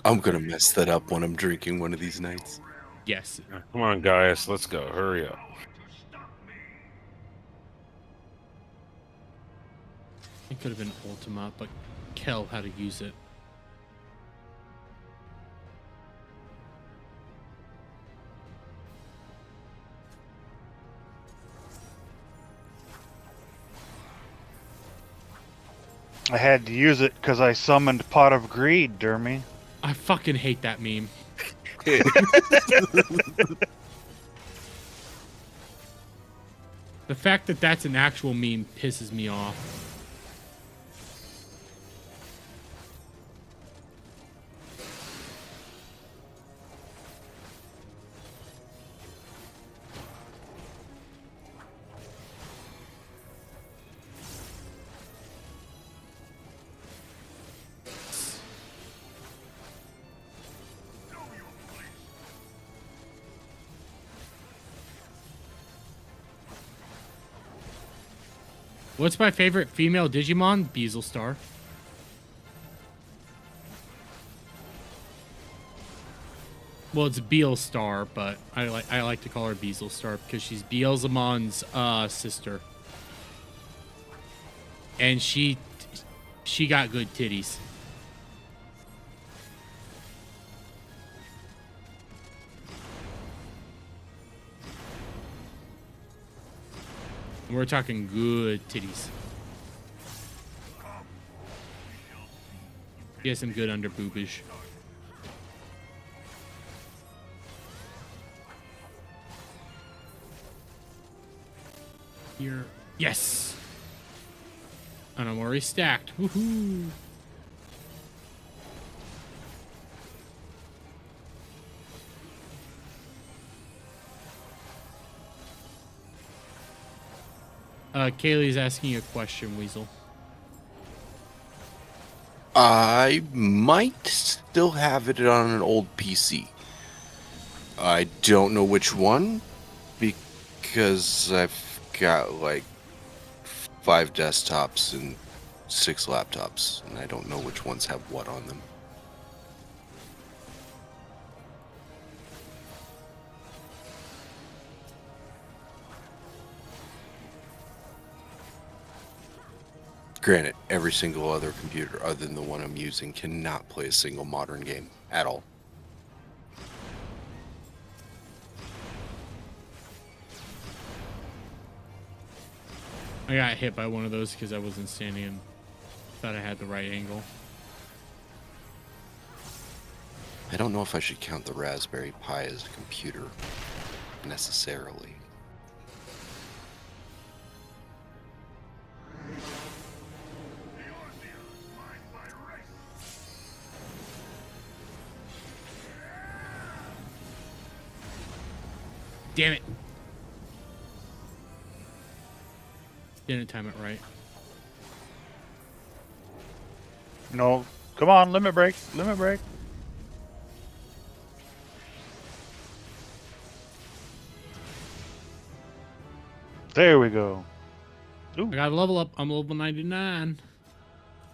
I'm gonna mess that up when I'm drinking one of these nights. Yes. Come on, guys. Let's go. Hurry up. It could have been Ultima, but Kel how to use it. I had to use it because I summoned Pot of Greed, Dermy. I fucking hate that meme. The fact that that's an actual meme pisses me off. What's my favorite female Digimon? Beezelstar. Well, it's Beelstar, but I like to call her Beezelstar because she's Beelzemon's sister, and she got good titties. We're talking good titties. She has some good under boobage. Here. Yes! And I'm already stacked. Woohoo! Kaylee's asking you a question, Weasel. I might still have it on an old PC. I don't know which one, because I've got like 5 desktops and 6 laptops, and I don't know which ones have what on them. Granted, every single other computer other than the one I'm using cannot play a single modern game at all. I got hit by one of those because I wasn't standing and thought I had the right angle. I don't know if I should count the Raspberry Pi as a computer necessarily. Damn it. Didn't time it right. No, come on, limit break, limit break. There we go. Ooh. I got a level up. I'm level 99.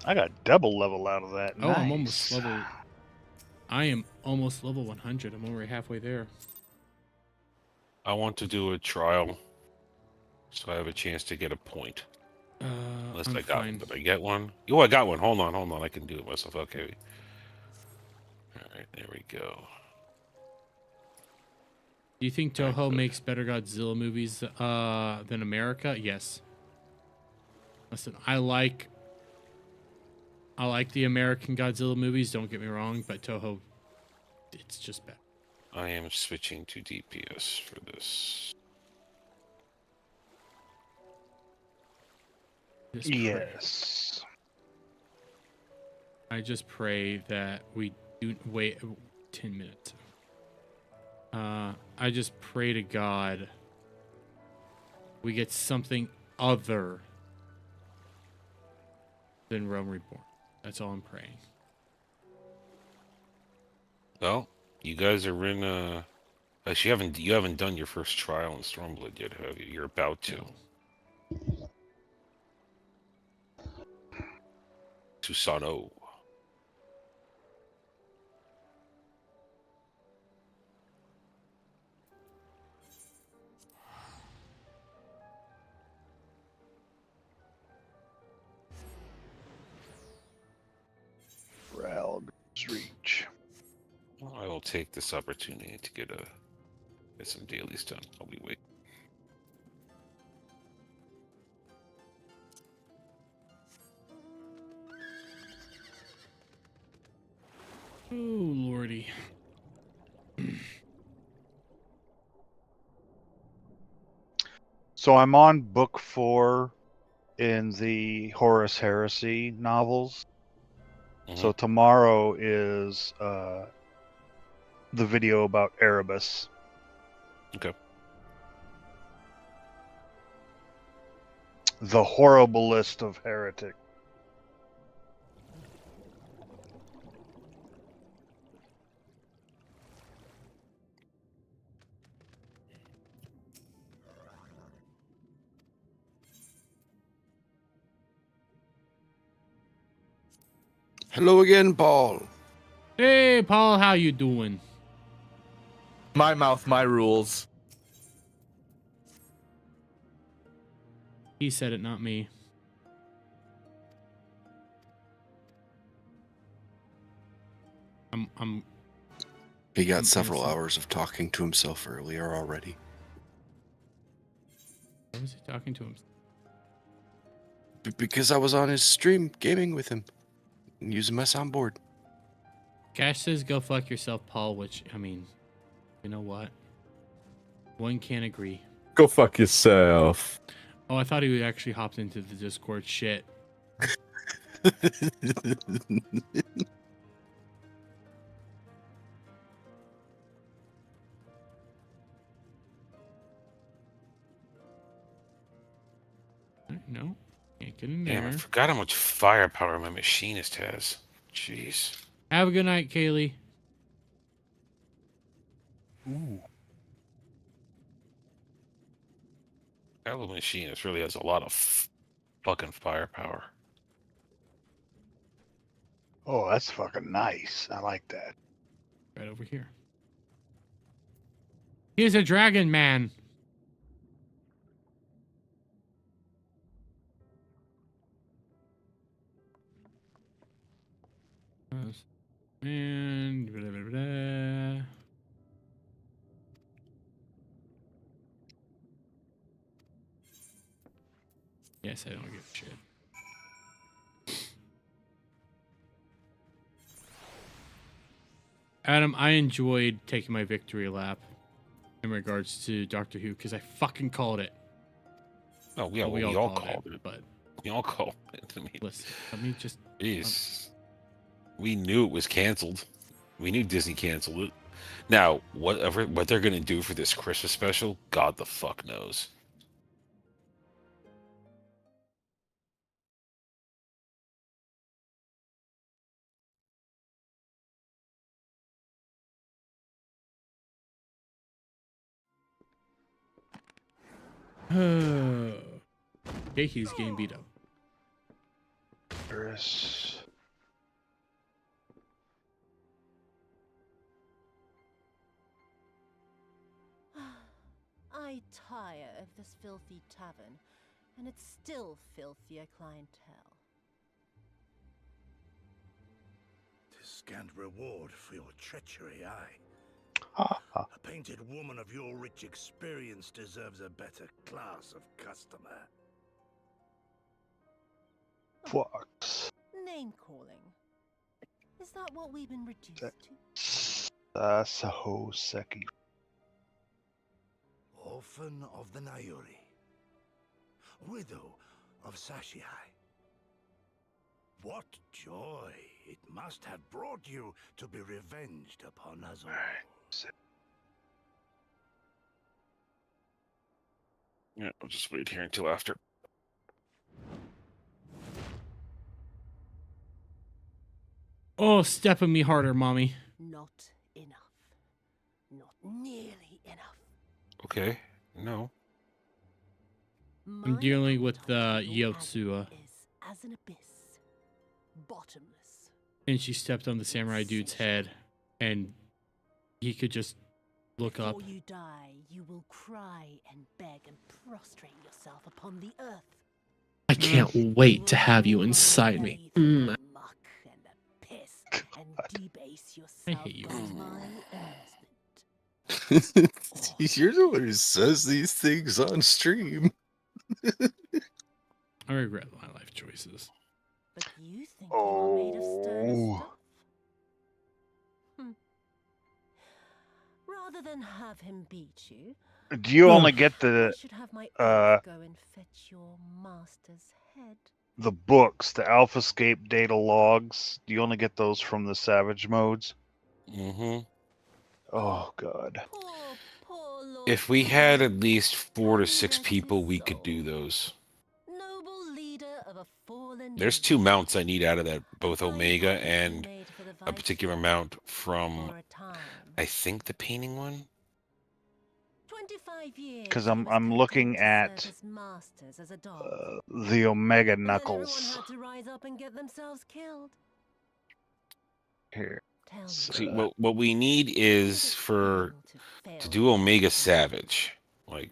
I got double level out of that. Oh, nice. I'm almost level. I am almost level 100. I'm already halfway there. I want to do a trial, so I have a chance to get a point. Unless I got one. Did I get one? Oh, I got one. Hold on, hold on. I can do it myself. Okay. All right, there we go. Do you think Toho makes better Godzilla movies than America? Yes. Listen, I like the American Godzilla movies. Don't get me wrong, but Toho, it's just better. I am switching to DPS for this. Yes. I just pray that we do wait 10 minutes. I just pray to God we get something other Then Rome reborn. That's all I'm praying. Well, you guys are in. Actually, you haven't done your first trial in Stormblood yet, have you? You're about to. Susano. Ralg's Reach. Well, I will take this opportunity to get some dailies done. I'll be waiting. Oh, lordy. So I'm on book 4 in the Horus Heresy novels. So tomorrow is the video about Erebus. Okay. The horrible list of heretics. Hello again, Paul. Hey, Paul, how you doing? My mouth, my rules. He said it, not me. He got several hours of talking to himself earlier already. Why was he talking to him? Because I was on his stream gaming with him and using my soundboard. Cash says go fuck yourself, Paul, which, I mean, you know what? One can't agree. Go fuck yourself. Oh, I thought he actually hopped into the Discord. Shit. No, can't get in there. Damn, I forgot how much firepower my machinist has. Jeez. Have a good night, Kaylee. Ooh. That little machinist really has a lot of fucking firepower. Oh, that's fucking nice. I like that. Right over here. He's a dragon man. And blah, blah, blah. Yes, I don't give a shit. Adam, I enjoyed taking my victory lap in regards to Doctor Who because I fucking called it. Oh, yeah, well, we all called it. But we all called it. I mean, listen, let me just. Jeez. We knew it was canceled. We knew Disney canceled it. Now, what they're gonna do for this Christmas special, God the fuck knows. Jakey's getting beat up. Paris. I tire of this filthy tavern, and its still filthier clientele. Tis scant reward for your treachery, aye. A painted woman of your rich experience deserves a better class of customer. Fox. Name calling. Is that what we've been reduced to? Saho Seki. Orphan of the Nayuri. Widow of Sashihai. What joy it must have brought you to be revenged upon us all. Yeah, I'll just wait here until after. Oh, stepping me harder, mommy. Not enough. Not nearly enough. Okay. No. I'm dealing with Yotsua. As an abyss, bottomless. And she stepped on the samurai dude's head, and he could just look up. Before you die, you will cry and beg and prostrate yourself upon the earth. I can't wait to have you inside me. Mm. I hate you. You're the one who says these things on stream. I regret my life choices. But you think you are made of sterner stuff? Rather than have him beat you, Do you only get the I should have my elf go and fetch your master's head. the books, the AlphaScape data logs? Do you only get those from the Savage modes? Mm-hmm. Oh God. If we had at least 4 to 6 people, we could do those. Noble leader of a fallen There's 2 mounts I need out of that, both Omega and a particular mount from, I think, the painting one. Because I'm looking at the Omega Knuckles had to rise up and get themselves killed. here. See, what we need is to do Omega Savage. Like,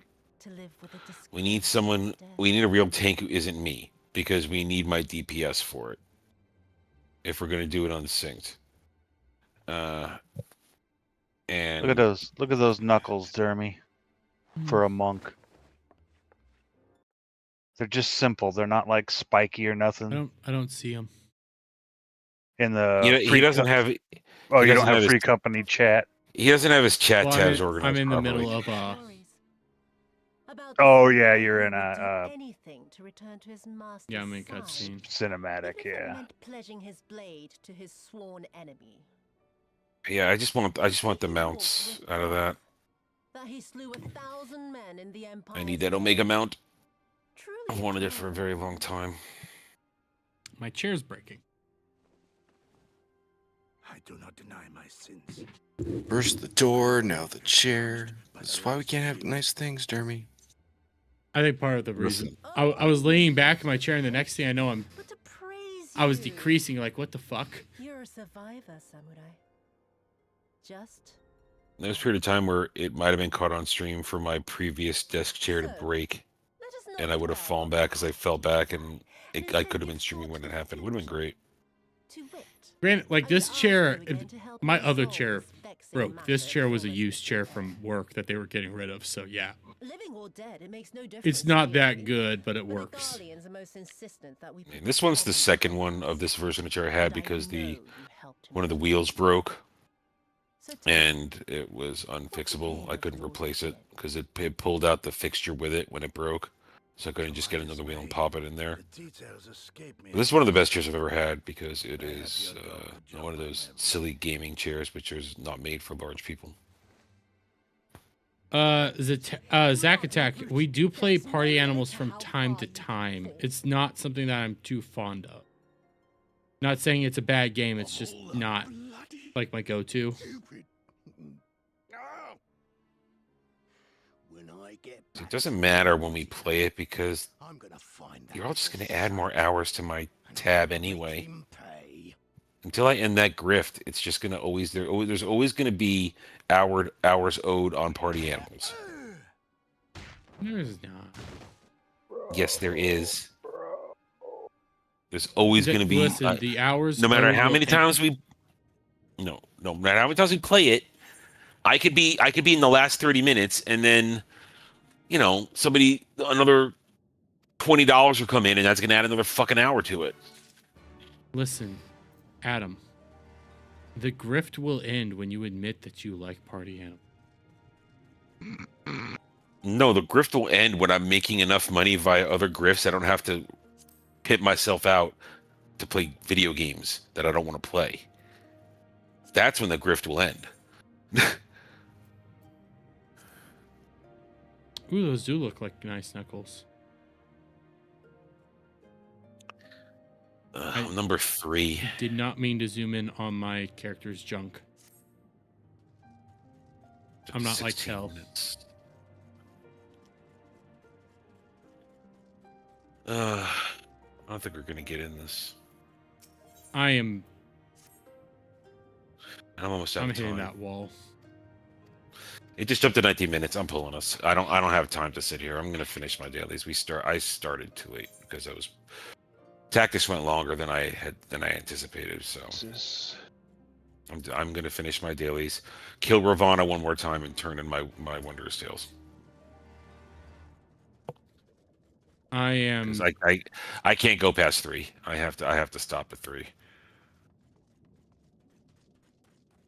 we need someone. We need a real tank who isn't me, because we need my DPS for it. If we're gonna do it unsynced. And Look at those knuckles, Jeremy. For a monk. They're just simple. They're not like spiky or nothing. I don't see them. In the he doesn't have. Oh, he you doesn't don't have his- free company chat. He doesn't have his chat tabs I'm organized in the properly. middle of Oh yeah, you're in a Anything to return to his master's yeah, I'm in side, cutscene. cinematic. even if it Yeah. meant pledging his blade to his sworn enemy. Yeah, I just want the mounts out of that. That he slew 1,000 men in the Empire. I need that Omega mount. I've wanted it for a very long time. My chair's breaking. I do not deny my sins. First the door, now the chair. That's why we can't have nice things, Jeremy. I think part of the reason I was leaning back in my chair, and the next thing I know, I was decreasing. Like, what the fuck? You're a survivor, samurai. Just There was a period of time where it might have been caught on stream for my previous desk chair to break, and I would have fallen back as I fell back, and I could have been streaming when it happened. Would have been great. Granted, like this chair, my other chair broke. This chair was a used chair from work that they were getting rid of. So yeah, living or dead, it makes no difference. it's not that good, but it works. And this one's the second one of this version of chair I had because one of the wheels broke, and it was unfixable. I couldn't replace it because it pulled out the fixture with it when it broke, so I couldn't just get another wheel and pop it in there. But this is one of the best chairs I've ever had because it is one of those silly gaming chairs, which is not made for large people. Zack Attack, we do play party animals from time to time. It's not something that I'm too fond of. Not saying it's a bad game, it's just not like my go-to. It doesn't matter when we play it because you're all just going to add more hours to my tab anyway. Until I end that grift, it's just going to always there's always going to be hours owed on party animals. There's not. Yes, there is. There's always going to be. Listen, the hours. No matter how many times we. No matter how many times we play it, I could be in the last 30 minutes, and then, another $20 will come in, and that's going to add another fucking hour to it. Listen, Adam. The grift will end when you admit that you like party animals. No, the grift will end when I'm making enough money via other grifts. I don't have to pit myself out to play video games that I don't want to play. That's when the grift will end. Ooh, those do look like nice knuckles. Number 3. Did not mean to zoom in on my character's junk. I'm not like Kel. I don't think we're gonna get in this. I'm almost out of time. hitting that wall. It just jumped to 19 minutes. I'm pulling us. I don't have time to sit here. I'm gonna finish my dailies. I started too late because I was tactics went longer than I anticipated. So I'm gonna finish my dailies, kill Ravana one more time, and turn in my Wondrous Tales. I can't go past 3. I have to stop at 3.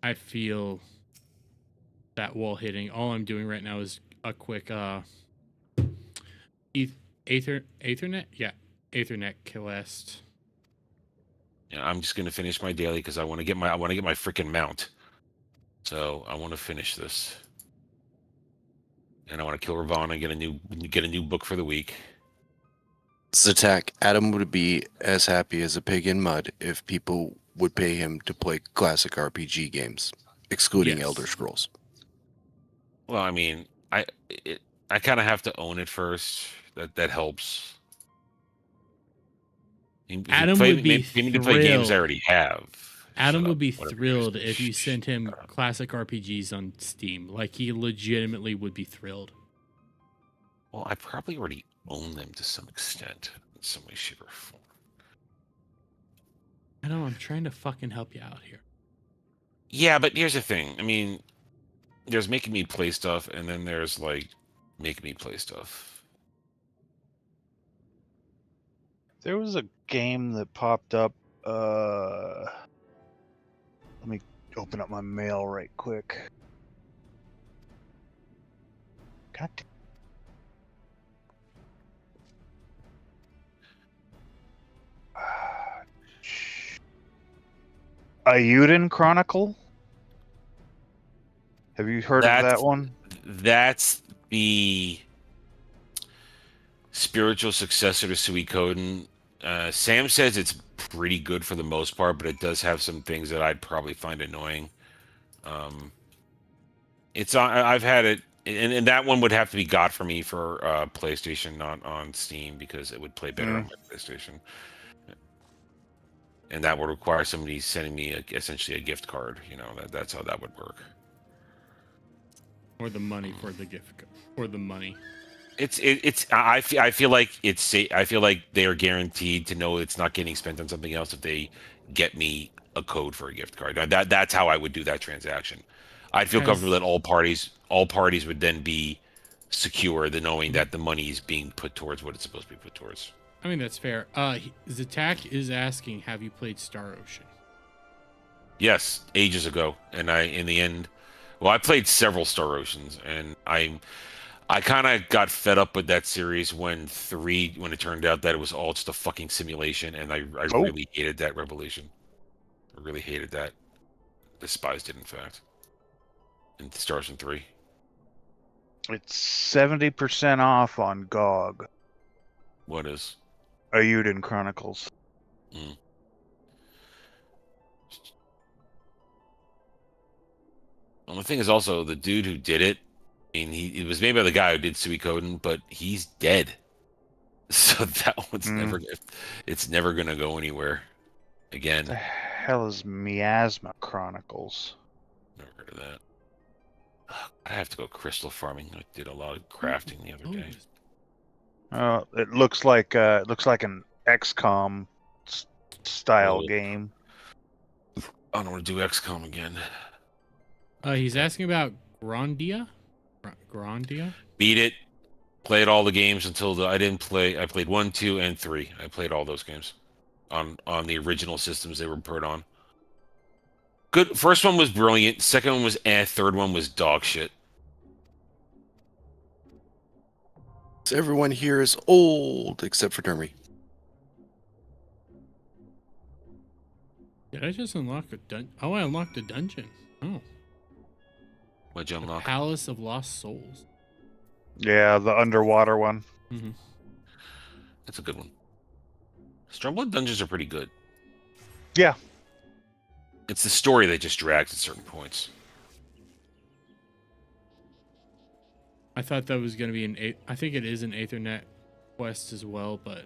I feel that wall hitting. All I'm doing right now is a quick Ethernet? Yeah, Ethernet quest. Yeah, I'm just gonna finish my daily because I want to get my freaking mount. So I want to finish this, and I want to kill Ravana and get a new book for the week. Zatak, Adam would be as happy as a pig in mud if people would pay him to play classic RPG games, excluding Elder Scrolls. Well, I mean, I kind of have to own it first. That helps. Adam would be to play games I already have. Adam would be thrilled if you sent him classic RPGs on Steam. Like, he legitimately would be thrilled. Well, I probably already own them to some extent, in some way, shape, or form. I know, I'm trying to fucking help you out here. Yeah, but here's the thing. I mean, there's making me play stuff, and then there's, like, making me play stuff. There was a game that popped up. Let me open up my mail right quick. God damn. Ayuden Chronicle? Have you heard of that one? That's the spiritual successor to Suikoden. Sam says it's pretty good for the most part, but it does have some things that I'd probably find annoying. I've had it, and that one would have to be got for me for PlayStation, not on Steam, because it would play better on my PlayStation. And that would require somebody sending me essentially a gift card. You know, that's how that would work. Or the money for the gift card. Or the money. I feel like I feel like they are guaranteed to know it's not getting spent on something else if they get me a code for a gift card. That's how I would do that transaction. I'd feel comfortable that all parties would then be secure, the knowing that the money is being put towards what it's supposed to be put towards. I mean, that's fair. Zatak is asking, have you played Star Ocean? Yes, ages ago. And in the end, I played several Star Oceans, and I kind of got fed up with that series when it turned out that it was all just a fucking simulation, and I really hated that revelation. I really hated that. Despised it, in fact. In Star Ocean 3. It's 70% off on GOG. What is? Ayuden Chronicles. Well, the thing is also, the dude who did it, I mean, it was made by the guy who did Suikoden, but he's dead. So that one's never gonna go anywhere again. The hell is Miasma Chronicles? Never heard of that. I have to go crystal farming. I did a lot of crafting the other day. It looks like an XCOM style game. I don't want to do XCOM again. He's asking about Grandia. Grandia? Beat it. Played all the games until I didn't play. I played 1, 2, and 3. I played all those games on the original systems they were put on. Good. First one was brilliant. Second one was Third one was dog shit. Everyone here is old except for Dermy. Did I just unlock a dungeon? Oh, I unlocked a dungeon. Oh. What'd you unlock? Palace of Lost Souls. Yeah, the underwater one. Mm-hmm. That's a good one. Stormblood dungeons are pretty good. Yeah. It's the story that just drags at certain points. I thought that was going to be an I think it is an Aethernet quest as well, but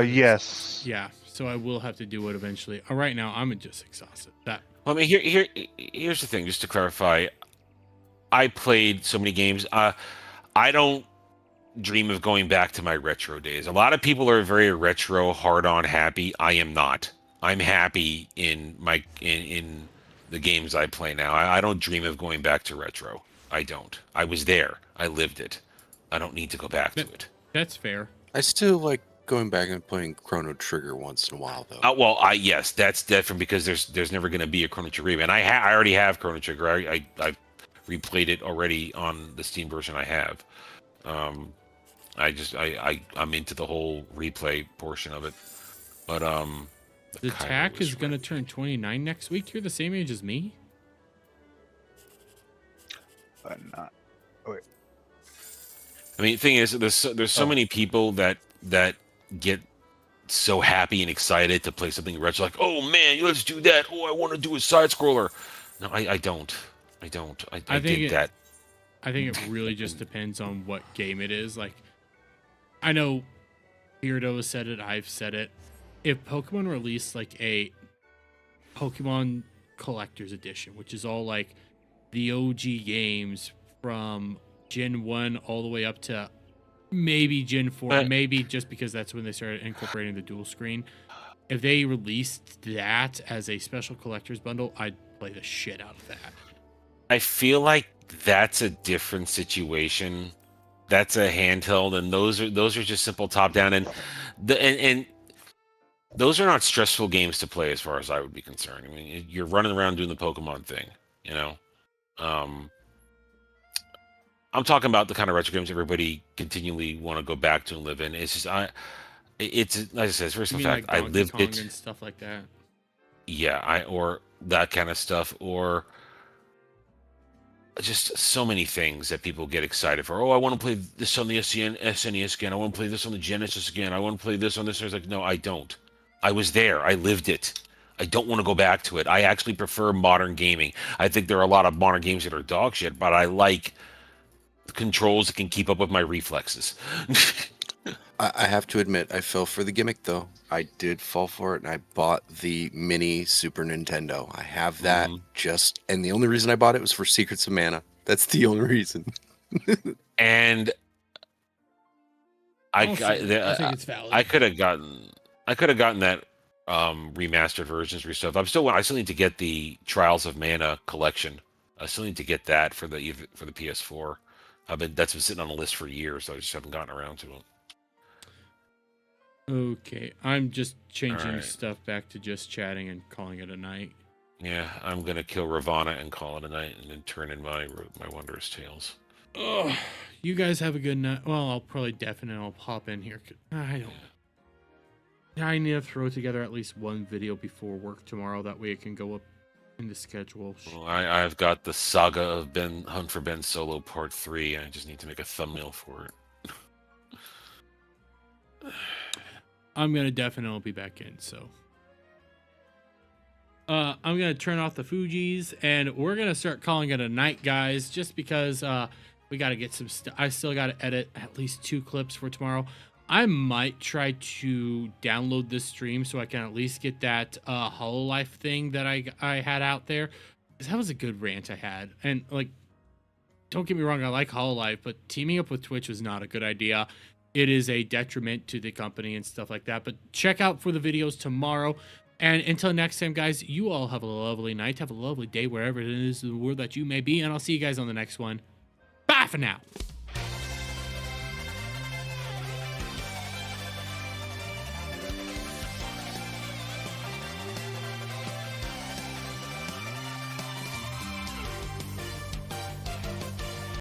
yes. yeah. So I will have to do it eventually. Right now, I'm just exhausted. That. Well, I mean, here's the thing. Just to clarify, I played so many games. I don't dream of going back to my retro days. A lot of people are very retro, hard-on happy. I am not. I'm happy in in the games I play now. I don't dream of going back to retro. I don't. I was there. I lived it. I don't need to go back to it. That's fair. I still like going back and playing Chrono Trigger once in a while, though. Well, yes, that's different because there's never going to be a Chrono Trigger, and I already have Chrono Trigger. I've replayed it already on the Steam version I have. I'm into the whole replay portion of it, but The TAC is going to turn 29 next week. You're the same age as me? Not. Oh, wait. I mean, the thing is, there's so many people that get so happy and excited to play something retro, like, oh man, let's do that. Oh, I want to do a side scroller. No, I don't. I did that. I think it really just depends on what game it is. Like, I know Beardo has said it, I've said it. If Pokemon released like a Pokemon Collector's Edition, which is all like the OG games from Gen 1 all the way up to maybe Gen 4, maybe just because that's when they started incorporating the dual screen. If they released that as a special collector's bundle, I'd play the shit out of that. I feel like that's a different situation. That's a handheld, and those are just simple top down, and those are not stressful games to play as far as I would be concerned. I mean, you're running around doing the Pokemon thing, you know. I'm talking about the kind of retro games everybody continually want to go back to and live in. It's just it's like I said, it's first of fact, like I lived Kong it and stuff like that. Yeah, or that kind of stuff, or just so many things that people get excited for. Oh, I want to play this on the SNES again. I want to play this on the Genesis again. I want to play this on this. I was like, no, I don't. I was there. I lived it. I don't want to go back to it. I actually prefer modern gaming. I think there are a lot of modern games that are dog shit, but I like the controls that can keep up with my reflexes. I have to admit, I fell for the gimmick, though. I did fall for it, and I bought the mini Super Nintendo. I have that and the only reason I bought it was for Secrets of Mana. That's the only reason. And I think it's valid. I could have gotten that remastered versions or stuff. I still need to get the Trials of Mana collection. I still need to get that for the PS4. That's been sitting on the list for years, so I just haven't gotten around to it. Okay, I'm just changing stuff back to just chatting and calling it a night. Yeah, I'm gonna kill Ravana and call it a night, and then turn in my Wondrous Tales. Oh, you guys have a good night. Well, I'll pop in here. I need to throw together at least one video before work tomorrow. That way it can go up in the schedule. Well, I've got the Saga of Hunt for Ben Solo Part 3. I just need to make a thumbnail for it. I'm gonna definitely be back in, so I'm gonna turn off the Fujis and we're gonna start calling it a night, guys, just because we gotta get some stuff. I still gotta edit at least 2 clips for tomorrow. I might try to download this stream so I can at least get that Hololive thing that I had out there. That was a good rant I had, and like, don't get me wrong, I like Hololive, but teaming up with Twitch was not a good idea. It is a detriment to the company and stuff like that. But check out for the videos tomorrow. And until next time, guys, you all have a lovely night. Have a lovely day wherever it is in the world that you may be. And I'll see you guys on the next one. Bye for now.